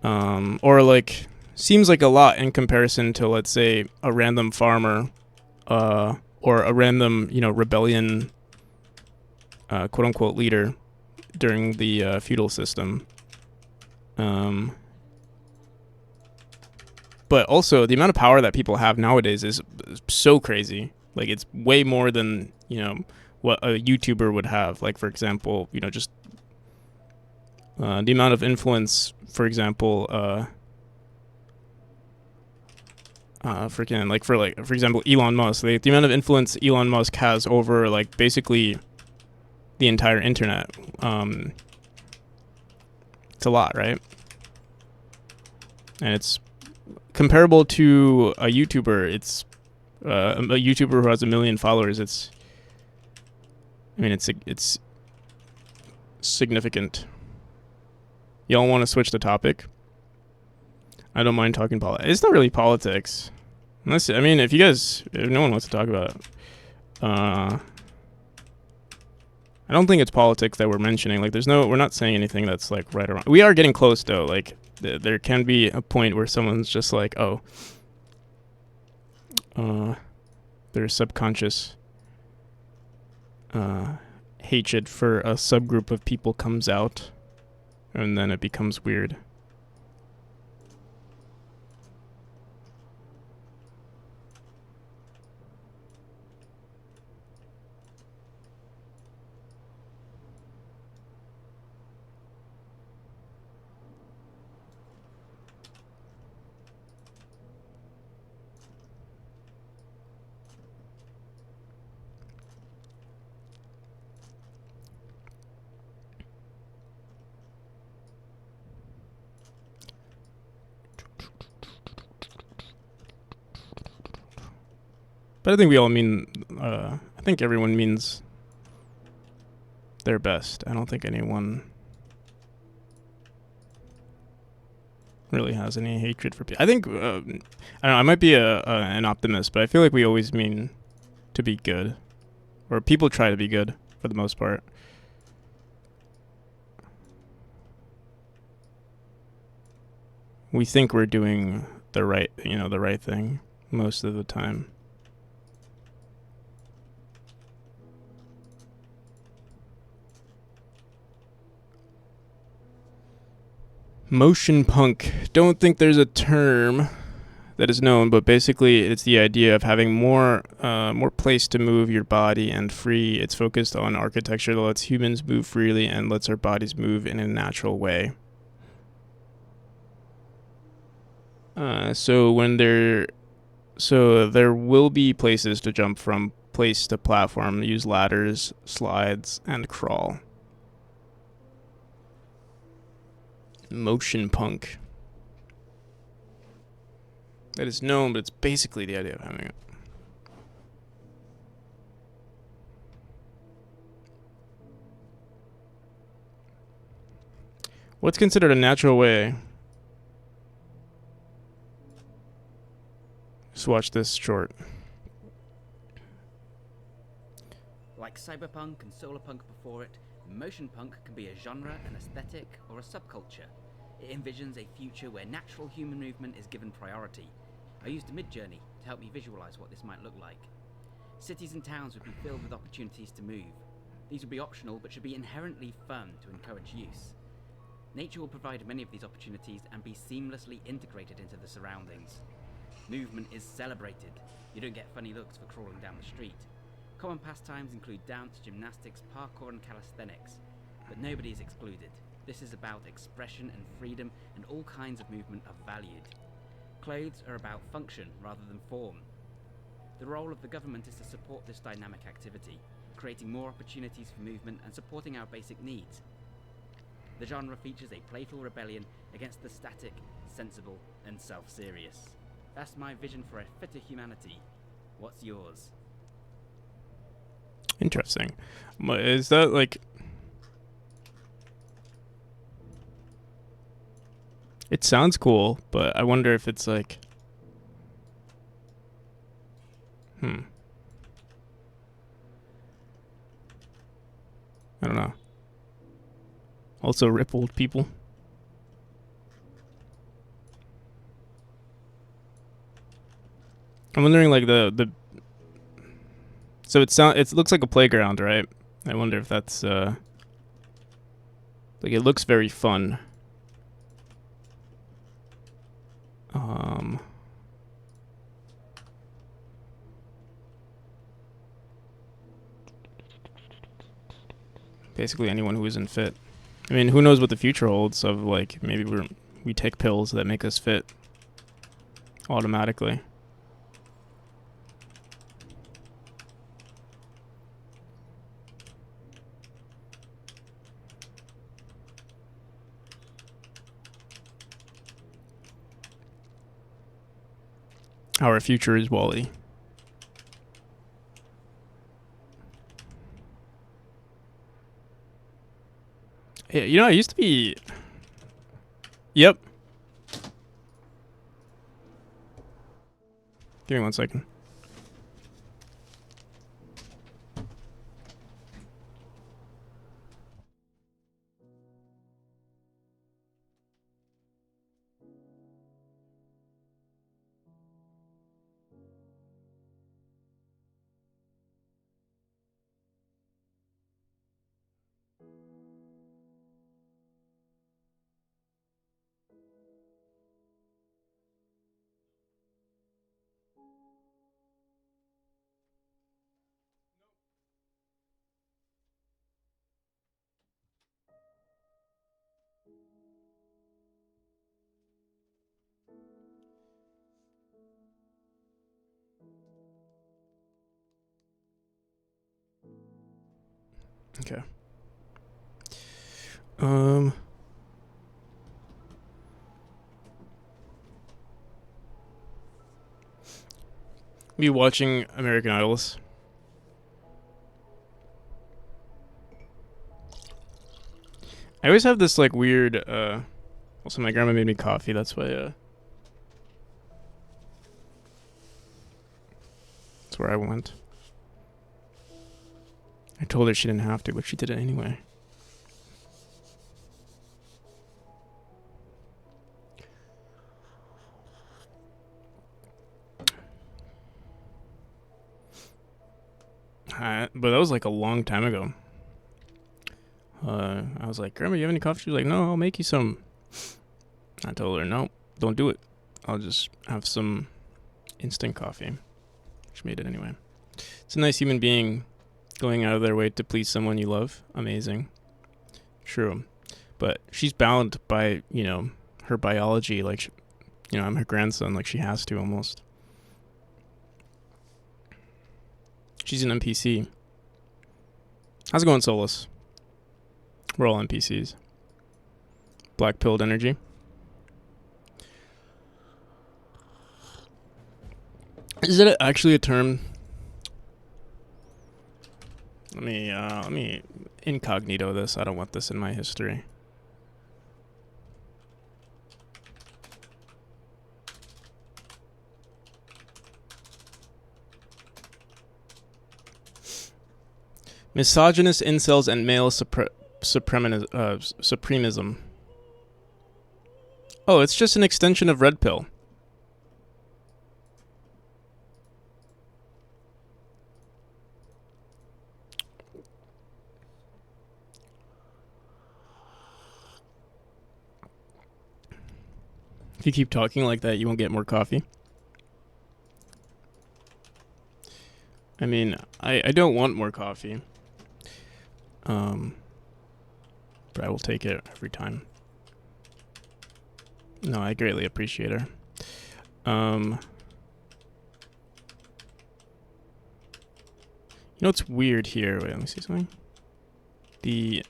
Or like, seems like a lot in comparison to, let's say, a random farmer, or a random, you know, rebellion, quote unquote, leader during the feudal system. But also, the amount of power that people have nowadays is so crazy. Like, it's way more than, you know, what a YouTuber would have. Like, for example, you know, just the amount of influence, for example, for example, Elon Musk. The amount of influence Elon Musk has over, like, basically the entire internet. It's a lot, right? And it's comparable to a YouTuber. It's a YouTuber who has 1 million followers. It's significant. Y'all want to switch the topic? I don't mind talking politics. It's not really politics. Unless, I mean, if no one wants to talk about it. I don't think it's politics that we're mentioning. Like, we're not saying anything that's, like, right or wrong. We are getting close, though. Like, there can be a point where someone's just like, oh, their subconscious hatred for a subgroup of people comes out, and then it becomes weird. But I think we all mean, I think everyone means their best. I don't think anyone really has any hatred for people. I think, I don't know, I might be an optimist, but I feel like we always mean to be good. Or people try to be good, for the most part. We think we're doing the right thing most of the time. Motion punk. Don't think there's a term that is known, but basically it's the idea of having more place to move your body and free. It's focused on architecture that lets humans move freely and lets our bodies move in a natural way. So there will be places to jump from place to platform, use ladders, slides, and crawl. Motion punk. That is known, but it's basically the idea of having it. What's considered a natural way? Just watch this short. Like cyberpunk and solarpunk before it, motion punk can be a genre, an aesthetic, or a subculture. It envisions a future where natural human movement is given priority. I used Midjourney to help me visualize what this might look like. Cities and towns would be filled with opportunities to move. These would be optional, but should be inherently fun to encourage use. Nature will provide many of these opportunities and be seamlessly integrated into the surroundings. Movement is celebrated. You don't get funny looks for crawling down the street. Common pastimes include dance, gymnastics, parkour, and calisthenics. But nobody is excluded. This is about expression and freedom, and all kinds of movement are valued. Clothes are about function rather than form. The role of the government is to support this dynamic activity, creating more opportunities for movement and supporting our basic needs. The genre features a playful rebellion against the static, sensible, and self-serious. That's my vision for a fitter humanity. What's yours? Interesting. Is that like... It sounds cool, but I wonder if it's like... I don't know. Also rippled people. I'm wondering like the so it looks like a playground, right? I wonder if that's like it looks very fun. Basically anyone who isn't fit. I mean, who knows what the future holds of like maybe we take pills that make us fit automatically. Our future is Wall-E. Yeah, you know, I used to be... Yep. Give me 1 second. Okay. Me watching American Idols. I always have this like weird also my grandma made me coffee, that's why that's where I went. I told her she didn't have to, but she did it anyway. But that was like a long time ago. I was like, Grandma, you have any coffee? She was like, no, I'll make you some. I told her, no, don't do it. I'll just have some instant coffee. She made it anyway. It's a nice human being going out of their way to please someone you love. Amazing. True. But she's bound by, you know, her biology. Like, you know, I'm her grandson. Like, she has to almost. She's an NPC. How's it going, Solus? We're all NPCs. Black pilled energy. Is it actually a term? Let me incognito this. I don't want this in my history. Misogynist incels and male supremism. Oh, it's just an extension of red pill. If you keep talking like that, you won't get more coffee. I mean, I don't want more coffee. But I will take it every time. No, I greatly appreciate her. You know what's weird here? Wait, let me see something. The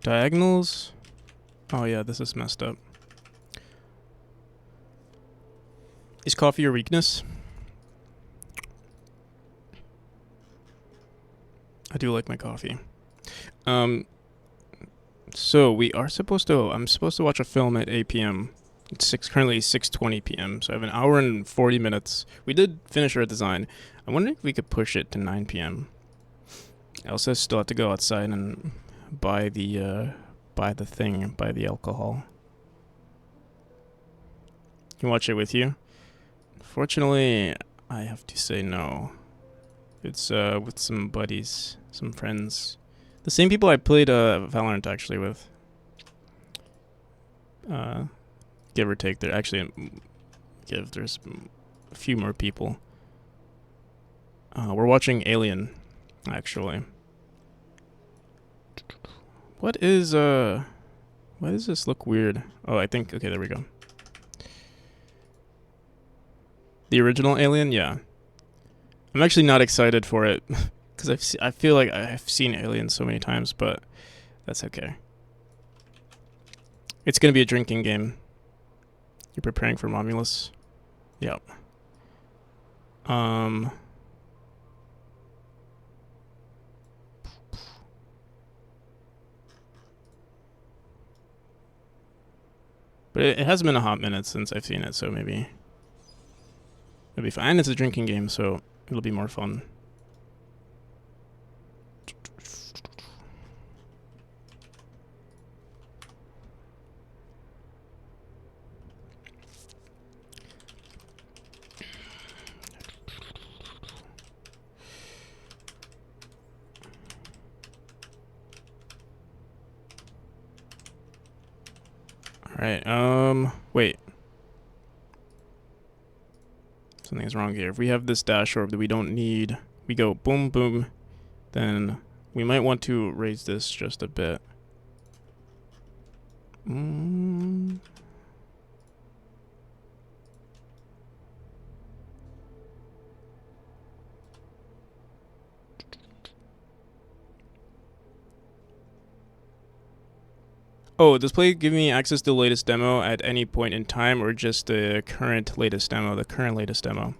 diagonals. Oh yeah, this is messed up. Is coffee your weakness? I do like my coffee. So we are supposed to. I'm supposed to watch a film at 8 p.m. It's currently 6:20 p.m. So I have an hour and 40 minutes. We did finish our design. I wonder if we could push it to 9 p.m. I also still have to go outside and buy the alcohol. Can watch it with you? Fortunately, I have to say no. It's with some buddies, some friends. The same people I played Valorant actually with. Give or take. There actually there's a few more people. We're watching Alien, actually. Why does this look weird? Oh, I think, okay, there we go. The original Alien, yeah. I'm actually not excited for it because I feel like I've seen Alien so many times, but that's okay. It's gonna be a drinking game. You're preparing for Romulus? Yep. But it hasn't been a hot minute since I've seen it, so maybe it'll be fine. And it's a drinking game, so it'll be more fun. Alright, wait. Something's wrong here. If we have this dash orb that we don't need, we go boom, boom, then we might want to raise this just a bit. Oh, does play give me access to the latest demo at any point in time, or just the current latest demo? The current latest demo.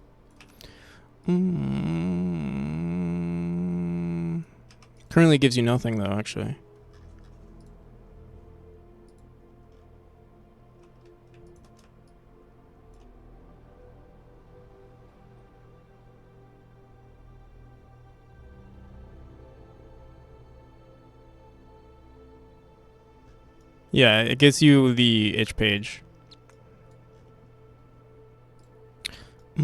Currently gives you nothing though, actually. Yeah, it gives you the itch page. I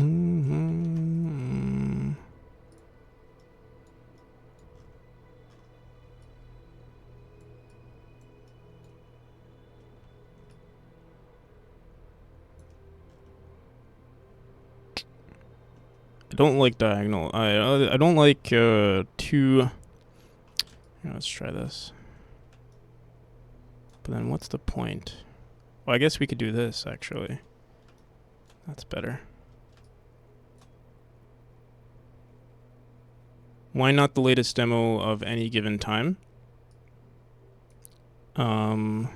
don't like diagonal. I don't like two. Let's try this. But then what's the point? Well, I guess we could do this, actually. That's better. Why not the latest demo of any given time? Why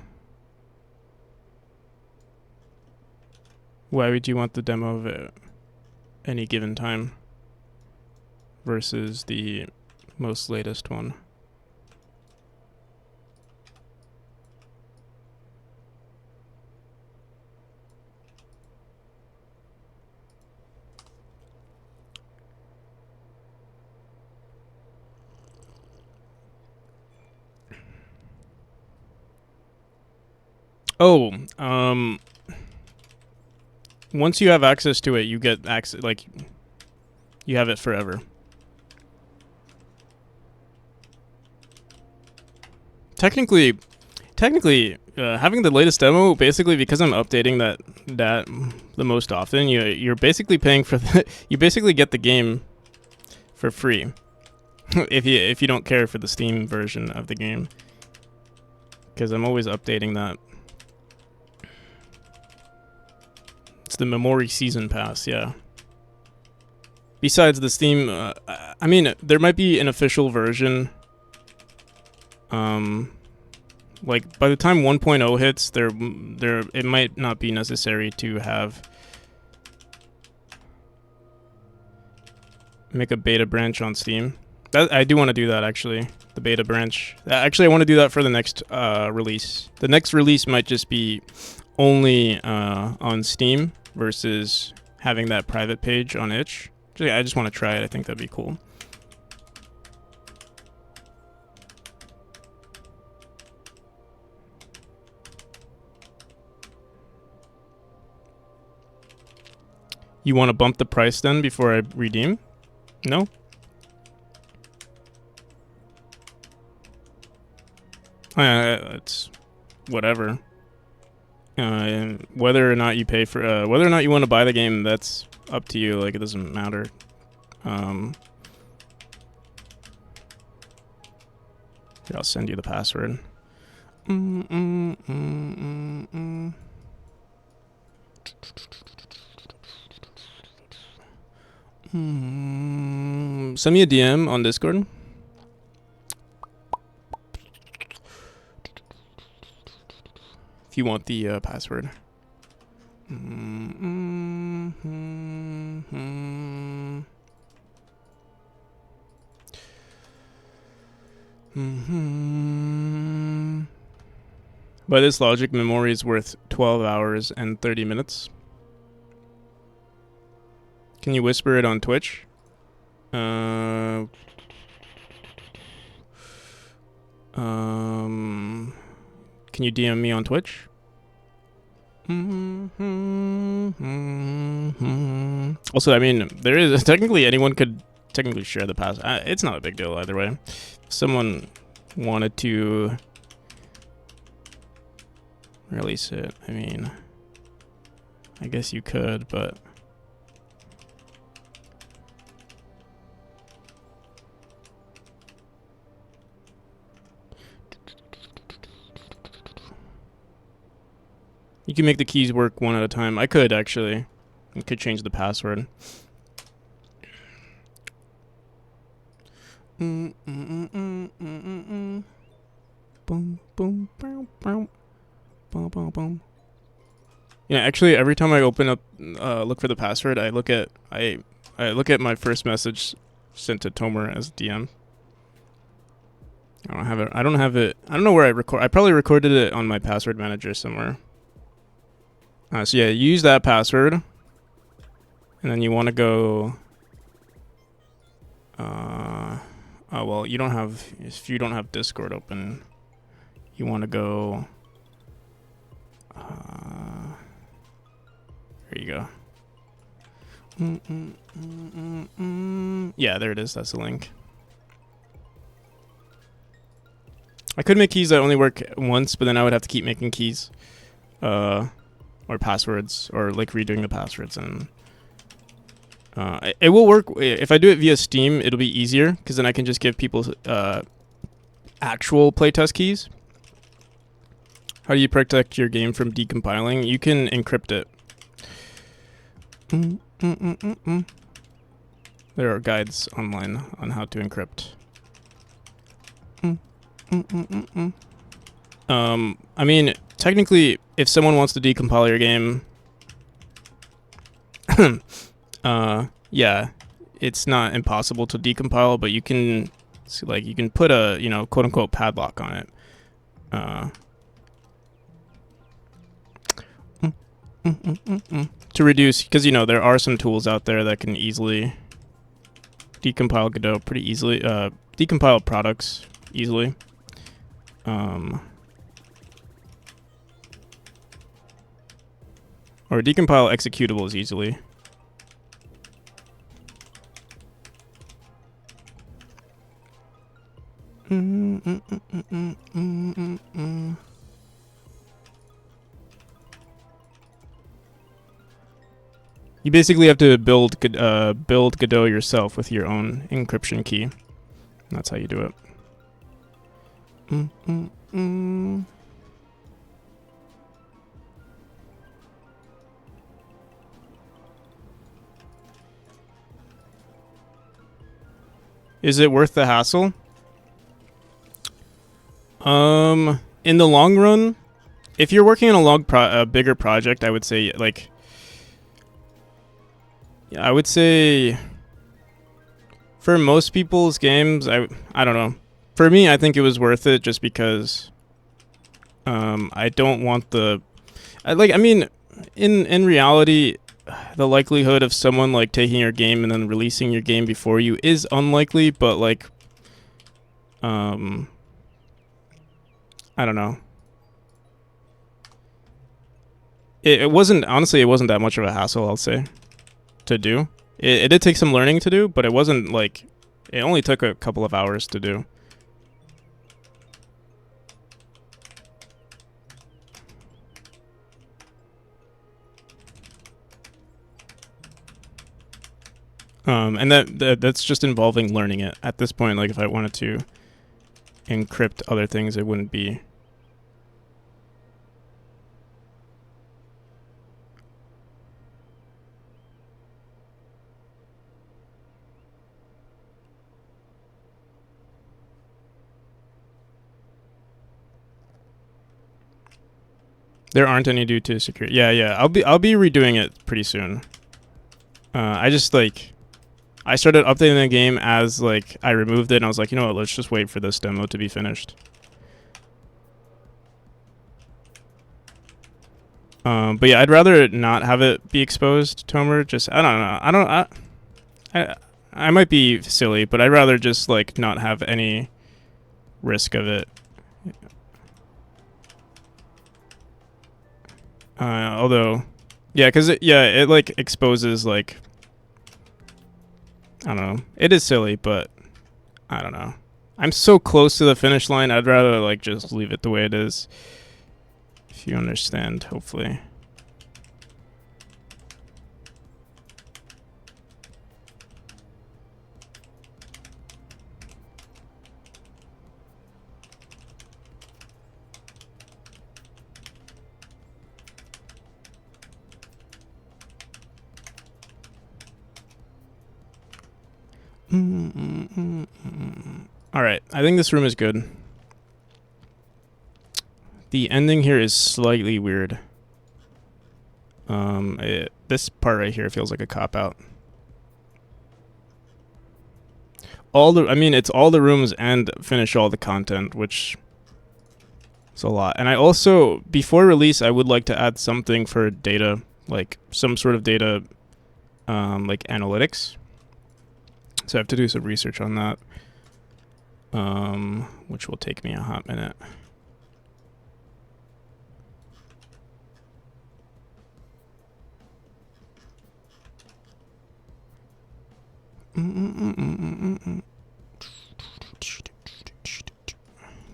would you want the demo of any given time versus the most latest one? Oh, once you have access to it, you get access, like, you have it forever. Technically, having the latest demo, basically, because I'm updating that the most often, you're basically paying for you basically get the game for free if you don't care for the Steam version of the game, because I'm always updating that. It's the Memory Season Pass, yeah. Besides the Steam, I mean, there might be an official version. Like by the time 1.0 hits, it might not be necessary to make a beta branch on Steam. I do want to do that, actually. The beta branch. Actually, I want to do that for the next release. The next release might just be only on Steam versus having that private page on itch. I just want to try it. I think that'd be cool. You want to bump the price then before I redeem? No? It's whatever. Whether or not you pay for, whether or not you want to buy the game, that's up to you. Like, it doesn't matter. Here, I'll send you the password. Send me a DM on Discord. If you want the password. By this logic, memory is worth 12 hours and 30 minutes. Can you whisper it on Twitch? Can you DM me on Twitch? Also, I mean, there is technically anyone could technically share the pass. It's not a big deal either way. If someone wanted to release it, I mean, I guess you could, but you can make the keys work one at a time. I could, actually. I could change the password. Boom, boom, boom, boom, boom, boom. Yeah, actually, every time I open up, look for the password, I look at my first message sent to Tomer as DM. I don't have it. I don't know where I record. I probably recorded it on my password manager somewhere. So yeah, you use that password, and then you want to go. Oh well, you don't have. If you don't have Discord open, you want to go. Here you go. Yeah, there it is. That's the link. I could make keys that only work once, but then I would have to keep making keys, or passwords, or like redoing the passwords, and it will work. If I do it via Steam, it'll be easier because then I can just give people actual playtest keys. How do you protect your game from decompiling? You can encrypt it. There are guides online on how to encrypt. I mean, technically, if someone wants to decompile your game, yeah, it's not impossible to decompile, but you can, like, you can put a, you know, quote unquote padlock on it. To reduce, because, you know, there are some tools out there that can easily decompile Godot pretty easily, decompile products easily. Or decompile executables easily. You basically have to build Godot yourself with your own encryption key. That's how you do it. Is it worth the hassle? In the long run, if you're working on a bigger project, I would say, like, yeah, I would say for most people's games, I don't know. For me, I think it was worth it just because I don't want I mean, in reality, the likelihood of someone like taking your game and then releasing your game before you is unlikely, but like I don't know. It wasn't, honestly, it wasn't that much of a hassle, I'll say, to do. It did take some learning to do, but it wasn't like, it only took a couple of hours to do. And that's just involving learning it. At this point, like, if I wanted to encrypt other things, it wouldn't be. There aren't any due to security. Yeah. I'll be redoing it pretty soon. I just, like, I started updating the game as, like, I removed it, and I was like, you know what, let's just wait for this demo to be finished. But yeah, I'd rather not have it be exposed, Tomer. Just, I don't know. I might be silly, but I'd rather just, like, not have any risk of it. Although, yeah, because it like exposes, like, I don't know. It is silly, but I don't know. I'm so close to the finish line. I'd rather, like, just leave it the way it is. If you understand, hopefully. Alright, I think this room is good. The ending here is slightly weird. This part right here feels like a cop-out. It's all the rooms and finish all the content, which is a lot. And I also, before release, I would like to add something for data, like some sort of data, like analytics. So I have to do some research on that, which will take me a hot minute.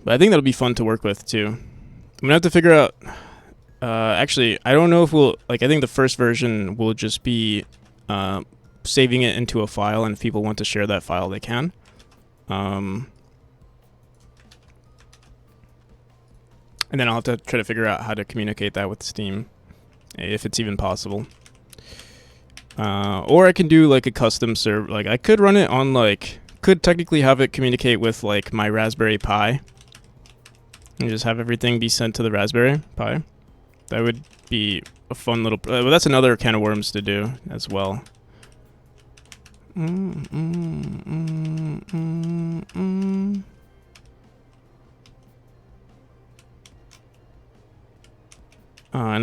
But I think that'll be fun to work with too. I'm gonna have to figure out. Actually, I don't know if we'll, like, I think the first version will just be saving it into a file, and if people want to share that file, they can. And then I'll have to try to figure out how to communicate that with Steam, if it's even possible. Or I can do like a custom server. Like I could run it on like, could technically have it communicate with like my Raspberry Pi and just have everything be sent to the Raspberry Pi. That would be a fun little, well, that's another can of worms to do as well. And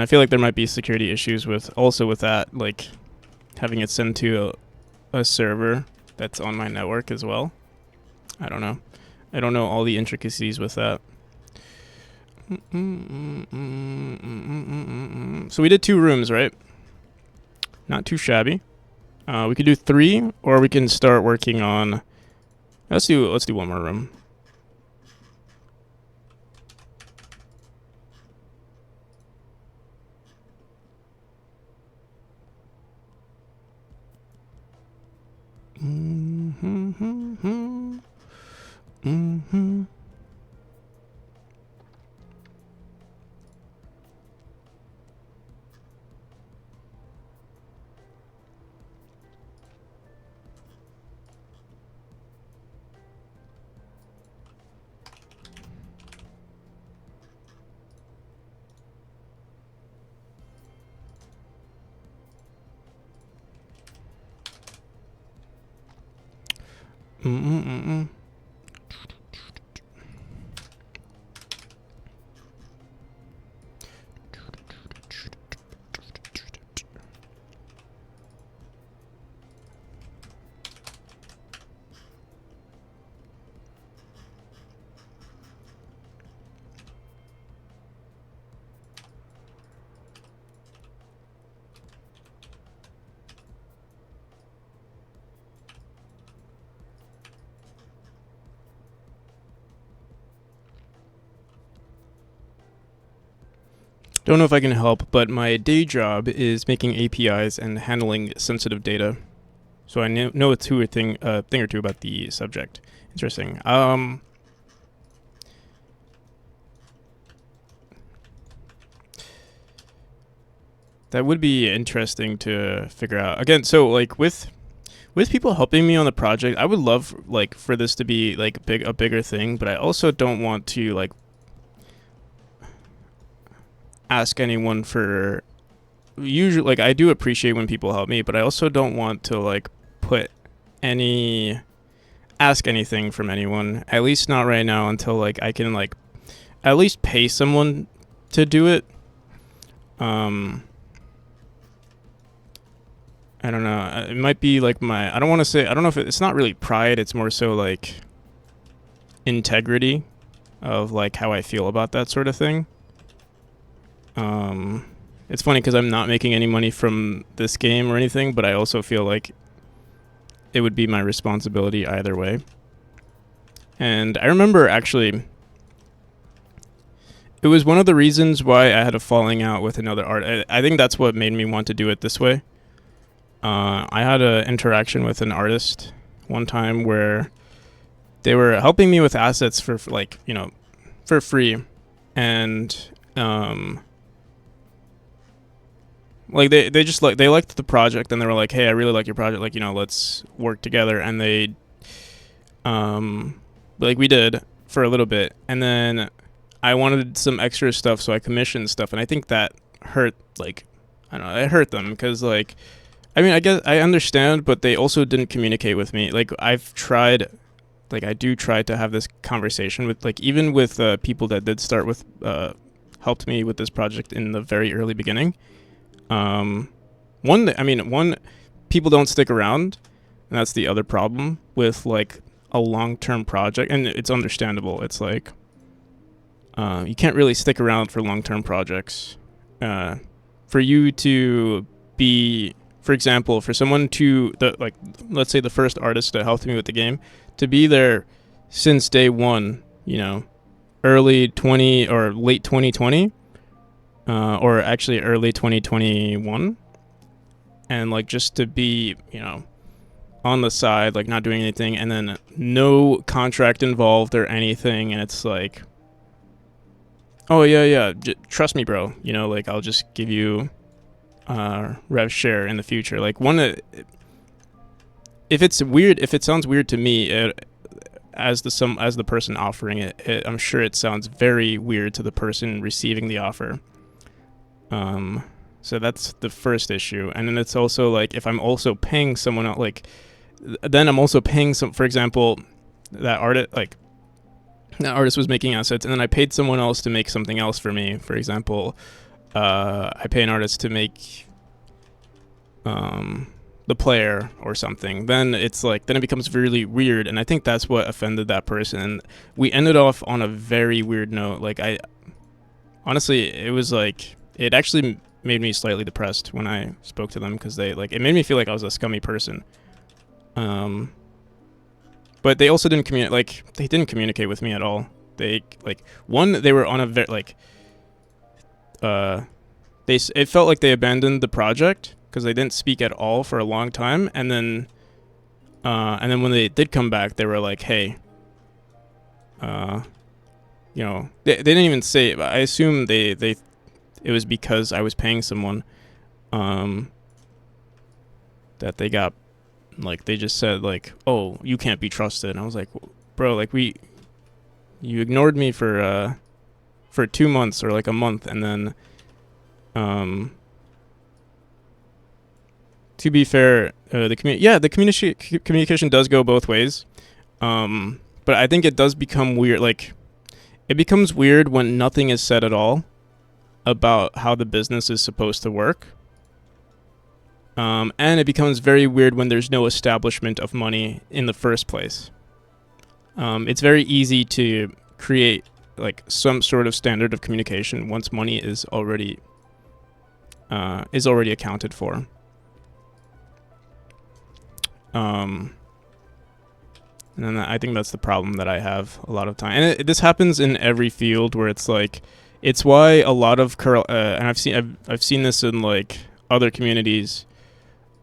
I feel like there might be security issues with that, like having it sent to a server that's on my network as well. I don't know. I don't know all the intricacies with that. So we did 2 rooms, right? Not too shabby. We could do 3, or we can start working on. Let's do 1 more room. Don't know if I can help, but my day job is making APIs and handling sensitive data. So I know a thing or two about the subject. Interesting. That would be interesting to figure out. Again, so like with people helping me on the project, I would love like for this to be like a bigger thing, but I also don't want to like ask anyone for, usually like I do appreciate when people help me, but I also don't want to like ask anything from anyone, at least not right now, until like I can like at least pay someone to do it. I don't know, it might be like I don't know if it's not really pride, it's more so like integrity of like how I feel about that sort of thing. It's funny because I'm not making any money from this game or anything, but I also feel like it would be my responsibility either way. And I remember actually, it was one of the reasons why I had a falling out with another artist. I think that's what made me want to do it this way. I had an interaction with an artist one time where they were helping me with assets for like, you know, for free. And like they just like, they liked the project and they were like, hey, I really like your project, like, you know, let's work together. And they like we did for a little bit, and then I wanted some extra stuff, so I commissioned stuff, and I think that hurt, like, I don't know, it hurt them, because like, I mean, I guess I understand, but they also didn't communicate with me. Like I've tried, like I do try to have this conversation with, like, even with people that did start with helped me with this project in the very early beginning. One, people don't stick around, and that's the other problem with like a long-term project, and it's understandable. It's like you can't really stick around for long-term projects. For you to be, for example, for someone to let's say the first artist that helped me with the game, to be there since day one, you know, early 20 or late 2020, or actually early 2021, and like just to be, you know, on the side, like not doing anything, and then no contract involved or anything, and it's like, oh yeah, trust me, bro, you know, like I'll just give you rev share in the future. Like if it's weird, if it sounds weird to me, as the person offering it, I'm sure it sounds very weird to the person receiving the offer. So that's the first issue. And then it's also like, if I'm also paying someone else, like, then I'm also paying for example, that artist was making assets, and then I paid someone else to make something else for me. For example, I pay an artist to make the player or something. Then it's like, then it becomes really weird, and I think that's what offended that person. And we ended off on a very weird note. Like, honestly, it was like, it actually made me slightly depressed when I spoke to them, because it made me feel like I was a scummy person. But they also didn't they didn't communicate with me at all. They they were on a it felt like they abandoned the project because they didn't speak at all for a long time, and then when they did come back, they were like, hey, they didn't even say it, but I assume it was because I was paying someone, that they got, they just said, oh, you can't be trusted. And I was like, bro, you ignored me for 2 months or a month, and then, to be fair, the communication does go both ways, but I think it does become weird. It becomes weird when nothing is said at all about how the business is supposed to work. And it becomes very weird when there's no establishment of money in the first place. It's very easy to create some sort of standard of communication once money is already accounted for. And then I think that's the problem that I have a lot of time. And this happens in every field, where it's why a lot of and I've seen this in other communities.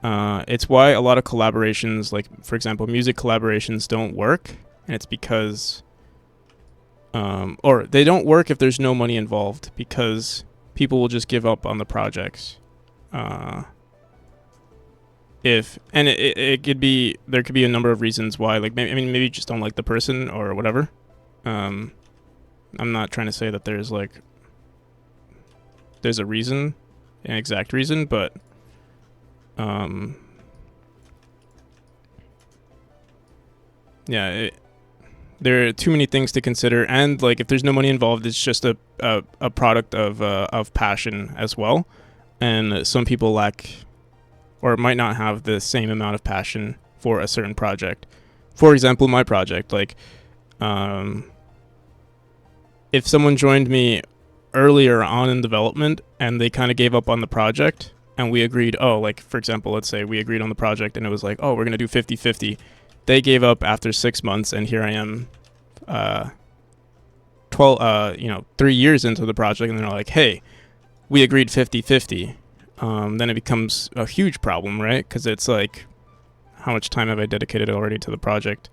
It's why a lot of collaborations, for example, music collaborations, don't work, and it's because, or they don't work if there's no money involved, because people will just give up on the projects. It could be, there could be a number of reasons why, maybe you just don't like the person or whatever. I'm not trying to say that there's a reason, an exact reason, but there are too many things to consider, and if there's no money involved, it's just a product of passion as well, and some people lack or might not have the same amount of passion for a certain project. For example, my project, if someone joined me earlier on in development and they kind of gave up on the project, and we agreed, for example, let's say we agreed on the project and it was we're going to do 50-50. They gave up after 6 months, and here I am, 3 years into the project, and they're like, hey, we agreed 50-50. Then it becomes a huge problem, right? Because it's how much time have I dedicated already to the project?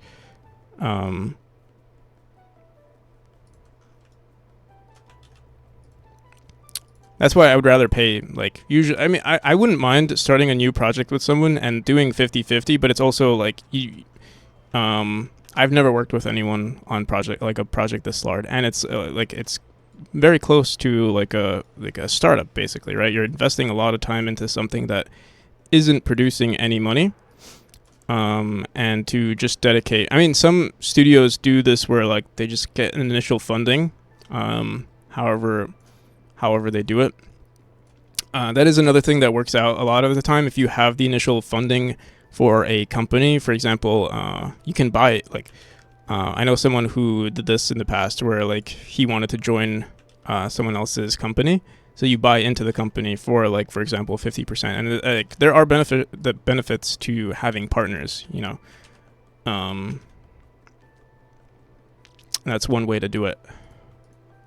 That's why I would rather pay, usually, I mean, I wouldn't mind starting a new project with someone and doing 50-50, but it's also, I've never worked with anyone on a project this large, and it's, it's very close to, a startup, basically, right? You're investing a lot of time into something that isn't producing any money, and to just dedicate, I mean, some studios do this where, they just get an initial funding, however they do it. That is another thing that works out a lot of the time. If you have the initial funding for a company, for example, you can buy it. I know someone who did this in the past, where he wanted to join someone else's company, so you buy into the company for for example 50%. And there are benefits to having partners. That's one way to do it,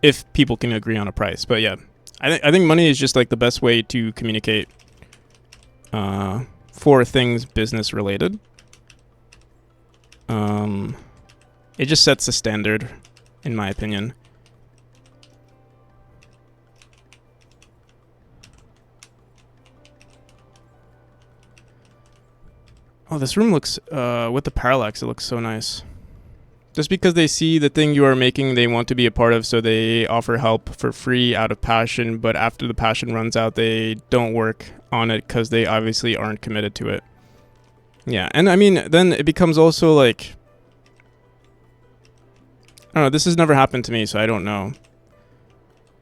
if people can agree on a price. But yeah, I think money is just the best way to communicate for things business related. It just sets a standard, in my opinion. Oh, this room looks, with the parallax, it looks so nice. Just because they see the thing you are making, they want to be a part of, so they offer help for free out of passion, but after the passion runs out, they don't work on it because they obviously aren't committed to it. Yeah, and I mean, then it becomes also like, I don't know, this has never happened to me, so I don't know.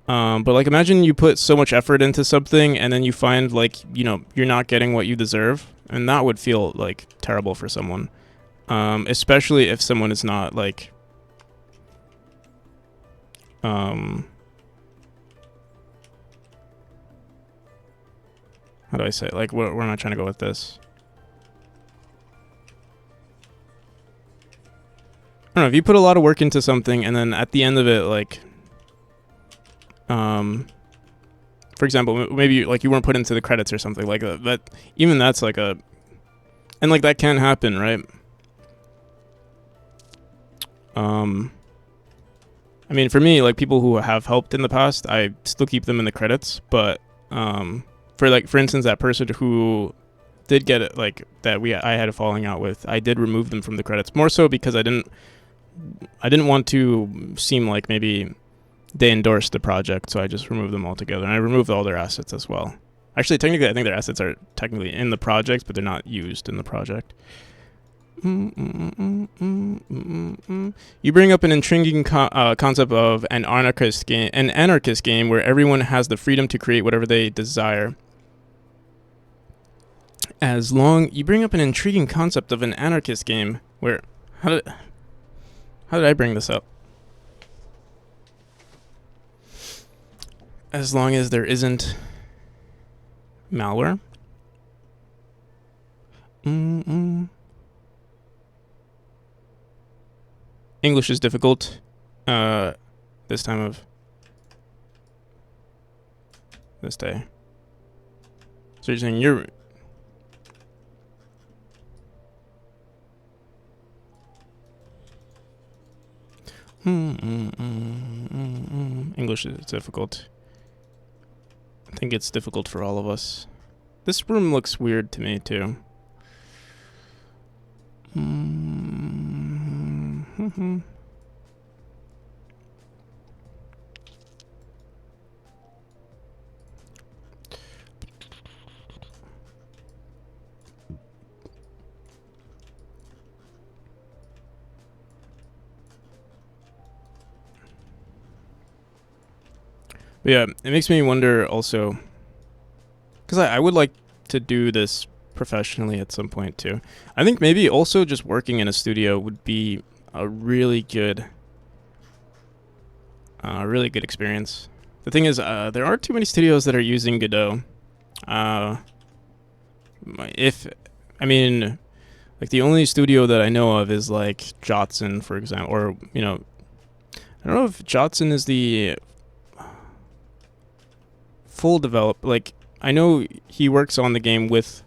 But like, imagine you put so much effort into something and then you find like, you know, you're not getting what you deserve, and that would feel like terrible for someone. Especially if someone is not like, how do I say it? Like, where am I trying to go with this? I don't know, if you put a lot of work into something and then at the end of it, like, for example, maybe like you weren't put into the credits or something like that, but even that's like a, and like that can happen, right? I mean, for me, like people who have helped in the past, I still keep them in the credits, but for instance, that person who did get it, like that I had a falling out with, I did remove them from the credits, more so because I didn't want to seem like maybe they endorsed the project, so I just removed them altogether, and I removed all their assets as well. Actually, technically, I think their assets are technically in the project, but they're not used in the project. You bring up an intriguing concept of an anarchist game where everyone has the freedom to create whatever they desire. You bring up an intriguing concept of an anarchist game where, how did I bring this up? As long as there isn't malware. English is difficult this time of this day. So you're saying you're... English is difficult. I think it's difficult for all of us. This room looks weird to me too. But yeah, it makes me wonder also, because I would like to do this professionally at some point too. I think maybe also just working in a studio would be a really good experience. The thing is, there aren't too many studios that are using Godot. Like the only studio that I know of is like Jotson, for example, or I don't know if Jotson is the full develop. Like I know he works on the game with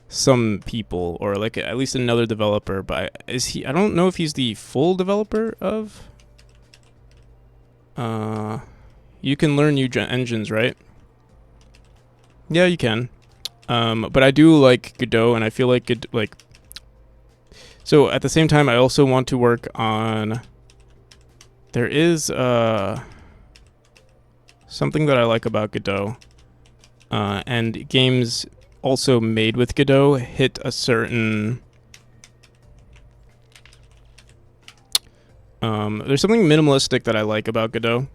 some people, or like at least another developer, but is he? I don't know if he's the full developer of. You can learn new engines, right? Yeah, you can. But I do like Godot, and I feel like so at the same time, I also want to work on. There is something that I like about Godot, and games also made with Godot hit a certain. There's something minimalistic that I like about Godot.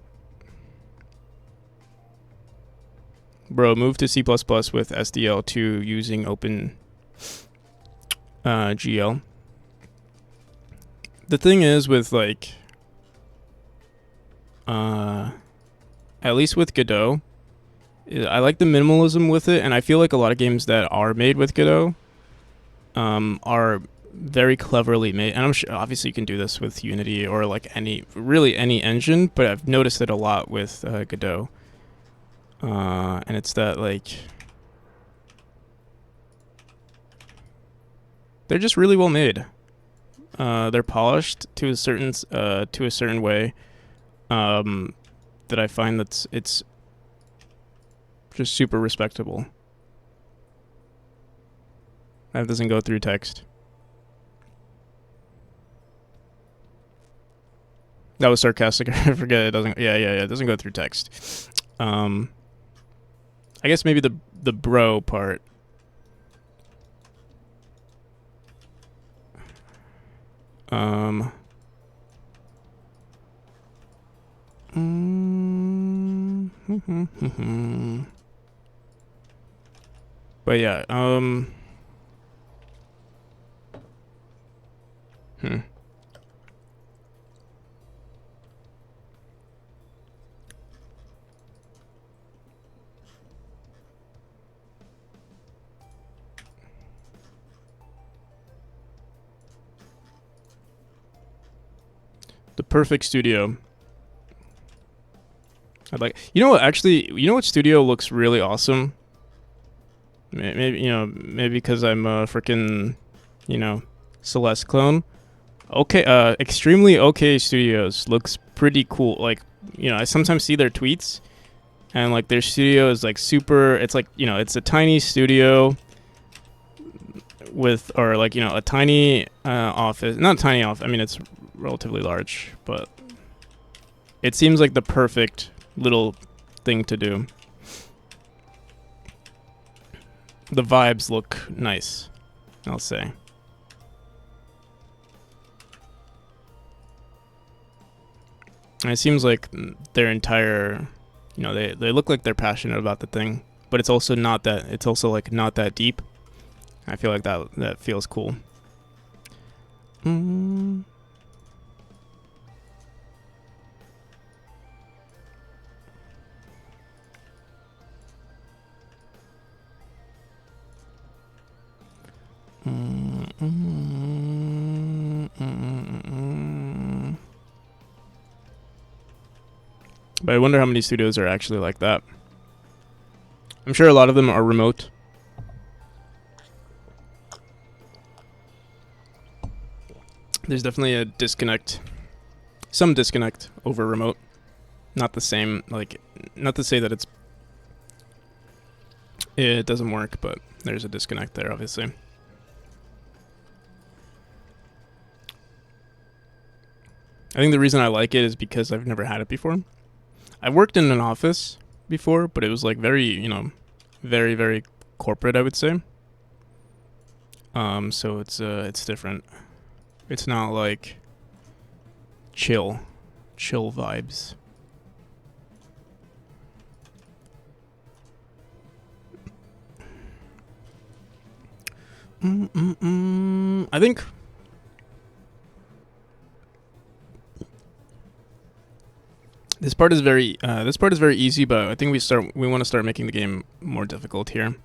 Bro, move to C++ with SDL2 using Open GL. The thing is with like, at least with Godot, I like the minimalism with it, and I feel like a lot of games that are made with Godot are very cleverly made. And I'm sure obviously you can do this with Unity or like any engine, but I've noticed it a lot with Godot. And it's that like they're just really well made. They're polished to a certain way that I find it's just super respectable. That doesn't go through text. That was sarcastic. I forget it doesn't. Yeah. It doesn't go through text. I guess maybe the bro part. But yeah. The perfect studio. I'd like. You know what? Actually, you know what studio looks really awesome. Maybe maybe because I'm a freaking, Celeste clone. Okay, extremely okay studios looks pretty cool. Like, I sometimes see their tweets, and like their studio is like super. It's like it's a tiny studio with, or like a tiny office. Not a tiny office. I mean, it's relatively large, but it seems like the perfect little thing to do. The vibes look nice, I'll say. And it seems like their entire, they look like they're passionate about the thing, but it's also not that. It's also like not that deep. I feel like that feels cool. But I wonder how many studios are actually like that. I'm sure a lot of them are remote. There's definitely a disconnect. Some disconnect over remote. Not the same, like, not to say that it doesn't work, but there's a disconnect there, obviously. I think the reason I like it is because I've never had it before. I've worked in an office before, but it was like very, very, very corporate, I would say. So it's different. It's not like chill vibes. I think this part is very easy, but I think we want to start making the game more difficult here.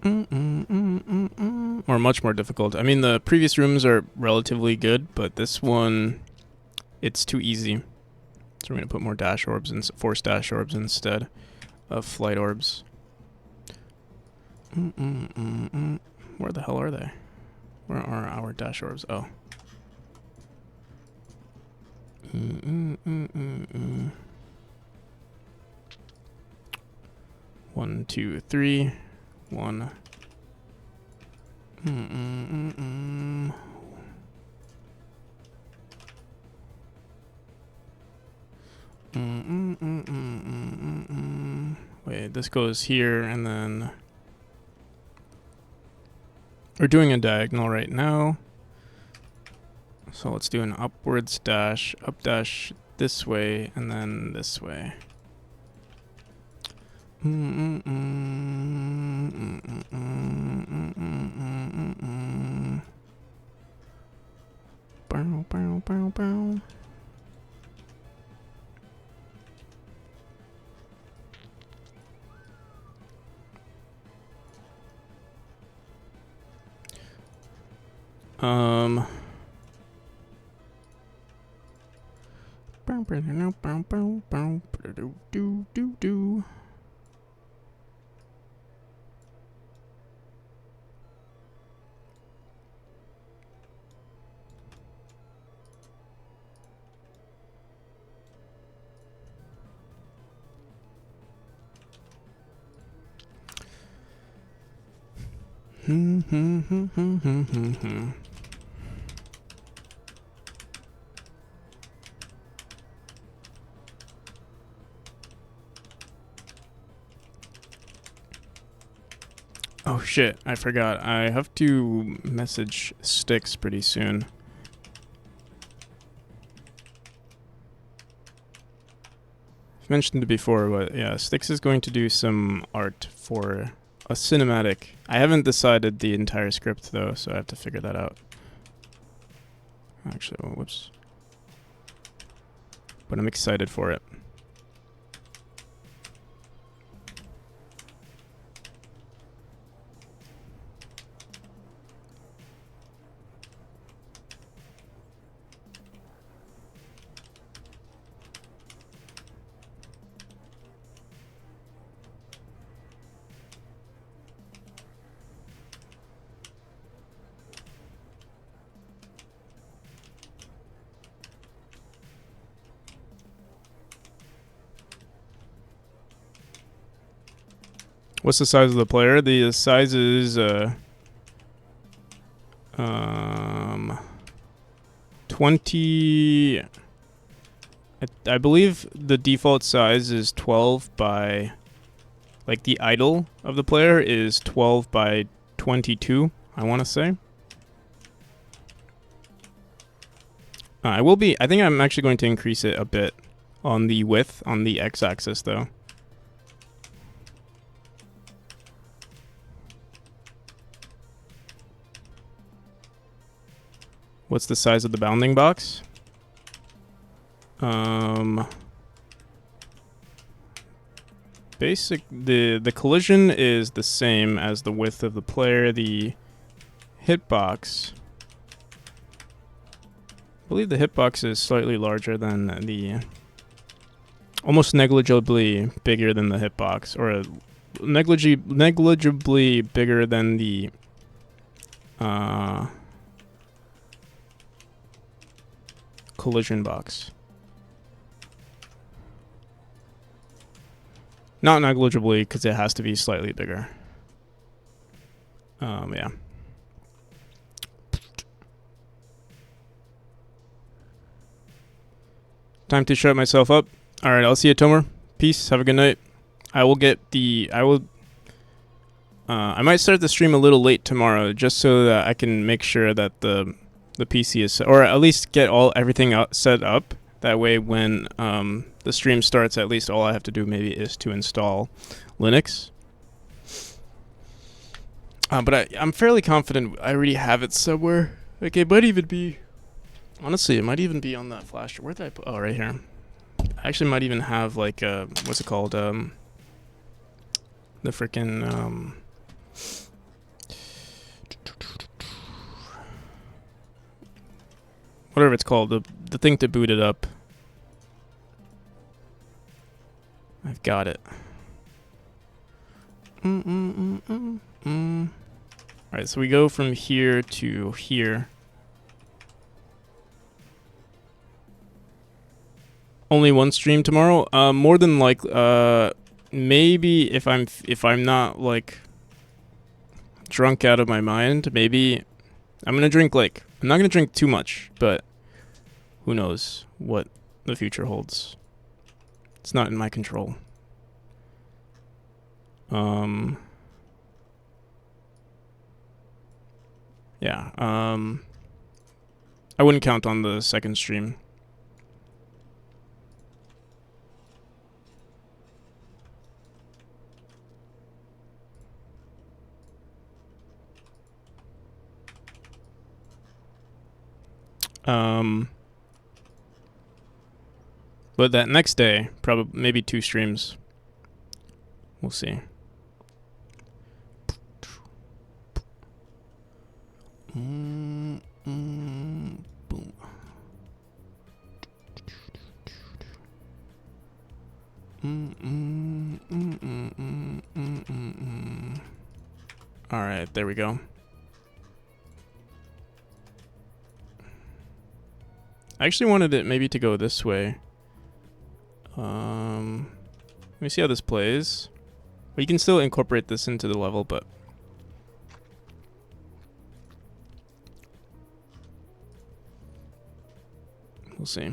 Or much more difficult. I mean, the previous rooms are relatively good, but this one, it's too easy. So we're going to put more dash orbs and force dash orbs instead of flight orbs. Where the hell are they? Where are our dash orbs? Oh. 1, 2, 3. 1. Wait, this goes here, and then we're doing a diagonal right now. So let's do an upwards dash, up dash this way, and then this way. Bow, bow, bow, bow. Oh shit, I forgot. I have to message Styx pretty soon. I've mentioned it before, but yeah, Styx is going to do some art for a cinematic. I haven't decided the entire script though, so I have to figure that out. Actually, oh, whoops. But I'm excited for it. What's the size of the player? The size is 20. I believe the default size is 12 by, like, the idle of the player is 12 by 22, I want to say. I think I'm actually going to increase it a bit on the width, on the x-axis though. What's the size of the bounding box? The collision is the same as the width of the player. The hitbox, I believe the hitbox is slightly larger than the, almost negligibly bigger than the hitbox, or negligibly bigger than the collision box. Not negligibly, because it has to be slightly bigger. Yeah. Time to shut myself up. Alright, I'll see you, Tomer. Peace. Have a good night. I might start the stream a little late tomorrow, just so that I can make sure that the PC is, or at least get everything set up. That way, when the stream starts, at least all I have to do maybe is to install Linux. But I'm fairly confident I already have it somewhere. Like, it might even be, honestly, it might even be on that flash. Where did I put? Oh, right here. I actually might even have, like, what's it called? The freaking whatever it's called, the thing to boot it up. I've got it. Alright, so we go from here to here. Only one stream tomorrow? More than like, maybe if I'm not, like, drunk out of my mind, maybe I'm gonna drink, like, I'm not gonna drink too much, but who knows what the future holds. It's not in my control. Yeah, I wouldn't count on the second stream. But that next day, probably maybe 2 streams. We'll see. Boom. All right, there we go. I actually wanted it maybe to go this way. Let me see how this plays. Well, you can still incorporate this into the level, but We'll see.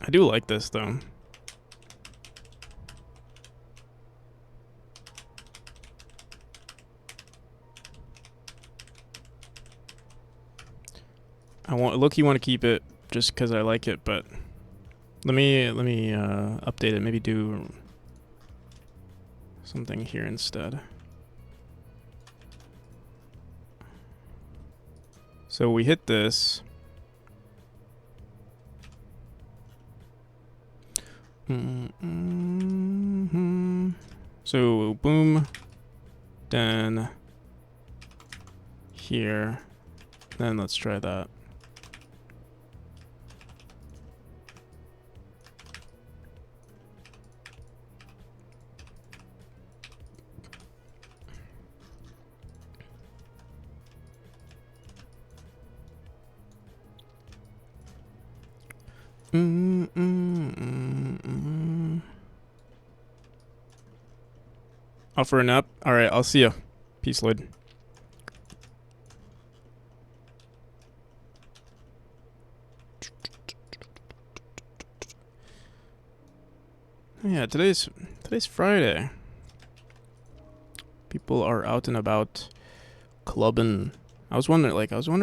I do like this though. Low-key want to keep it just because I like it, but let me update it. Maybe do something here instead. So we hit this. So boom, then here, then let's try that. Out for a nap? Alright, I'll see ya. Peace, Lloyd. Yeah, today's Friday. People are out and about clubbing. I was wondering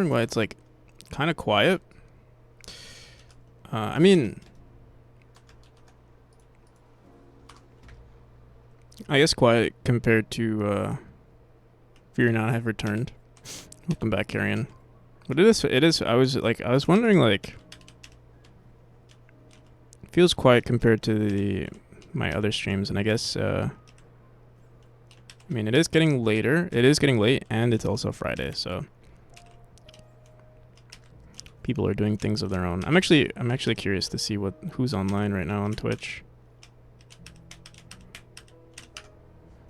why it's like kind of quiet. I mean, I guess quiet compared to Fear Not Have Returned. Welcome back, Carrion. But it is. I was wondering, like, it feels quiet compared to my other streams, and I guess I mean, it is getting later. It is getting late, and it's also Friday, so people are doing things of their own. I'm actually curious to see who's online right now on Twitch.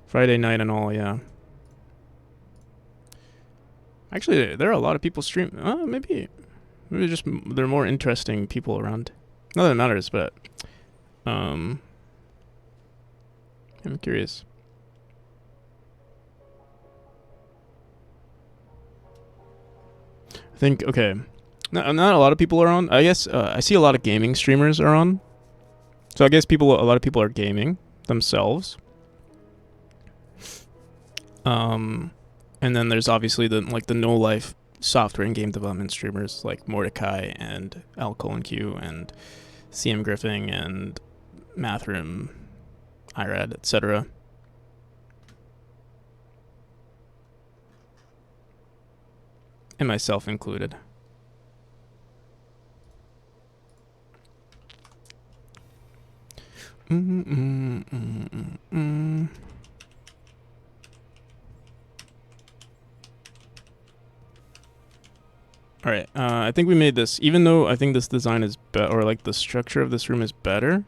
Friday night and all, yeah. Actually, there are a lot of people stream. Maybe just there are more interesting people around. Not that it matters, but I'm curious. I think okay. Not a lot of people are on. I guess I see a lot of gaming streamers are on. So I guess a lot of people are gaming themselves. And then there's obviously the no life software and game development streamers like Mordecai and Al::Q and CM Griffing and Mathroom, Irad, etc. And myself included. All right, I think we made this. Even though I think this design is or like the structure of this room is better,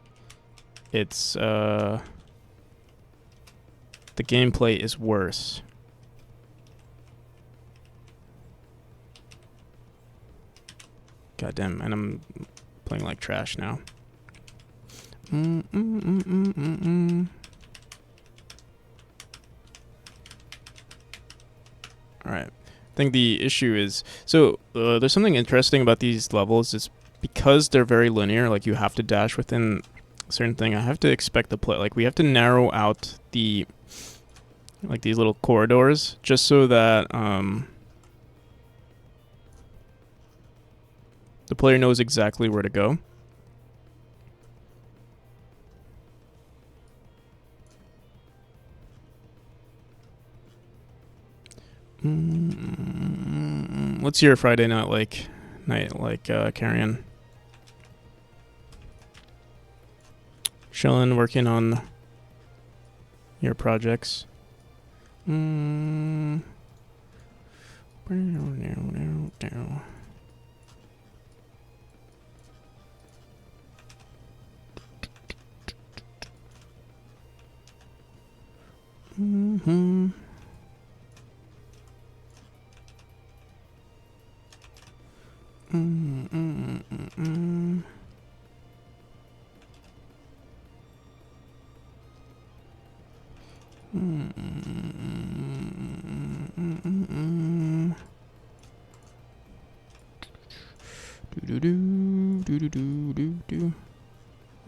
it's the gameplay is worse. Goddamn, and I'm playing like trash now. All right. I think the issue is, so there's something interesting about these levels is because they're very linear, like you have to dash within a certain thing. I have to expect the play, like we have to narrow out the, like these little corridors just so that the player knows exactly where to go. What's your Friday night like? Carrion? Chilling, working on your projects.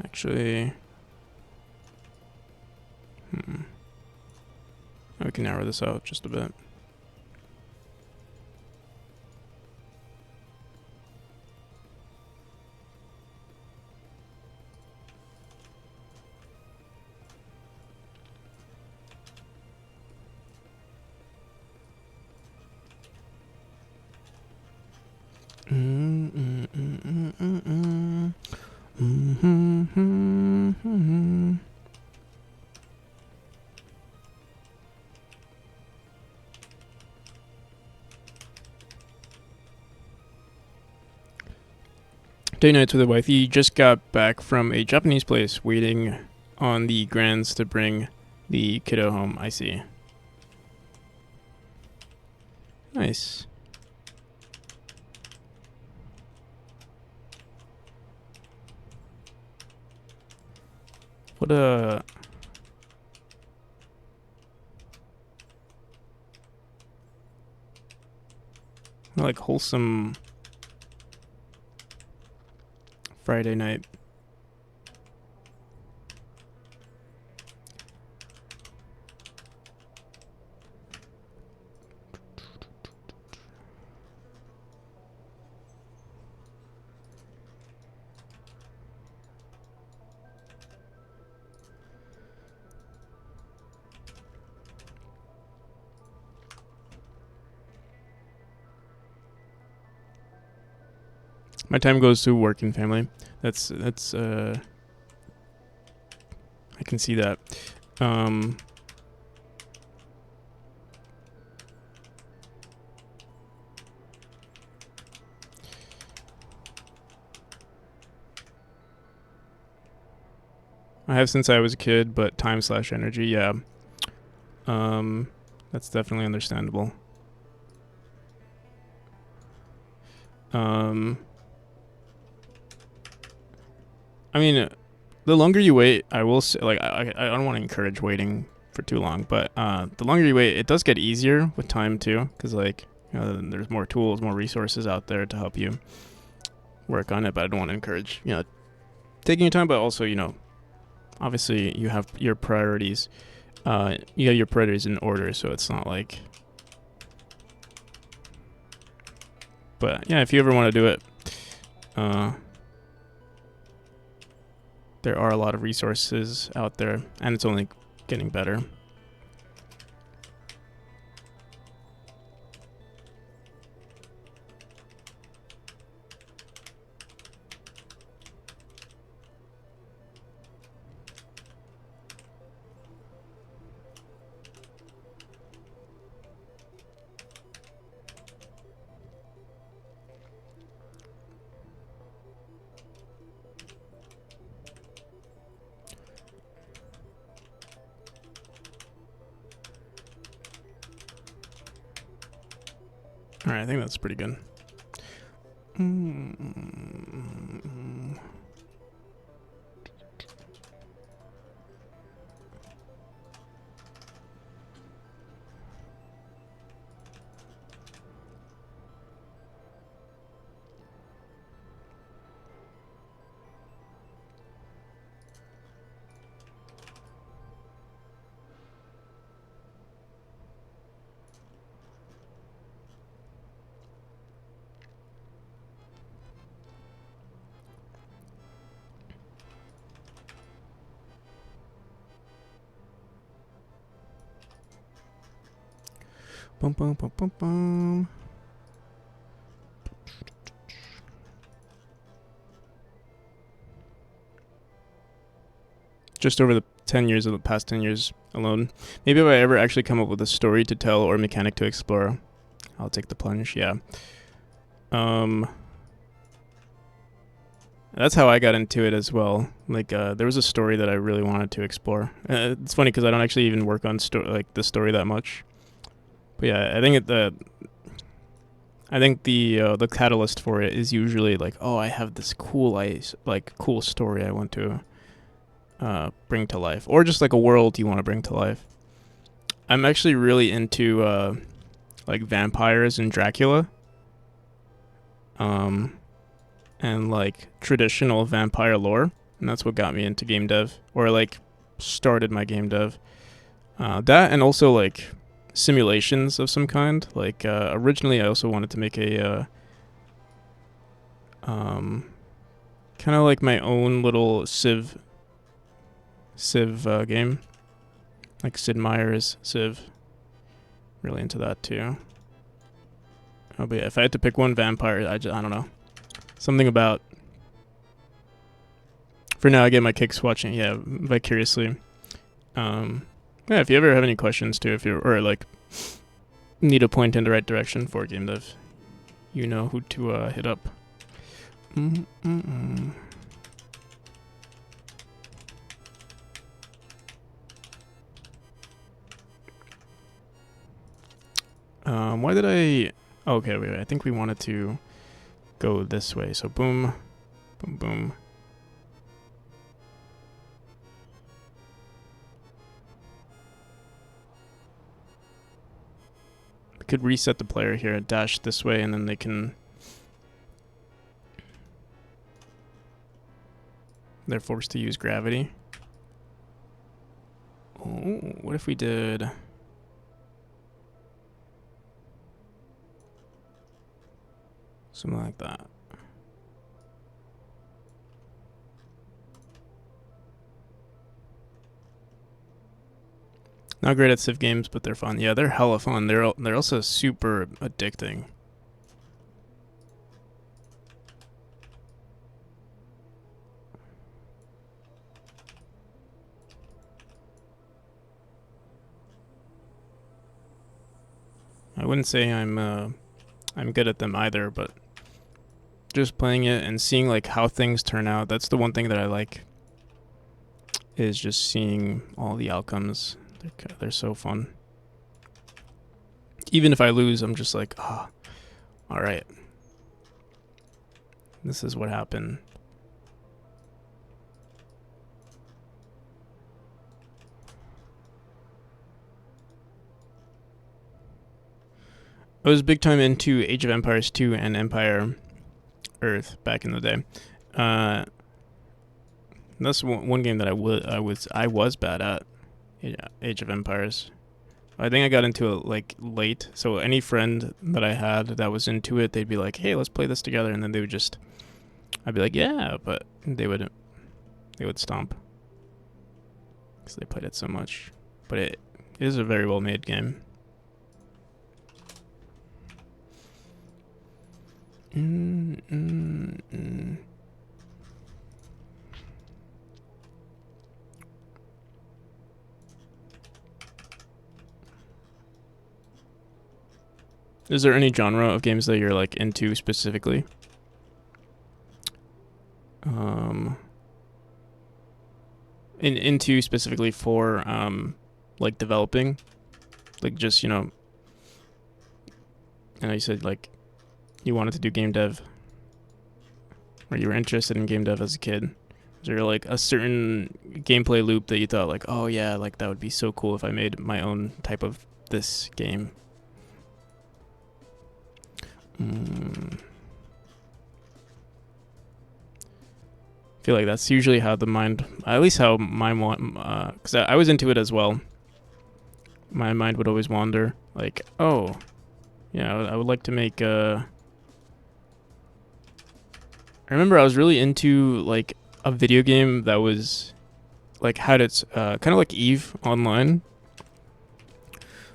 Actually, we can narrow this out just a bit. Day nights with the wife. He just got back from a Japanese place, waiting on the grands to bring the kiddo home. I see. Nice. What a... like wholesome Friday night. My time goes to work and family. That's I can see that. I have since I was a kid, but time/energy, yeah. That's definitely understandable. I mean, the longer you wait, I will say, like, I don't want to encourage waiting for too long, but the longer you wait, it does get easier with time too, because like, you know, there's more tools, more resources out there to help you work on it. But I don't want to encourage, you know, taking your time, but also, you know, obviously you have your priorities. You have your priorities in order, so it's not like. But yeah, if you ever want to do it, there are a lot of resources out there, and it's only getting better. All right, I think that's pretty good. Bum, bum, bum, bum, bum. Just over the 10 years of the past 10 years alone. Maybe if I ever actually come up with a story to tell or mechanic to explore, I'll take the plunge. Yeah. That's how I got into it as well. Like, there was a story that I really wanted to explore. It's funny because I don't actually even work on the story that much. But yeah, I think the catalyst for it is usually like, oh, I have this cool story I want to bring to life, or just like a world you want to bring to life. I'm actually really into like vampires and Dracula. And like traditional vampire lore, and that's what got me into game dev, or like started my game dev. That and also like simulations of some kind. Like originally, I also wanted to make a kind of like my own little Civ game, like Sid Meier's Civ. Really into that too. Oh, but yeah, if I had to pick one vampire, I don't know. Something about... For now, I get my kicks watching, yeah, vicariously. Yeah, if you ever have any questions too, or like need a point in the right direction for game dev, you know who to hit up. Why did I... Okay, wait, I think we wanted to go this way. So boom, boom, boom. We could reset the player here, dash this way, and then they can... They're forced to use gravity. Oh, what if we did... Something like that. Not great at Civ games, but they're fun. Yeah, they're hella fun. They're also super addicting. I wouldn't say I'm good at them either, but just playing it and seeing like how things turn out, that's the one thing that I like, is just seeing all the outcomes. They're so fun. Even if I lose, I'm just like, all right, this is what happened. I was big time into Age of Empires 2 and Empire Earth back in the day. That's one game that I was bad at. Yeah, Age of Empires. I think I got into it like late. So any friend that I had that was into it, they'd be like, "Hey, let's play this together," and then they would just, I'd be like, "Yeah," but they would stomp because they played it so much. But it is a very well made game. Is there any genre of games that you're like into specifically? Into specifically for like developing, like just, you know, I know you said like you wanted to do game dev, or you were interested in game dev as a kid. Is there like a certain gameplay loop that you thought like, oh yeah, like that would be so cool if I made my own type of this game? I feel like that's usually how the mind, at least how my mind, because I was into it as well. My mind would always wander, like, oh, yeah, I would like to make I remember I was really into like a video game that was like had its kind of like Eve Online,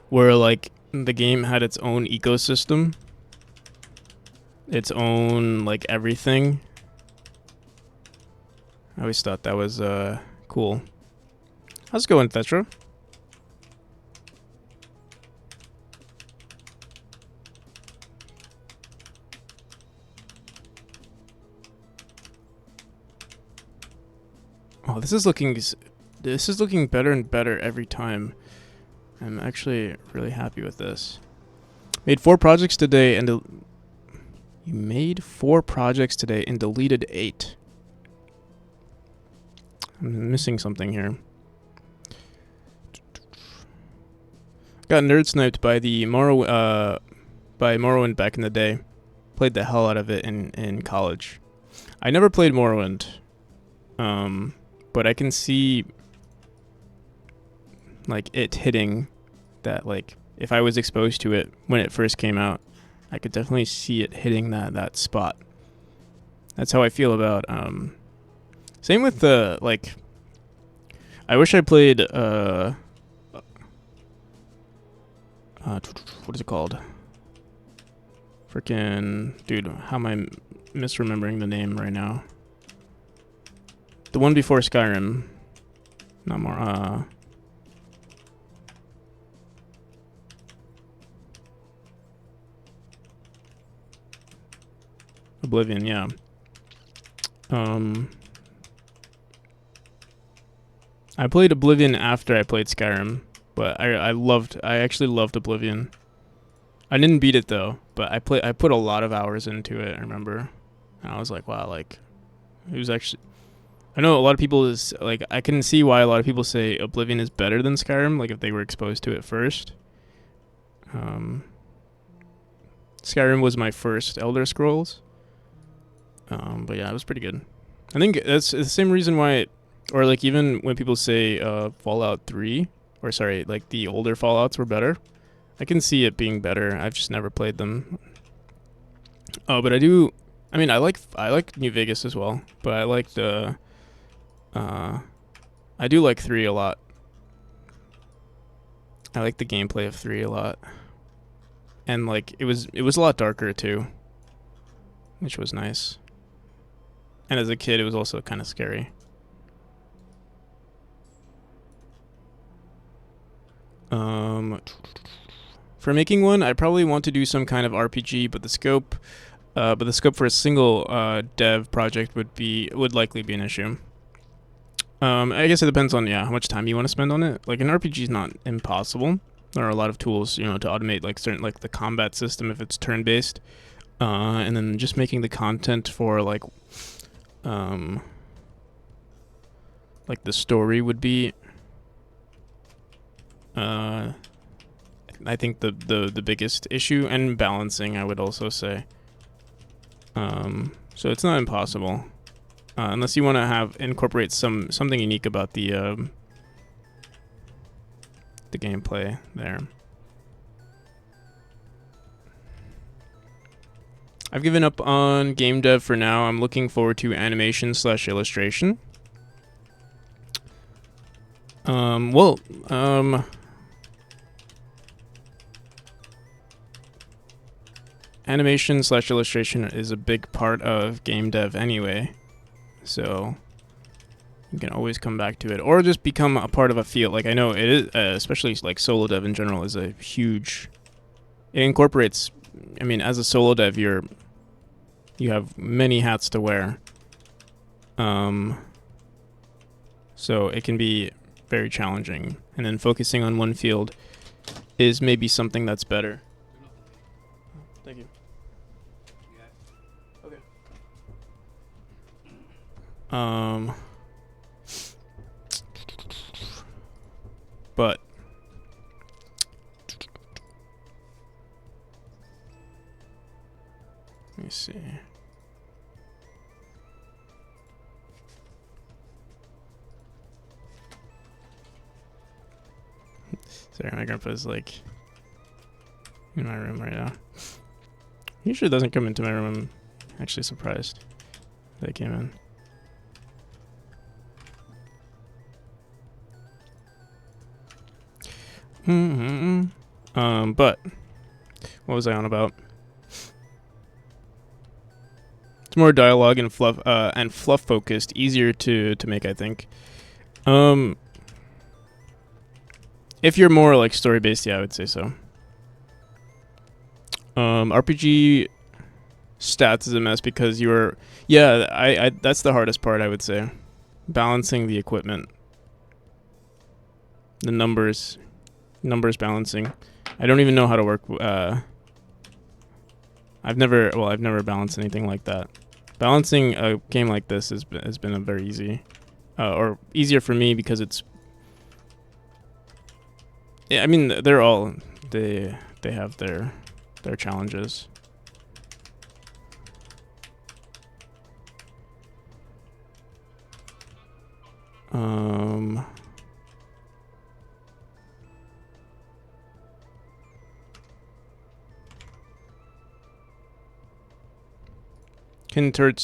where like the game had its own ecosystem, its own like everything. I always thought that was cool. How's it going, Thetra? Oh, this is looking better and better every time. I'm actually really happy with this. Made 4 projects today and you made 4 projects today and deleted 8. I'm missing something here. Got nerd sniped by the Morrowind back in the day. Played the hell out of it in college. I never played Morrowind. But I can see like it hitting that, like if I was exposed to it when it first came out, I could definitely see it hitting that spot. That's how I feel about same with the like I wish I played what is it called? Freaking dude, how am I misremembering the name right now? The one before Skyrim. Not more, Oblivion, yeah. I played Oblivion after I played Skyrim, but I actually loved Oblivion. I didn't beat it though, but I put a lot of hours into it, I remember. And I was like, wow, like it was actually, I know a lot of people is like, I can see why a lot of people say Oblivion is better than Skyrim, like if they were exposed to it first. Skyrim was my first Elder Scrolls. But yeah, it was pretty good. I think that's the same reason why, or like even when people say Fallout 3, or sorry, like the older Fallouts were better, I can see it being better. I've just never played them. Oh, but I mean, I like New Vegas as well, but I like I do like 3 a lot. I like the gameplay of 3 a lot. And like it was a lot darker too, which was nice. And as a kid, it was also kind of scary. For making one, I probably want to do some kind of RPG, but the scope for a single dev project would likely be an issue. I guess it depends on how much time you want to spend on it. Like an RPG is not impossible. There are a lot of tools, to automate like certain like the combat system if it's turn-based, and then just making the content for like the story would be I think the biggest issue, and balancing, I would also say. So it's not impossible, unless you want to incorporate something unique about the gameplay there. I've given up on game dev for now. I'm looking forward to animation/illustration. Animation/illustration is a big part of game dev anyway, so you can always come back to it, or just become a part of a field. Like I know it is, especially like solo dev in general, is a huge. It incorporates. I mean, as a solo dev, you have many hats to wear. So it can be very challenging, and then focusing on one field is maybe something that's better. Thank you. Okay. But let me see. Sorry, my grandpa's like in my room right now. He usually doesn't come into my room. I'm actually surprised they came in. But what was I on about? It's more dialogue and fluff focused, easier to make, I think. If you're more like story based, yeah, I would say so. RPG stats is a mess because I that's the hardest part, I would say. Balancing the equipment. The numbers balancing. I don't even know how to work I've never balanced anything like that. Balancing a game like this has been a very easy or easier for me because it's I mean they're all they have their challenges. Can turn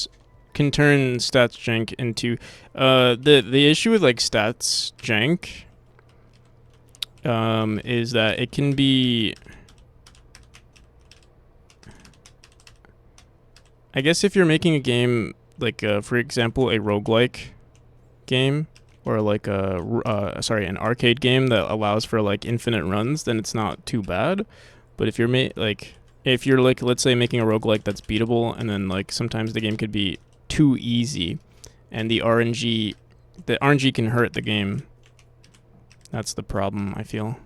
stats jank into the issue with like stats jank is that it can be, I guess if you're making a game like for example a roguelike game or like an arcade game that allows for like infinite runs, then it's not too bad. But if you're if you're like, let's say, making a roguelike that's beatable, and then like sometimes the game could be too easy and the RNG can hurt the game. That's the problem, I feel.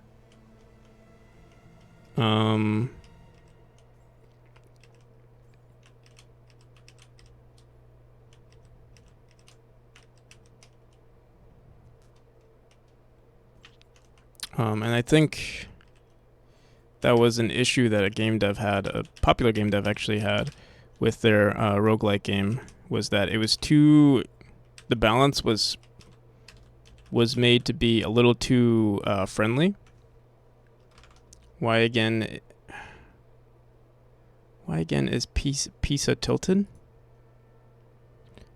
And I think that was an issue that a popular game dev actually had with their roguelike game, was that it was the balance was made to be a little too friendly. Why again is Pisa tilted?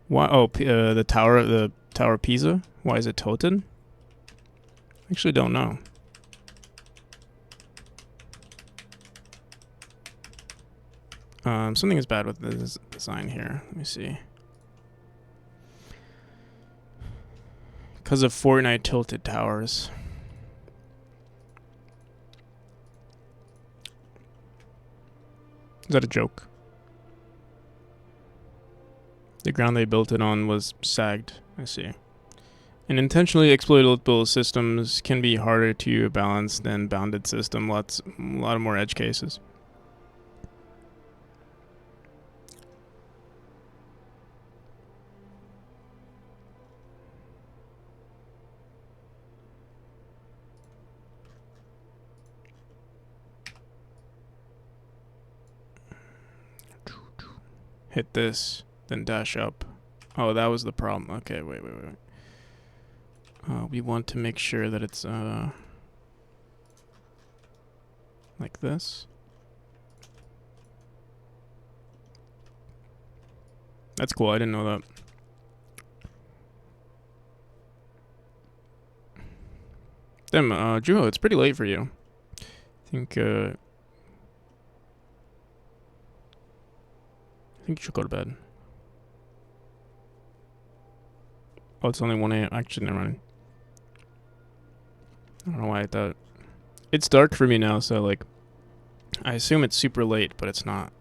Why? Oh, the tower of Pisa. Why is it tilted? Actually, don't know. Something is bad with this design here. Let me see. Because of Fortnite tilted towers. Is that a joke? The ground they built it on was sagged. I see. And intentionally exploitable systems can be harder to balance than bounded system. A lot of more edge cases. Hit this, then dash up. Oh, that was the problem. Okay, wait. We want to make sure that it's like this. That's cool. I didn't know that. Damn, Juho, it's pretty late for you. I think you should go to bed. Oh, it's only 1 a.m. Actually, never mind. I don't know why I thought. It's dark for me now, so like, I assume it's super late, but it's not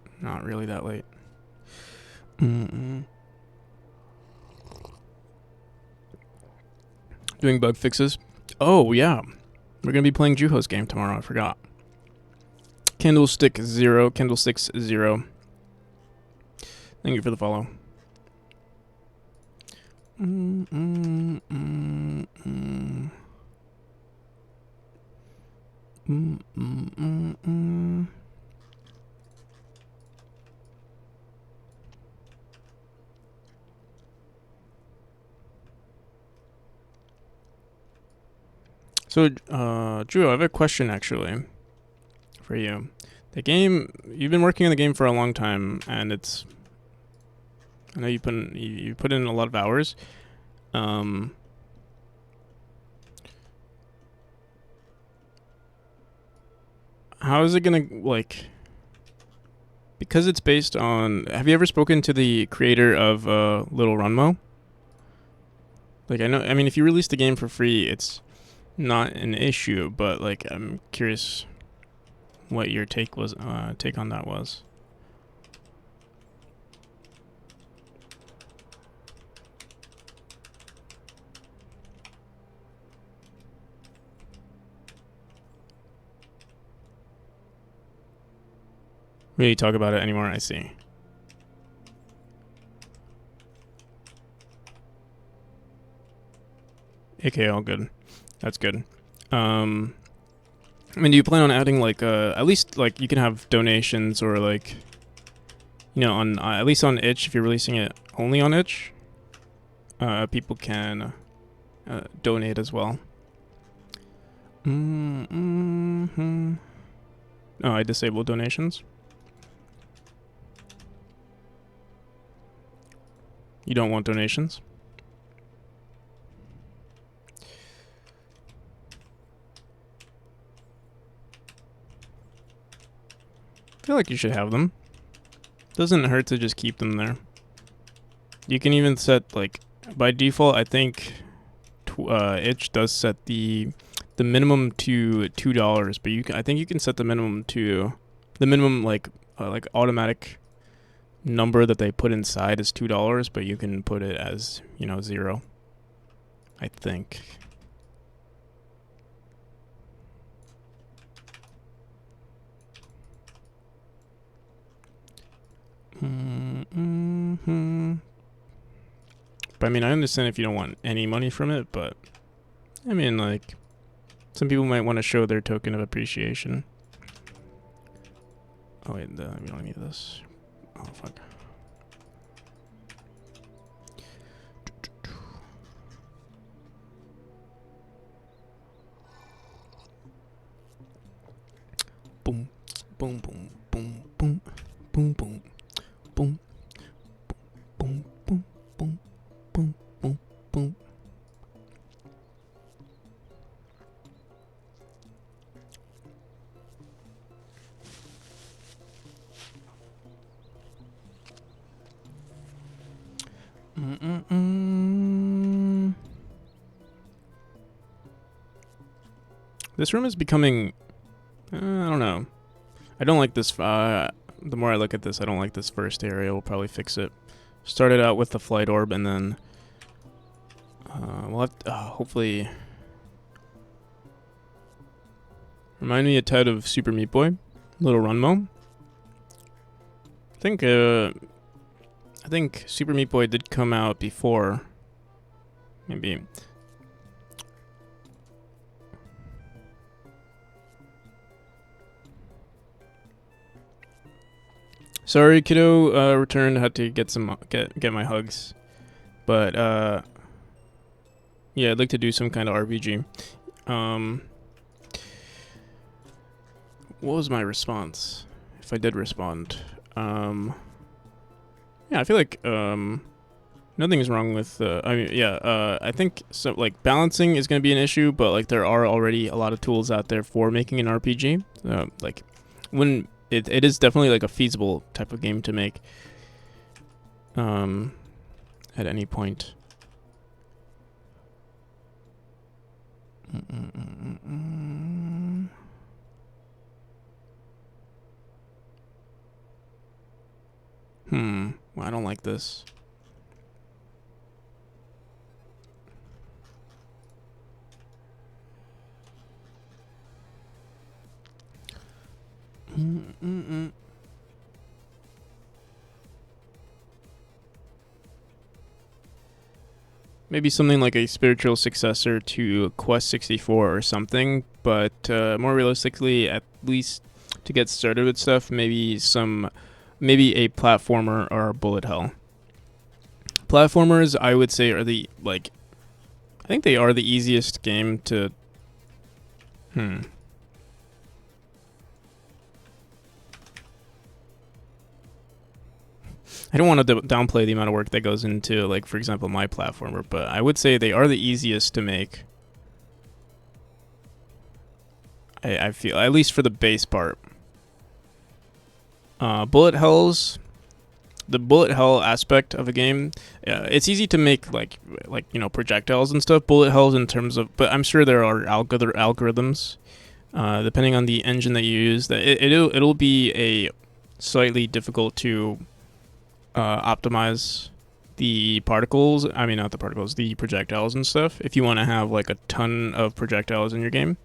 really that late. Doing bug fixes. Oh yeah, we're gonna be playing Juho's game tomorrow. I forgot. Candlesticks 0. Thank you for the follow. So, Drew, I have a question actually for you. The game, you've been working on the game for a long time, and I know you put in a lot of hours. how is it gonna like? Because it's based on. Have you ever spoken to the creator of Little Runmo? Like I know. I mean, if you release the game for free, it's not an issue. But like, I'm curious what your take on that was. Really talk about it anymore, I see. Okay, all good. That's good. I mean, do you plan on adding like at least like you can have donations or like, you know, on at least on itch, if you're releasing it only on itch, people can donate as well. Mm-hmm. Oh, I disabled donations. You don't want donations? I feel like you should have them. Doesn't hurt to just keep them there. You can even set like by default. I think itch does set the minimum to $2, but I think you can set the minimum to the minimum like automatic number that they put inside is $2, but you can put it as, you know, 0. I think. Mm-hmm. But I mean, I understand if you don't want any money from it, but I mean, like, some people might want to show their token of appreciation. Oh wait, we don't need this. Oh fuck. Boom, boom, boom, boom, boom, boom, boom, boom, boom, boom, boom, boom, boom, boom. This room is becoming. I don't know. I don't like this. The more I look at this, I don't like this first area. We'll probably fix it. Started out with the flight orb, and then we'll have to, hopefully. Remind me a tad of Super Meat Boy, Little Runmo. I think Super Meat Boy did come out before. Maybe. Sorry, kiddo. Returned. Had to get get my hugs, but yeah, I'd like to do some kind of RPG. What was my response? If I did respond, yeah, I feel like nothing's wrong with. I mean, yeah, I think so. Like balancing is going to be an issue, but like there are already a lot of tools out there for making an RPG. Like when. It is definitely like a feasible type of game to make at any point. Well, I don't like this. Maybe something like a spiritual successor to Quest 64 or something, but more realistically, at least to get started with stuff, maybe a platformer or a bullet hell. Platformers, I would say, are I think they are the easiest game to. I don't want to downplay the amount of work that goes into, like, for example, my platformer, but I would say they are the easiest to make. I feel, at least for the base part. Bullet hells, the bullet hell aspect of a game, it's easy to make like projectiles and stuff. Bullet hells in terms of, but I'm sure there are algorithms, depending on the engine that you use, that it'll be a slightly difficult to optimize the particles. I mean, not the particles, the projectiles and stuff. If you want to have like a ton of projectiles in your game,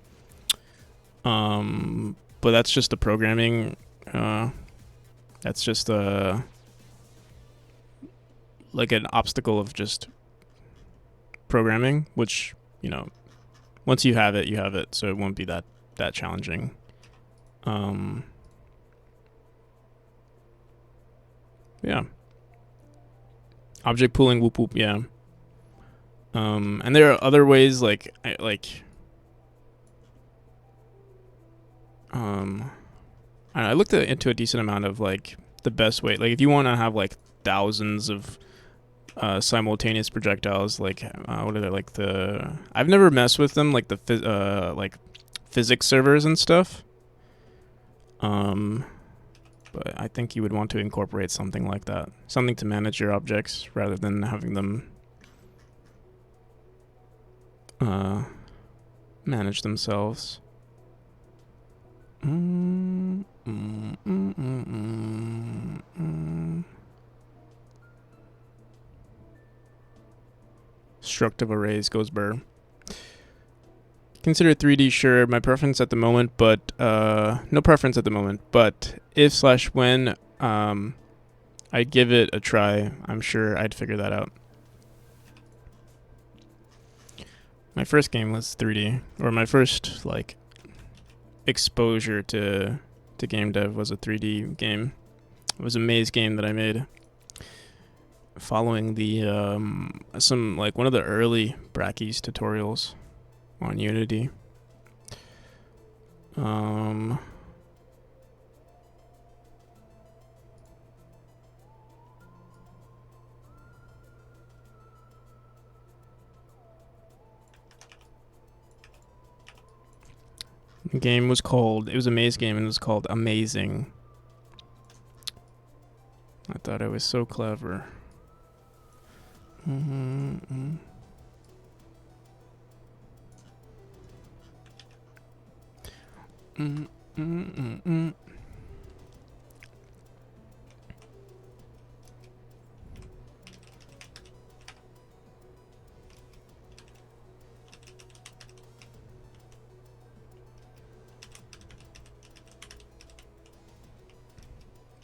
but that's just the programming. That's just like an obstacle of just programming, which, you know, once you have it, you have it, so it won't be that challenging. Yeah. Object pooling, whoop whoop, yeah. And there are other ways, I looked into a decent amount of like the best way. Like if you want to have like thousands of simultaneous projectiles, like what are they, like the, I've never messed with them, like the like physics servers and stuff. But I think you would want to incorporate something like that, something to manage your objects rather than having them manage themselves. Structive arrays goes burr. Consider 3D, sure. My preference at the moment, but no preference at the moment. But if/when I'd give it a try, I'm sure I'd figure that out. My first game was 3D, or my first like exposure to game dev was a 3D game. It was a maze game that I made, following the some like one of the early Brackeys tutorials on Unity. The game was called, it was a maze game, and it was called Amazing. I thought it was so clever.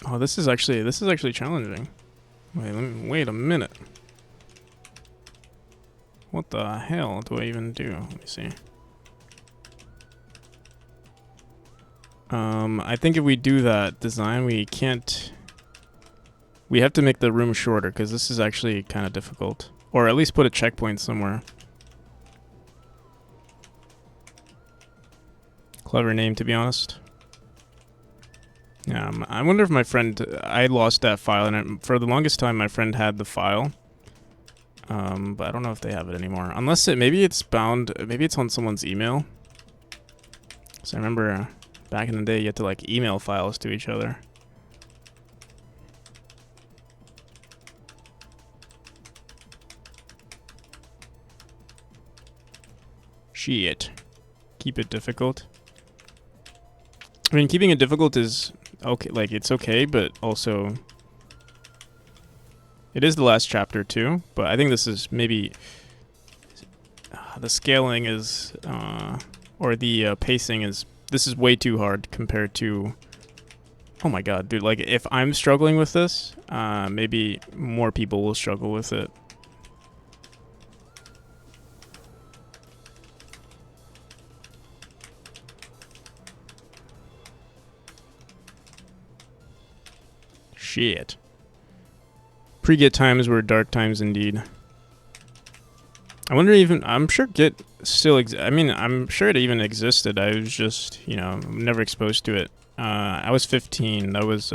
Oh, this is actually challenging. Wait a minute. What the hell do I even do? Let me see. I think if we do that design, we have to make the room shorter, because this is actually kind of difficult. Or at least put a checkpoint somewhere. Clever name, to be honest. Yeah, I wonder if my friend, I lost that file, and for the longest time my friend had the file. But I don't know if they have it anymore. Unless maybe it's bound, maybe it's on someone's email. So I remember back in the day you had to like email files to each other. Shit. Keep it difficult. I mean, keeping it difficult is okay, like it's okay, but also it is the last chapter too. But I think this is maybe the scaling is or the pacing is, this is way too hard compared to, oh my god, dude, like if I'm struggling with this, maybe more people will struggle with it. Shit. Pre-Git times were dark times indeed. I wonder even, I'm sure Git still I'm sure it even existed. I was just, you know, never exposed to it. I was 15. That was,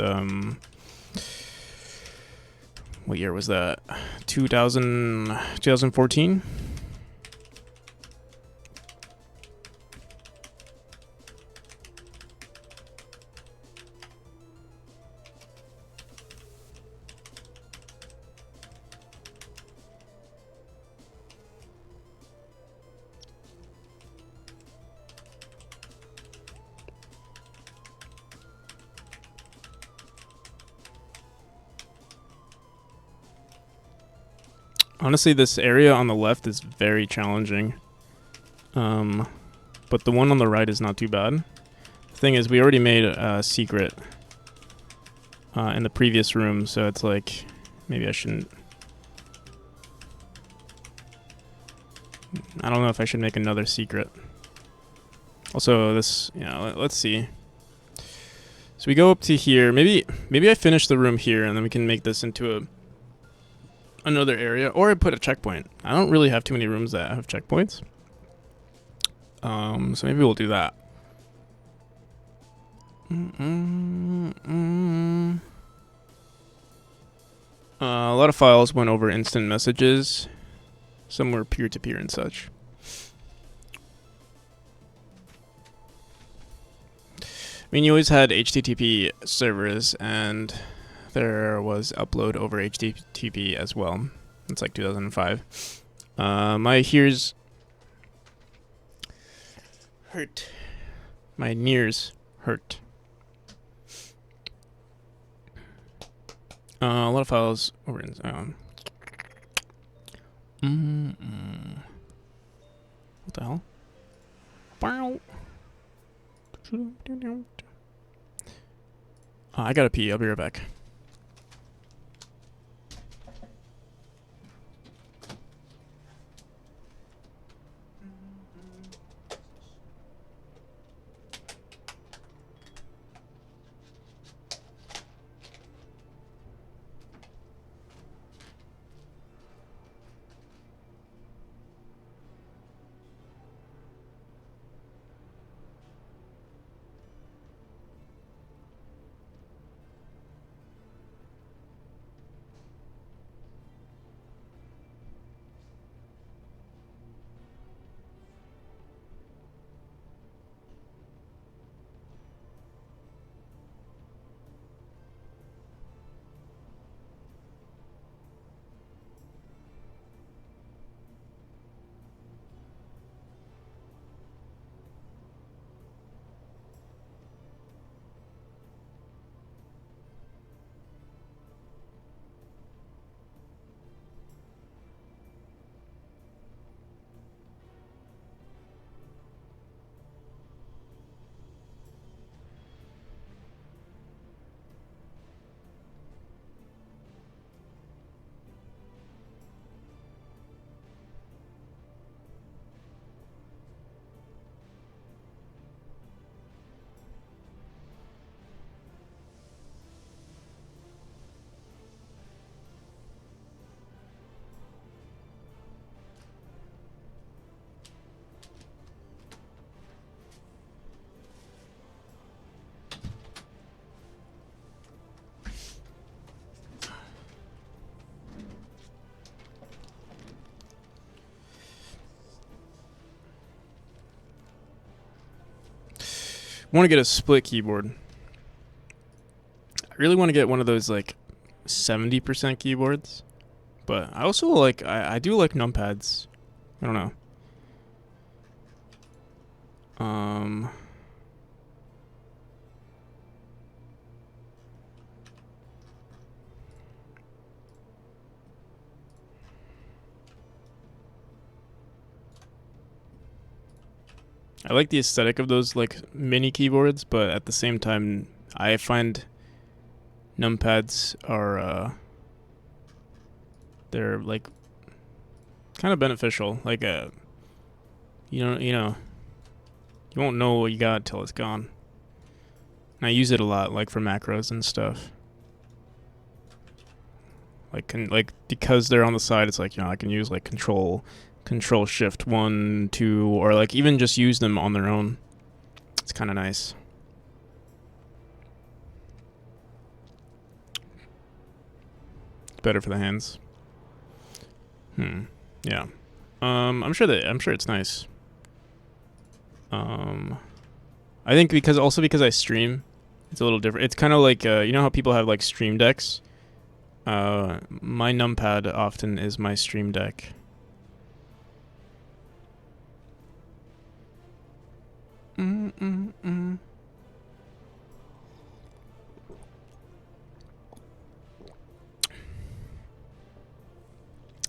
what year was that? 2014? Honestly, this area on the left is very challenging. But the one on the right is not too bad. The thing is, we already made a secret in the previous room, so it's like, maybe I shouldn't. I don't know if I should make another secret. Also, this, let's see. So we go up to here. Maybe I finish the room here, and then we can make this into another area, or I put a checkpoint. I don't really have too many rooms that have checkpoints. So maybe we'll do that. A lot of files went over instant messages. Some were peer-to-peer and such. I mean, you always had HTTP servers, and there was upload over HTTP as well. It's like 2005. My ears hurt. My ears hurt. A lot of files over in. What the hell? I gotta pee. I'll be right back. Want to get a split keyboard. I really want to get one of those like 70% keyboards, but I also like I do like numpads. I don't know. I like the aesthetic of those like mini keyboards, but at the same time, I find numpads are they're like kind of beneficial. Like you won't know what you got till it's gone. And I use it a lot, like for macros and stuff. Like because they're on the side, it's like I can use like control shift 1, 2, or like even just use them on their own. It's kind of nice. It's better for the hands. Yeah. I'm sure it's nice. I think because I stream, it's a little different. It's kind of like you know how people have like stream decks. My numpad often is my stream deck.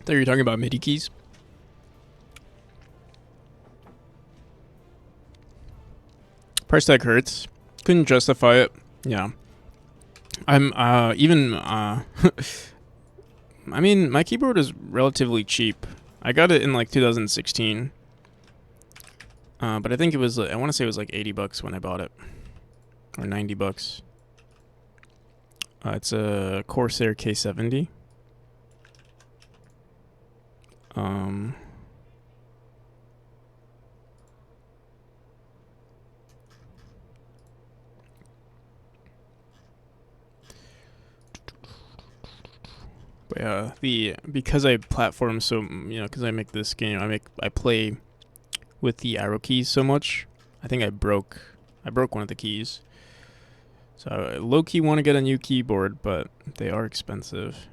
thought you were talking about MIDI keys. Price tag hurts. Couldn't justify it. Yeah. I'm even I mean, my keyboard is relatively cheap. I got it in like 2016. But I think it was I want to say it was like $80 when I bought it. Or $90. It's a Corsair K70. But yeah, because I platform so, because I make this game, I play with the arrow keys so much. I think I broke one of the keys. So I low key want to get a new keyboard, but they are expensive.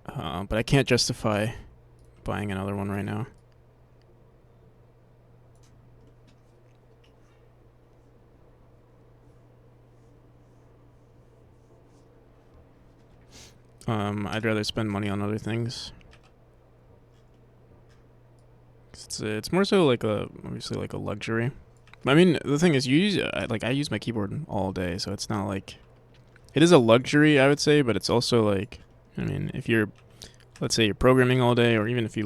But I can't justify buying another one right now. I'd rather spend money on other things. It's more so like obviously like a luxury. I mean, the thing is, I use my keyboard all day, so it's not like it is a luxury, I would say, but it's also like, I mean, if you're, let's say you're programming all day, or even if you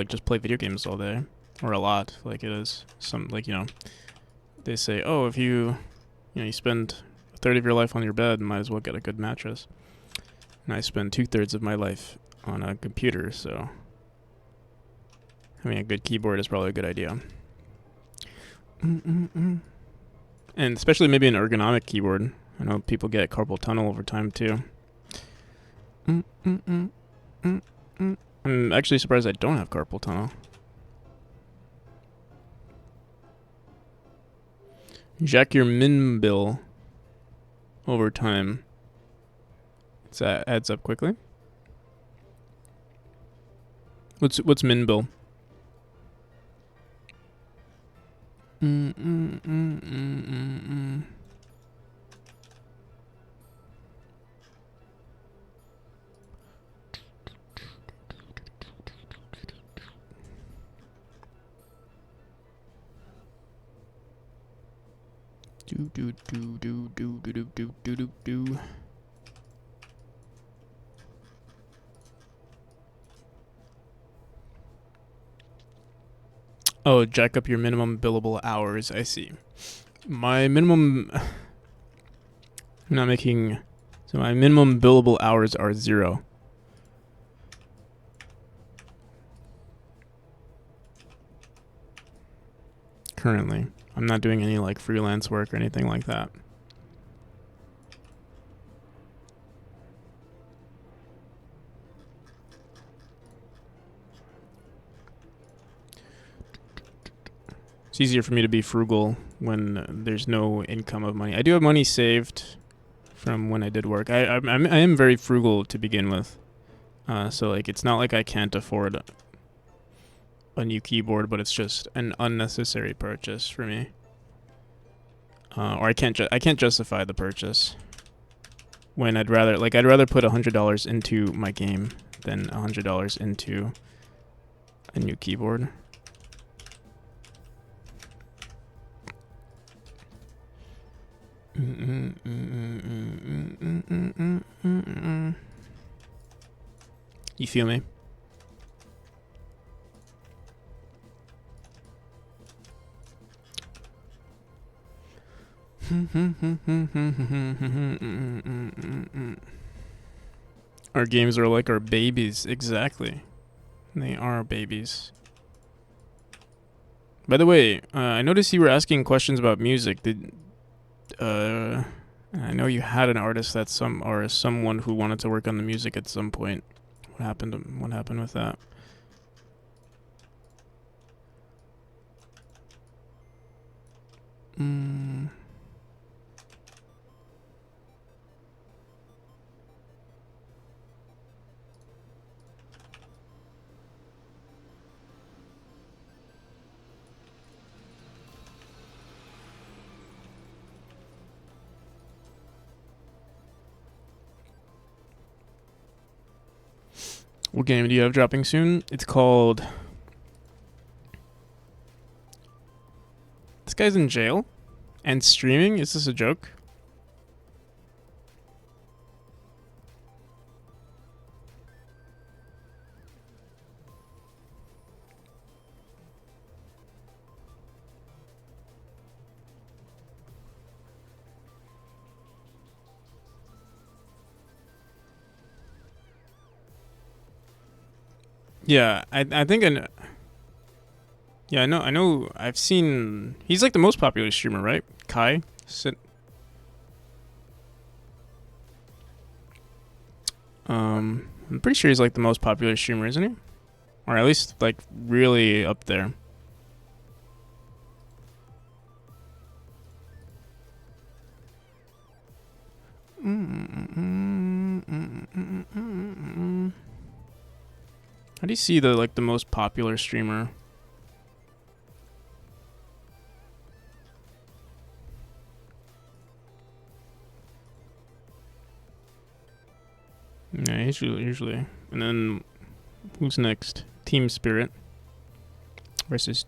just play video games all day, or a lot, like it is some, like, they say, oh, if you spend a third of your life on your bed, might as well get a good mattress. And I spend 2/3 of my life on a computer, so having a good keyboard is probably a good idea. And especially maybe an ergonomic keyboard. I know people get carpal tunnel over time too. I'm actually surprised I don't have carpal tunnel. Jack your min bill over time. That adds up quickly. What's min bill? Do. Oh, jack up your minimum billable hours. I see. My minimum... I'm not making... So my minimum billable hours are 0. Currently. I'm not doing any like freelance work or anything like that. It's easier for me to be frugal when there's no income of money. I do have money saved from when I did work. I am very frugal to begin with. So like it's not like I can't afford a new keyboard, but it's just an unnecessary purchase for me. Or I can't justify the purchase. When I'd rather put $100 into my game than $100 into a new keyboard. You feel me? Our games are like our babies, exactly. They are babies. By the way, I noticed you were asking questions about music. I know you had an artist someone who wanted to work on the music at some point. What happened with that? What game do you have dropping soon? It's called... This guy's in jail? And streaming? Is this a joke? Yeah, I think I know. Yeah, I know. I've seen. He's like the most popular streamer, right? Kai. I'm pretty sure he's like the most popular streamer, isn't he? Or at least like really up there. How do you see the like the most popular streamer? Yeah, usually. And then who's next? Team Spirit versus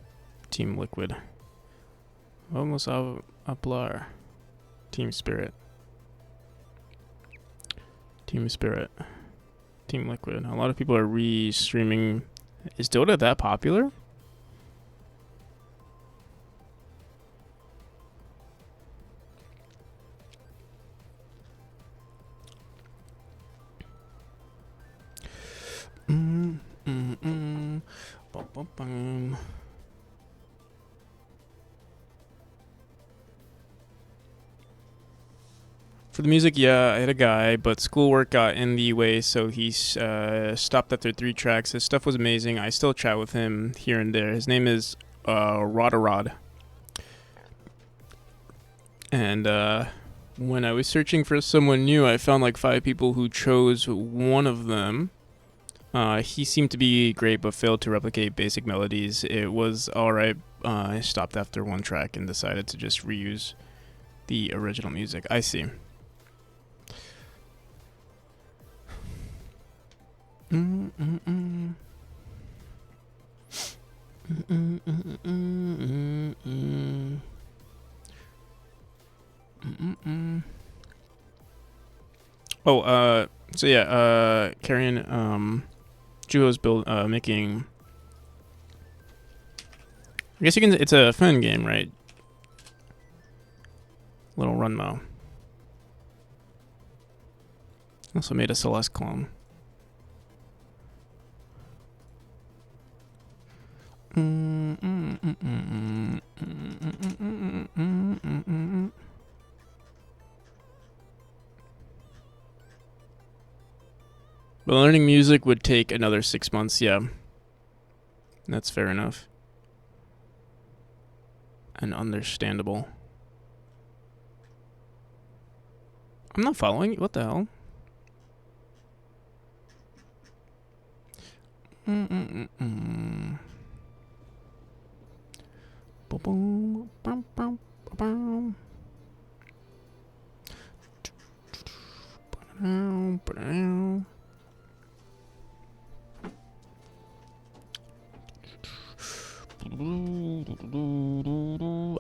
Team Liquid. Vamos a hablar. Team Spirit. Team Spirit. Team Liquid. A lot of people are re-streaming. Is Dota that popular? Bum, bum, bum. For the music, yeah, I had a guy, but schoolwork got in the way, so he stopped after 3 tracks. His stuff was amazing. I still chat with him here and there. His name is Rodarod. And when I was searching for someone new, I found like 5 people who chose one of them. He seemed to be great, but failed to replicate basic melodies. It was alright. I stopped after 1 track and decided to just reuse the original music. I see. Oh, so yeah, Carrion, Juho's making... I guess you can, it's a fun game, right? Little Runmo. Also made a Celeste clone. But learning music would take another 6 months, yeah. That's fair enough. And understandable. I'm not following you. What the hell?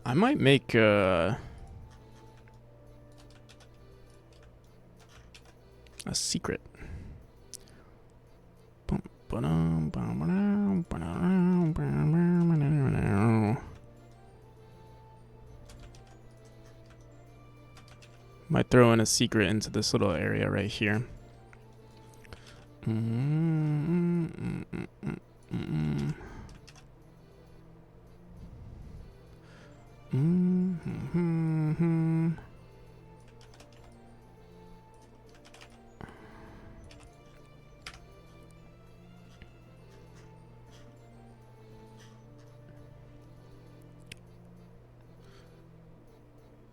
I might make a secret. Might throw in a secret into this little area right here.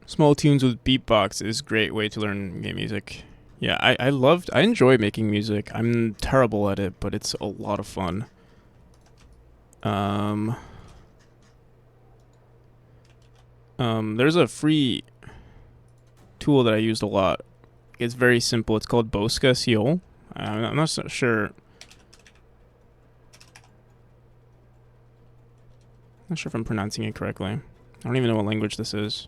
Small tunes with beatbox is a great way to learn game music. Yeah, I enjoy making music. I'm terrible at it, but it's a lot of fun. There's a free tool that I used a lot. It's very simple. It's called Bosca SEO. I'm not so sure Not sure if I'm pronouncing it correctly. I don't even know what language this is.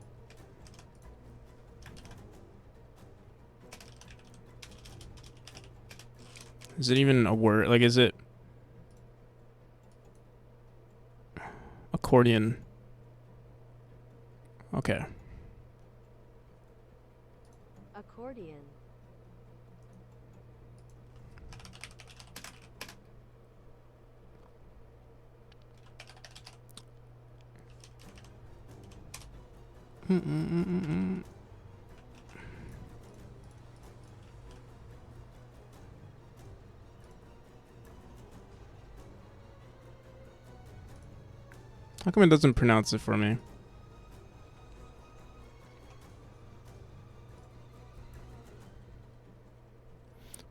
Is it even a word? Like, is it accordion? Okay. Accordion. How come it doesn't pronounce it for me?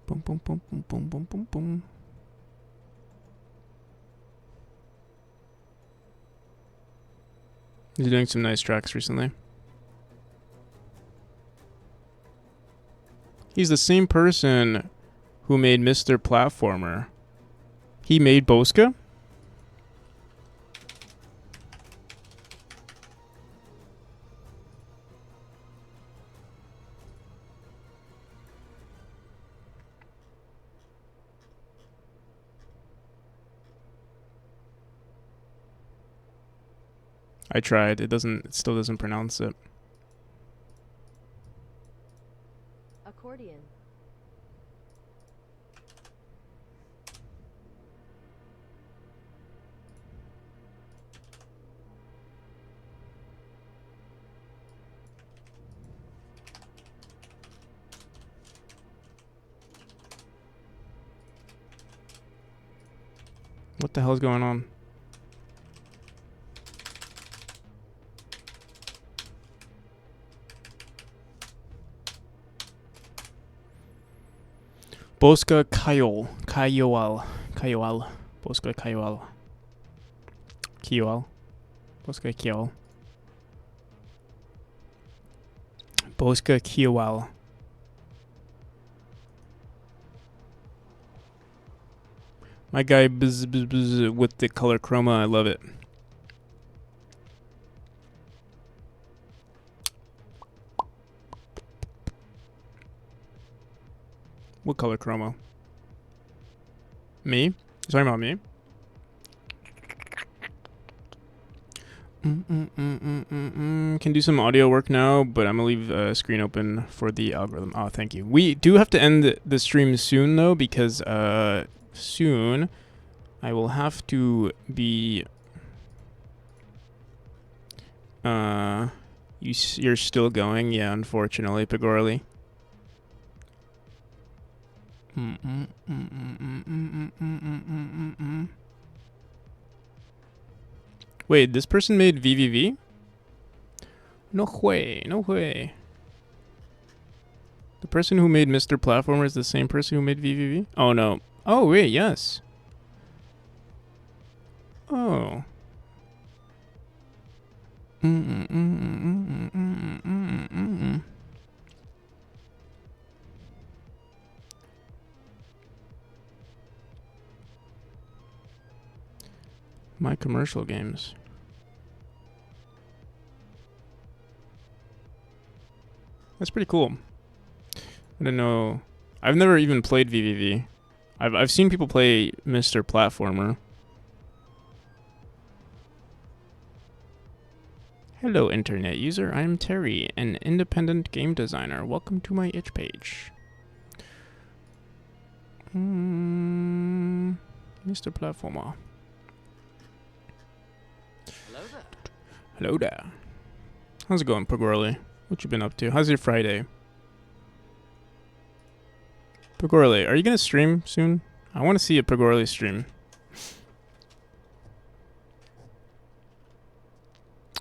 Boom, boom, boom, boom, boom, boom, boom, boom. He's doing some nice tracks recently. He's the same person who made Mr. Platformer. He made Bosca? I tried. It still doesn't pronounce it. Accordion. What the hell's going on? Bosca Kayol. Bosca Kayol. Bosca Kayol. Bosca Kayol. My guy bzz with the color chroma, I love it. What color chroma? Me? You're talking about me? Can do some audio work now, but I'm gonna leave screen open for the algorithm. Oh, thank you. We do have to end the stream soon though, because soon I will have to be you're still going? Yeah, unfortunately, Pagorli. Wait, this person made VVV? No way, no way. The person who made Mr. Platformer is the same person who made VVV? Oh no. Oh wait, yes. Oh. My commercial games. That's pretty cool. I didn't know. I've never even played VVV. I've seen people play Mr. Platformer. Hello, internet user. I'm Terry, an independent game designer. Welcome to my itch page. Mr. Platformer. Hello there. Hello there. How's it going, Pagorli? What you been up to? How's your Friday? Pagorli, are you gonna stream soon? I want to see a Pagorli stream.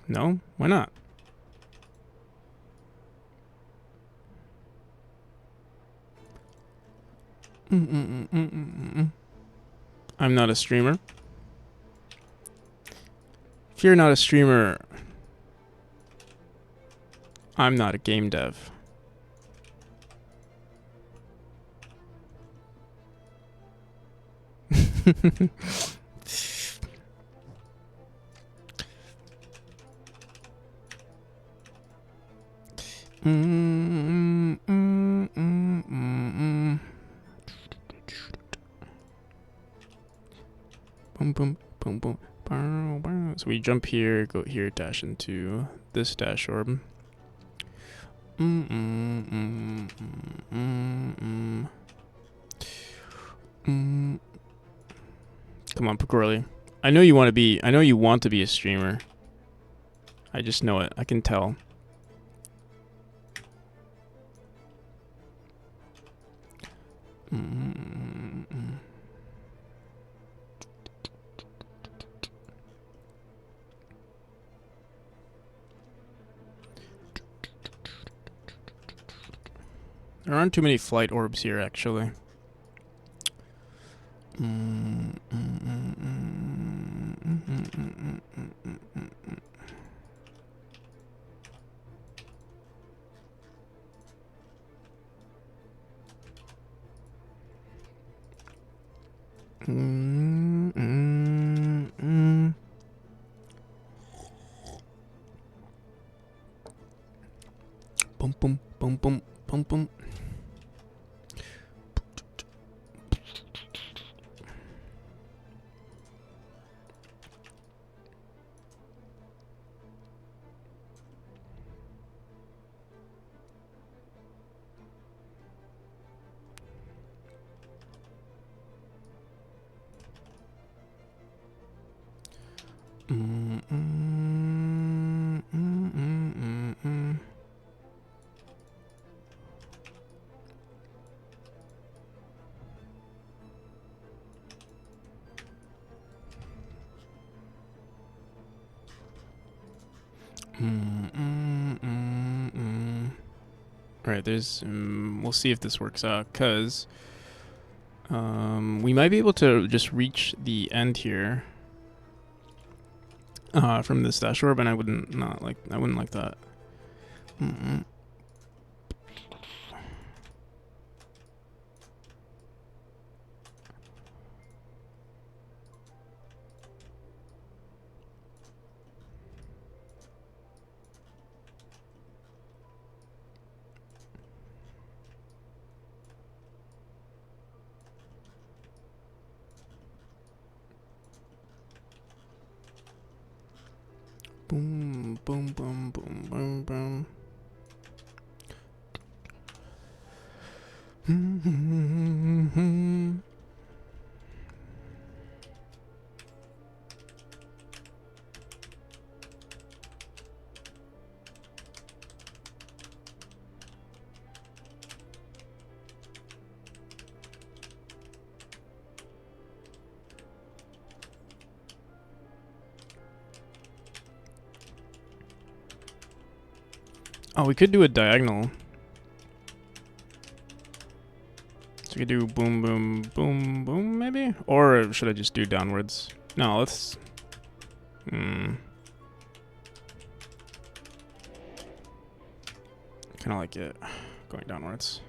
No? Why not? I'm not a streamer. If you're not a streamer, I'm not a game dev. Mm, mm, mm, mm, mm. Boom, boom, boom, boom. Bow, bow. So we jump here, go here, dash into this dash orb. Mm, mm, mm, mm, mm, mm. Come on, Picori. I know you want to be. I know you want to be a streamer. I just know it. I can tell. Mm, mm. There aren't too many flight orbs here, actually. Mm, mm, mm, mm, mm, mm, mm, mm, mm, mm, mm. Mm, mm, mm. Boom, boom, boom, boom, boom, boom. Mm, mm, mm, mm, mm, mm. Mm, mm, mm, mm. Alright, there's. We'll see if this works out, cause we might be able to just reach the end here. From this dash orb, and I wouldn't like that. Mm-mm. Boom, boom, boom, boom, boom, boom. Oh, we could do a diagonal. So we could do boom, boom, boom, boom, maybe? Or should I just do downwards? No, let's... Kind of like it going downwards.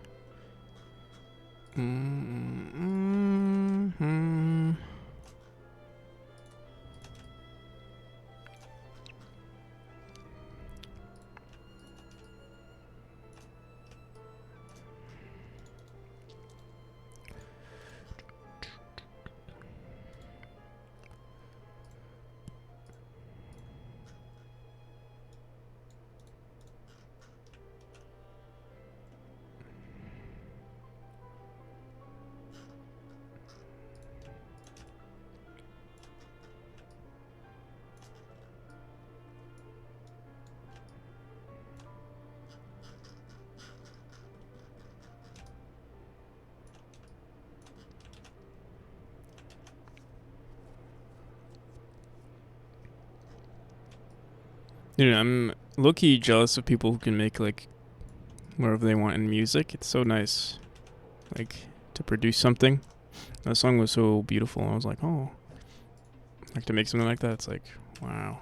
Dude, I'm low-key jealous of people who can make, like, whatever they want in music. It's so nice, like, to produce something. That song was so beautiful. I was like, oh, like to make something like that. It's like, wow.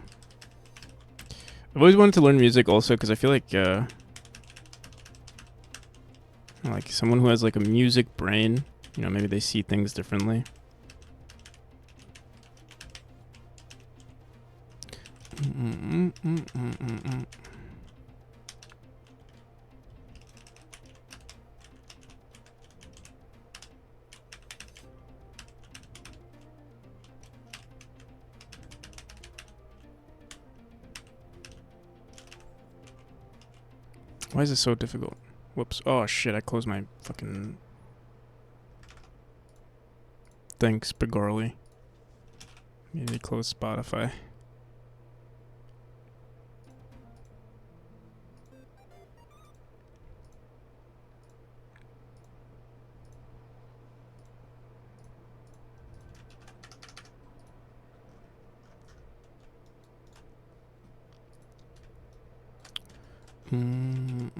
I've always wanted to learn music also because I feel like someone who has like a music brain, you know, maybe they see things differently. Why is this so difficult? Whoops. Oh shit, I closed my fucking... Thanks, Begorly. Maybe close Spotify. Boom,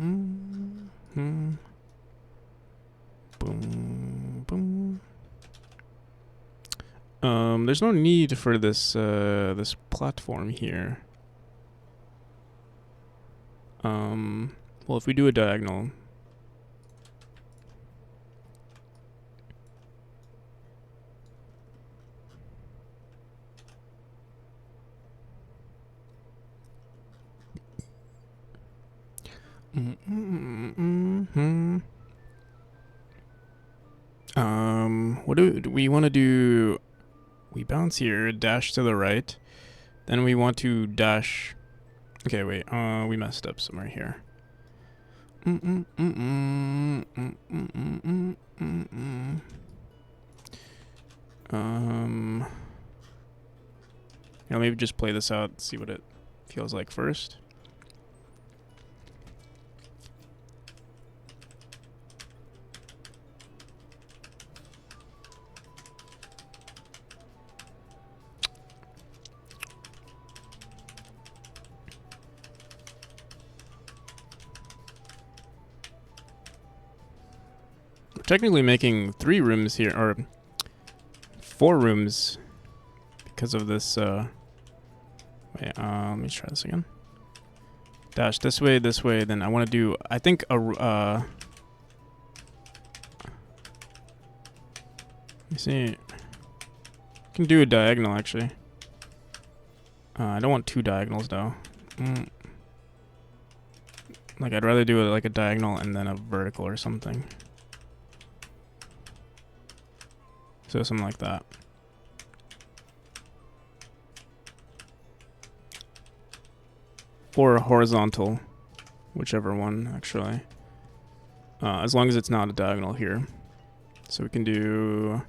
boom. There's no need for this this platform here. Well, if we do a diagonal, what do we want to do? We bounce here, dash to the right, then we want to dash. Okay, wait. We messed up somewhere here. Maybe just play this out, see what it feels like first. We're technically making 3 rooms here, or 4 rooms, because of this. Wait, let me try this again. Dash this way, then I want to do, I think, let me see. I can do a diagonal, actually. I don't want 2 diagonals, though. Like, I'd rather do it like a diagonal and then a vertical or something. So something like that. Or a horizontal, whichever one, actually. As long as it's not a diagonal here. So we can do...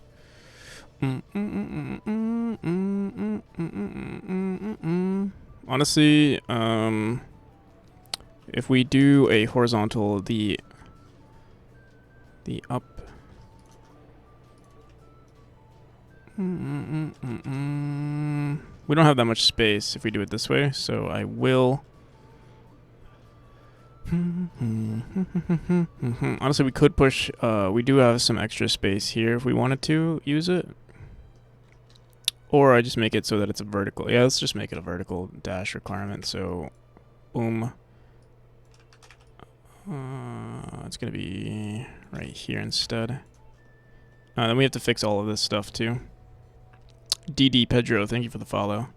Honestly, if we do a horizontal, the up... We don't have that much space if we do it this way, so I will... Honestly, we could push, we do have some extra space here if we wanted to use it. Or I just make it so that it's a vertical. Yeah, let's just make it a vertical dash requirement, so boom. It's gonna be right here instead. Then we have to fix all of this stuff too. DD Pedro, thank you for the follow.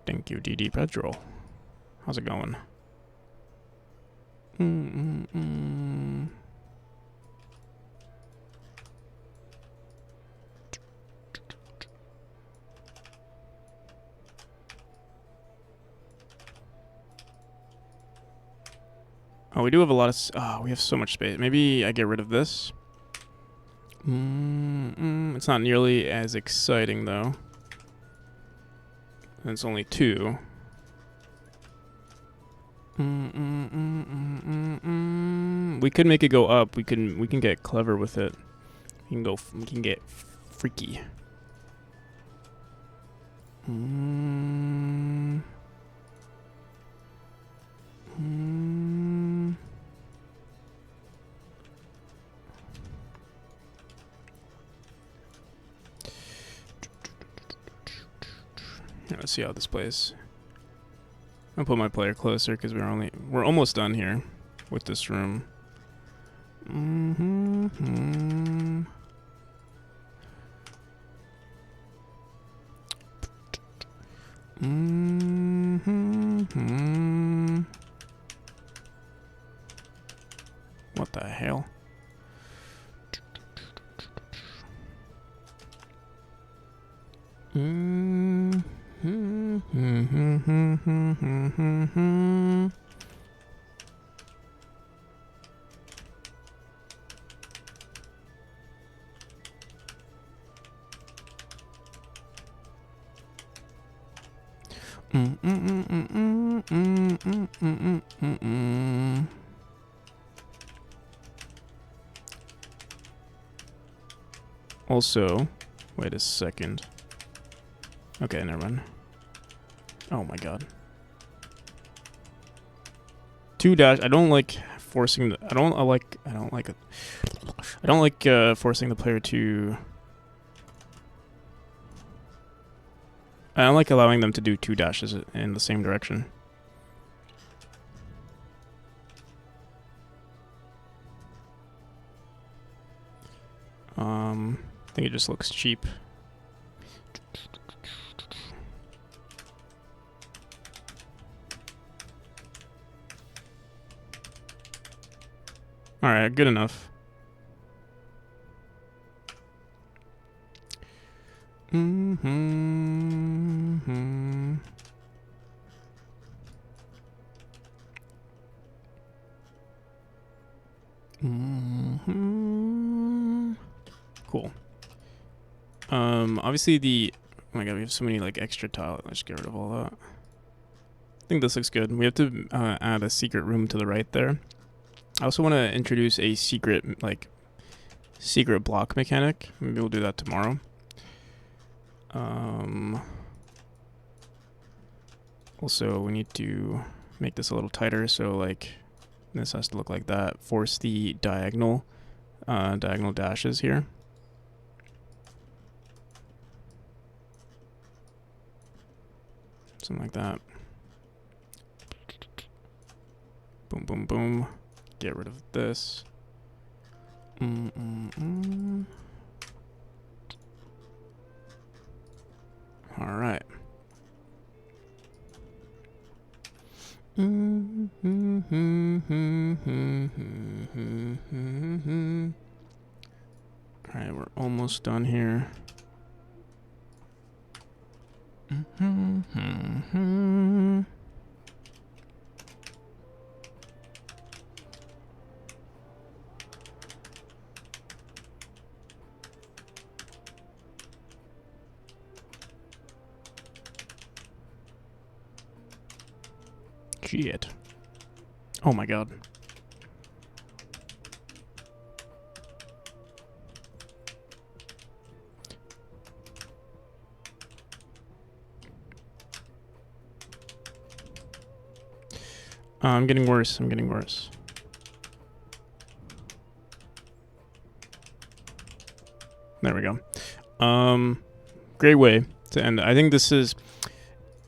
Thank you, DD Pedro. How's it going? Oh, we do have a lot of... we have so much space. Maybe I get rid of this. It's not nearly as exciting, though. And it's only 2. We could make it go up. We can get clever with it. We can get freaky. Let's see how this plays. I'll put my player closer because we're almost done here with this room. What the hell? Also, wait a second. Okay, never mind. Oh my god. 2 dash. I don't like forcing the. I don't like forcing the player to. I don't like allowing them to do 2 dashes in the same direction. I think it just looks cheap. Alright, good enough. Cool. Obviously the... Oh my god, we have so many like extra tile. Let's get rid of all that. I think this looks good. We have to add a secret room to the right there. I also want to introduce a secret block mechanic. Maybe we'll do that tomorrow. Also, we need to make this a little tighter, so like this has to look like that. Force the diagonal dashes here. Something like that. Boom, boom, boom. Get rid of this. All right. All right, we're almost done here. Shit. Oh my god. I'm getting worse. I'm getting worse. There we go. Great way to end. I think this is...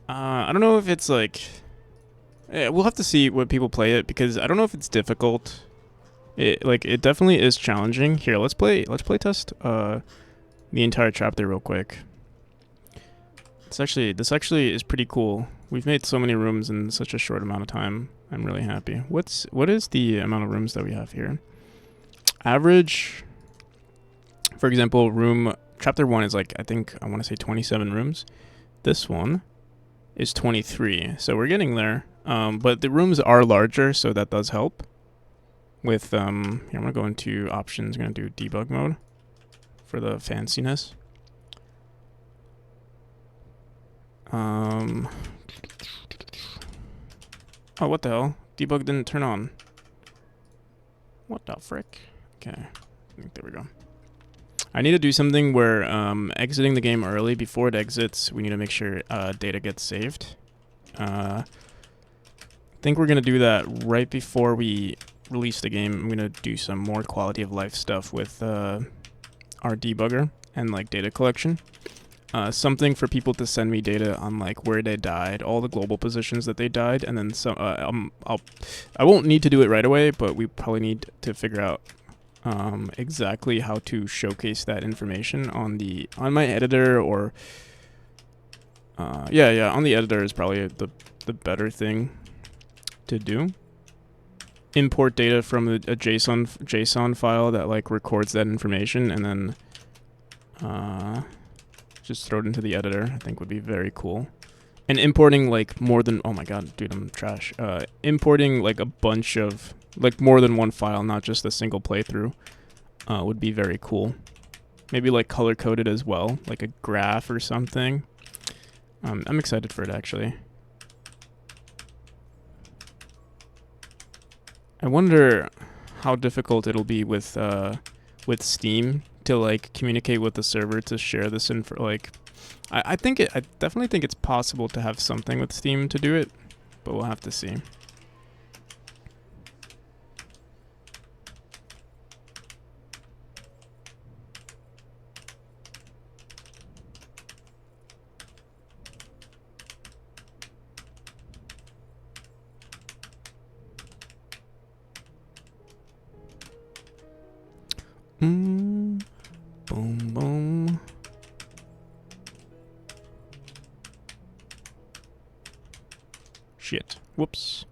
I don't know if it's like... Yeah, we'll have to see what people play it, because I don't know if it's difficult. It definitely is challenging. Here, let's play test the entire chapter real quick. This actually is pretty cool. We've made so many rooms in such a short amount of time. I'm really happy. What is the amount of rooms that we have here? Average, for example, room chapter 1 is like, I want to say 27 rooms. This one is 23. So we're getting there. But the rooms are larger, so that does help. With here, I'm gonna go into options. I'm gonna do debug mode for the fanciness. Oh, what the hell? Debug didn't turn on. What the frick? Okay, there we go. I need to do something where exiting the game early, before it exits, we need to make sure data gets saved. I think we're gonna do that right before we release the game. I'm gonna do some more quality of life stuff with our debugger and like data collection. Something for people to send me data on like where they died, all the global positions that they died, and then some. I won't need to do it right away, but we probably need to figure out exactly how to showcase that information on my editor, or on the editor is probably the better thing to do. Import data from a JSON file that like records that information, and then just throw it into the editor. I think would be very cool. And importing like more than, oh my god, dude, I'm trash. Importing like a bunch of, like more than one file, not just a single playthrough, would be very cool. Maybe like color coded as well, like a graph or something. I'm excited for it actually. I wonder how difficult it'll be with Steam to like communicate with the server to share this info. Like, I definitely think it's possible to have something with Steam to do it, but we'll have to see. Boom, boom. Shit. Whoops.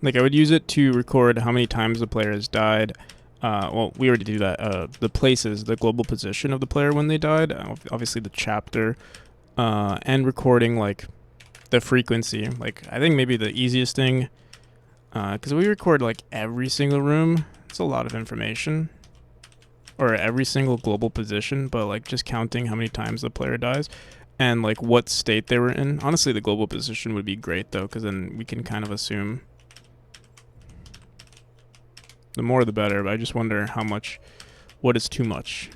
Like, I would use it to record how many times the player has died. Well, we already do that. The places, the global position of the player when they died. Obviously the chapter. And recording, like, the frequency. Like, I think maybe the easiest thing... because we record, like, every single room. It's a lot of information. Or every single global position, but, like, just counting how many times the player dies. And, like, what state they were in. Honestly, the global position would be great, though, because then we can kind of assume... The more the better, but I just wonder how much... What is too much?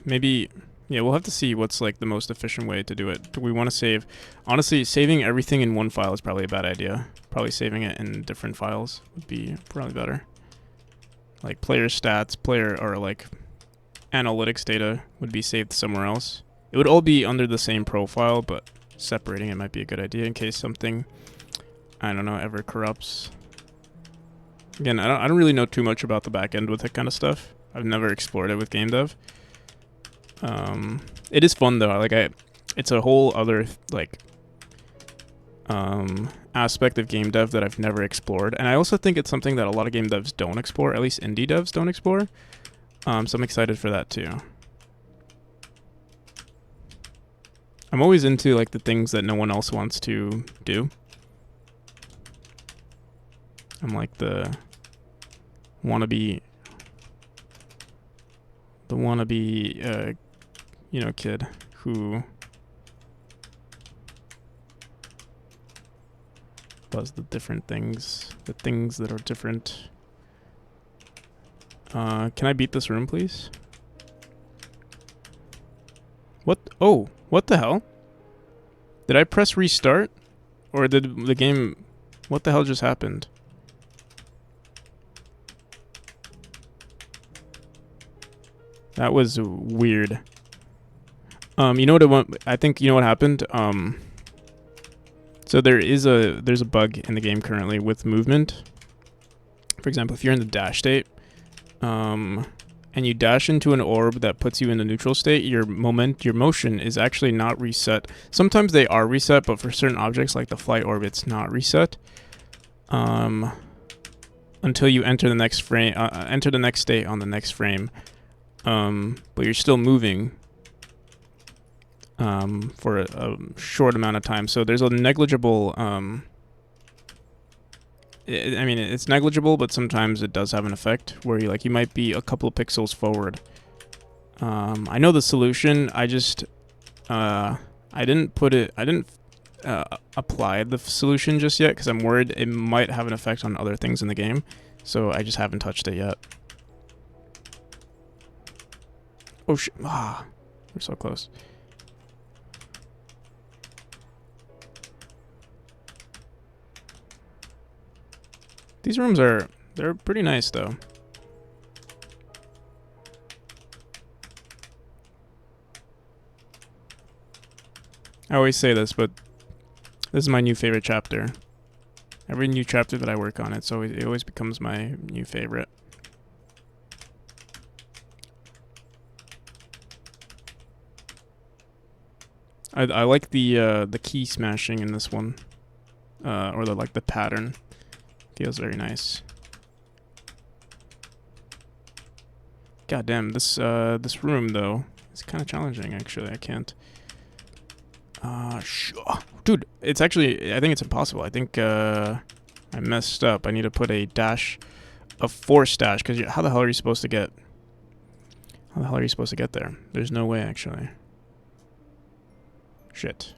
Maybe... Yeah, we'll have to see what's, like, the most efficient way to do it. We want to save... Honestly, saving everything in one file is probably a bad idea. Probably saving it in different files would be probably better. Like, player stats, or, like, analytics data would be saved somewhere else. It would all be under the same profile, but separating it might be a good idea in case something, I don't know, ever corrupts. Again, I don't really know too much about the back end with that kind of stuff. I've never explored it with game dev. It is fun though. Like, it's a whole other like aspect of game dev that I've never explored, and I also think it's something that a lot of game devs don't explore. At least indie devs don't explore. So I'm excited for that too. I'm always into like the things that no one else wants to do. I'm like the wannabe, you know, kid who does the different things, the things that are different. Can I beat this room, please? What? Oh, what the hell? Did I press restart? Or did the game... What the hell just happened? That was weird. You know what I think you know what happened? So there's a bug in the game currently with movement. For example, if you're in the dash state, and you dash into an orb that puts you in the neutral state, your motion is actually not reset. Sometimes they are reset, but for certain objects like the flight orb, it's not reset. Until you enter the next frame, enter the next state on the next frame. But you're still moving for a short amount of time. So there's a negligible, I mean, it's negligible, but sometimes it does have an effect where you might be a couple of pixels forward. I know the solution. I just, I didn't apply the solution just yet because I'm worried it might have an effect on other things in the game. So I just haven't touched it yet. Oh shit! Ah, we're so close. These rooms they're pretty nice though. I always say this, but this is my new favorite chapter. Every new chapter that I work on, it always becomes my new favorite. I like the key smashing in this one, or the pattern. Feels very nice. God damn, this room though is kind of challenging. Actually, I can't. Dude, it's actually, I think it's impossible. I think I messed up. I need to put a dash, a force dash, because how the hell are you supposed to get? How the hell are you supposed to get there? There's no way, actually. Shit.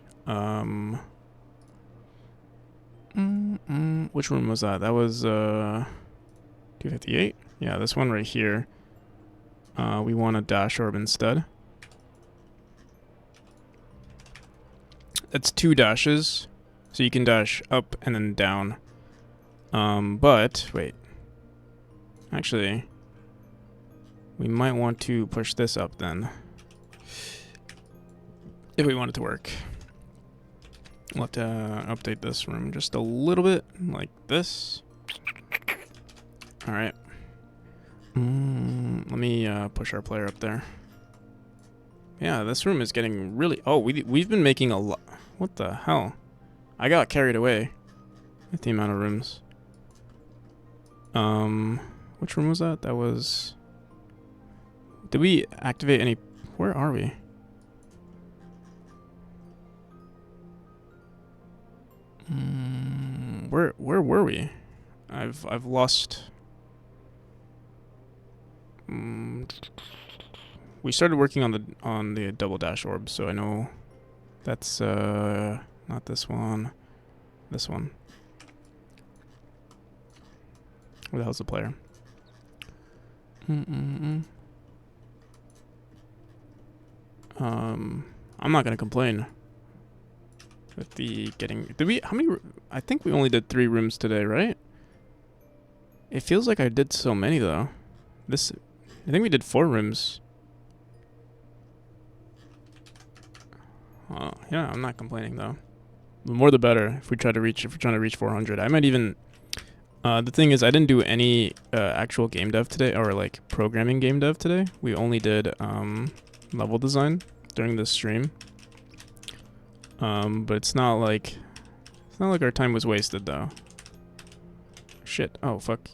Which room was that? That was 258. Yeah, this one right here. We want a dash orb instead. It's 2 dashes, so you can dash up and then down. But wait. Actually, we might want to push this up then, if we want it to work. We'll have to update this room just a little bit, like this. All right. Let me push our player up there. Yeah, this room is getting really... Oh, we've been making a lot... What the hell? I got carried away with the amount of rooms. Which room was that? That was... Did we activate any... Where are we? Where were we? I've lost... We started working on the double dash orb, so I know that's not this one. This one. Where the hell's the player? I'm not gonna complain with the getting. Did we? How many? I think we only did 3 rooms today, right? It feels like I did so many though. This, I think we did 4 rooms. Yeah, I'm not complaining though. The more the better. If we're trying to reach 400, I might even. The thing is, I didn't do any actual game dev today, or like programming game dev today. We only did level design during this stream. But it's not like our time was wasted though. Shit. Oh fuck.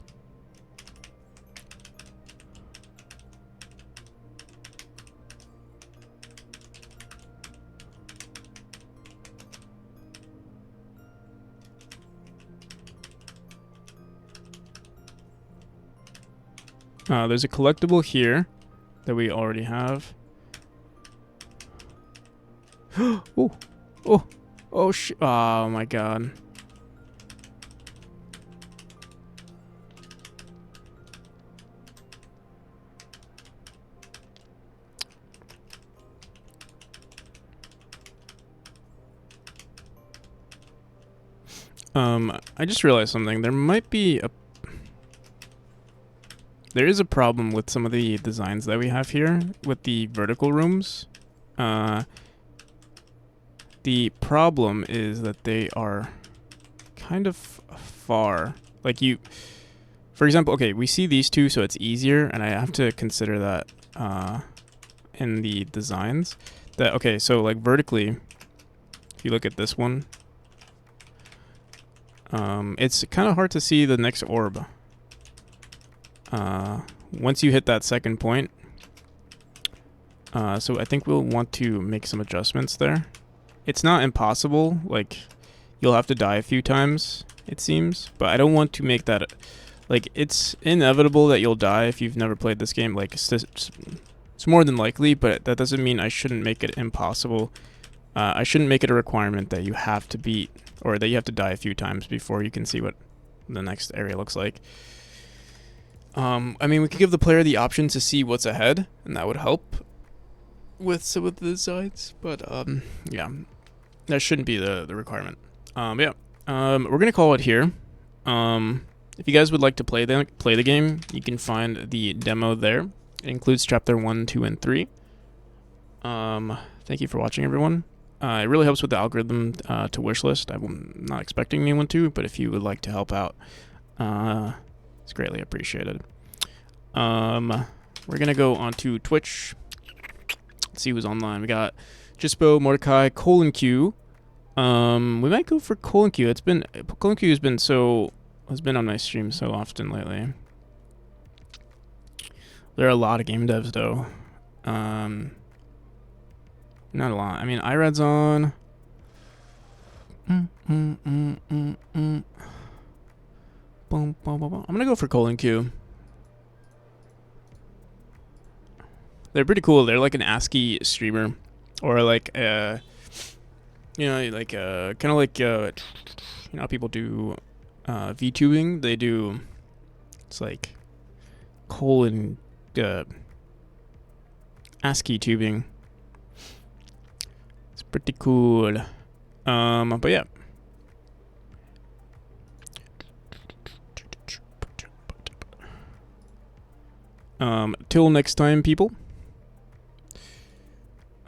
There's a collectible here that we already have. Oh, shit! Oh my god. I just realized something. There is a problem with some of the designs that we have here with the vertical rooms. The problem is that they are kind of far. Like for example, okay, we see these two, so it's easier, and I have to consider that in the designs. Okay, so like vertically, if you look at this one, it's kind of hard to see the next orb. Once you hit that second point. So I think we'll want to make some adjustments there. It's not impossible, like you'll have to die a few times, it seems, but I don't want to make that, like, it's inevitable that you'll die if you've never played this game. Like, it's more than likely, but that doesn't mean I shouldn't make it impossible. I shouldn't make it a requirement that you have to beat, or that you have to die a few times before you can see what the next area looks like. I mean, we could give the player the option to see what's ahead, and that would help with some of the designs, but yeah, that shouldn't be the requirement. Yeah, we're gonna call it here. If you guys would like to play the game, you can find the demo there. It includes chapter 1, 2, and 3. Thank you for watching, everyone. It really helps with the algorithm to wishlist. I'm not expecting anyone to, but if you would like to help out, it's greatly appreciated. We're gonna go onto Twitch. Let's see who's online. We got Jispo, Mordecai, Colin Q. We might go for Colin Q. Colin Q has been on my stream so often lately. There are a lot of game devs though. Not a lot. I mean, IRAD's on. Boom, boom, boom, boom. I'm gonna go for Colon Q. They're pretty cool. They're like an ASCII streamer, or like kind of like how people do VTubing. They do. It's like colon ASCII tubing. It's pretty cool. But yeah. Till next time, people.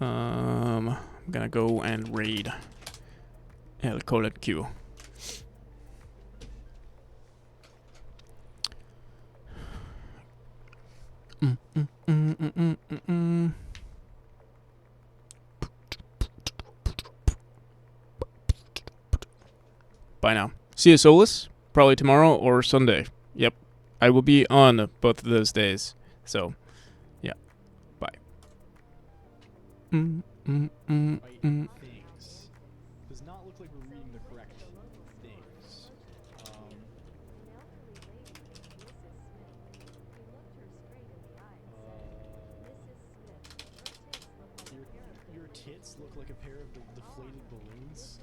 I'm gonna go and raid El Colon Q. Bye now. See you, Solus. Probably tomorrow or Sunday. Yep. I will be on both of those days. So, yeah. Bye. Things. Does not look like we're reading the correct things. Your tits look like a pair of deflated balloons.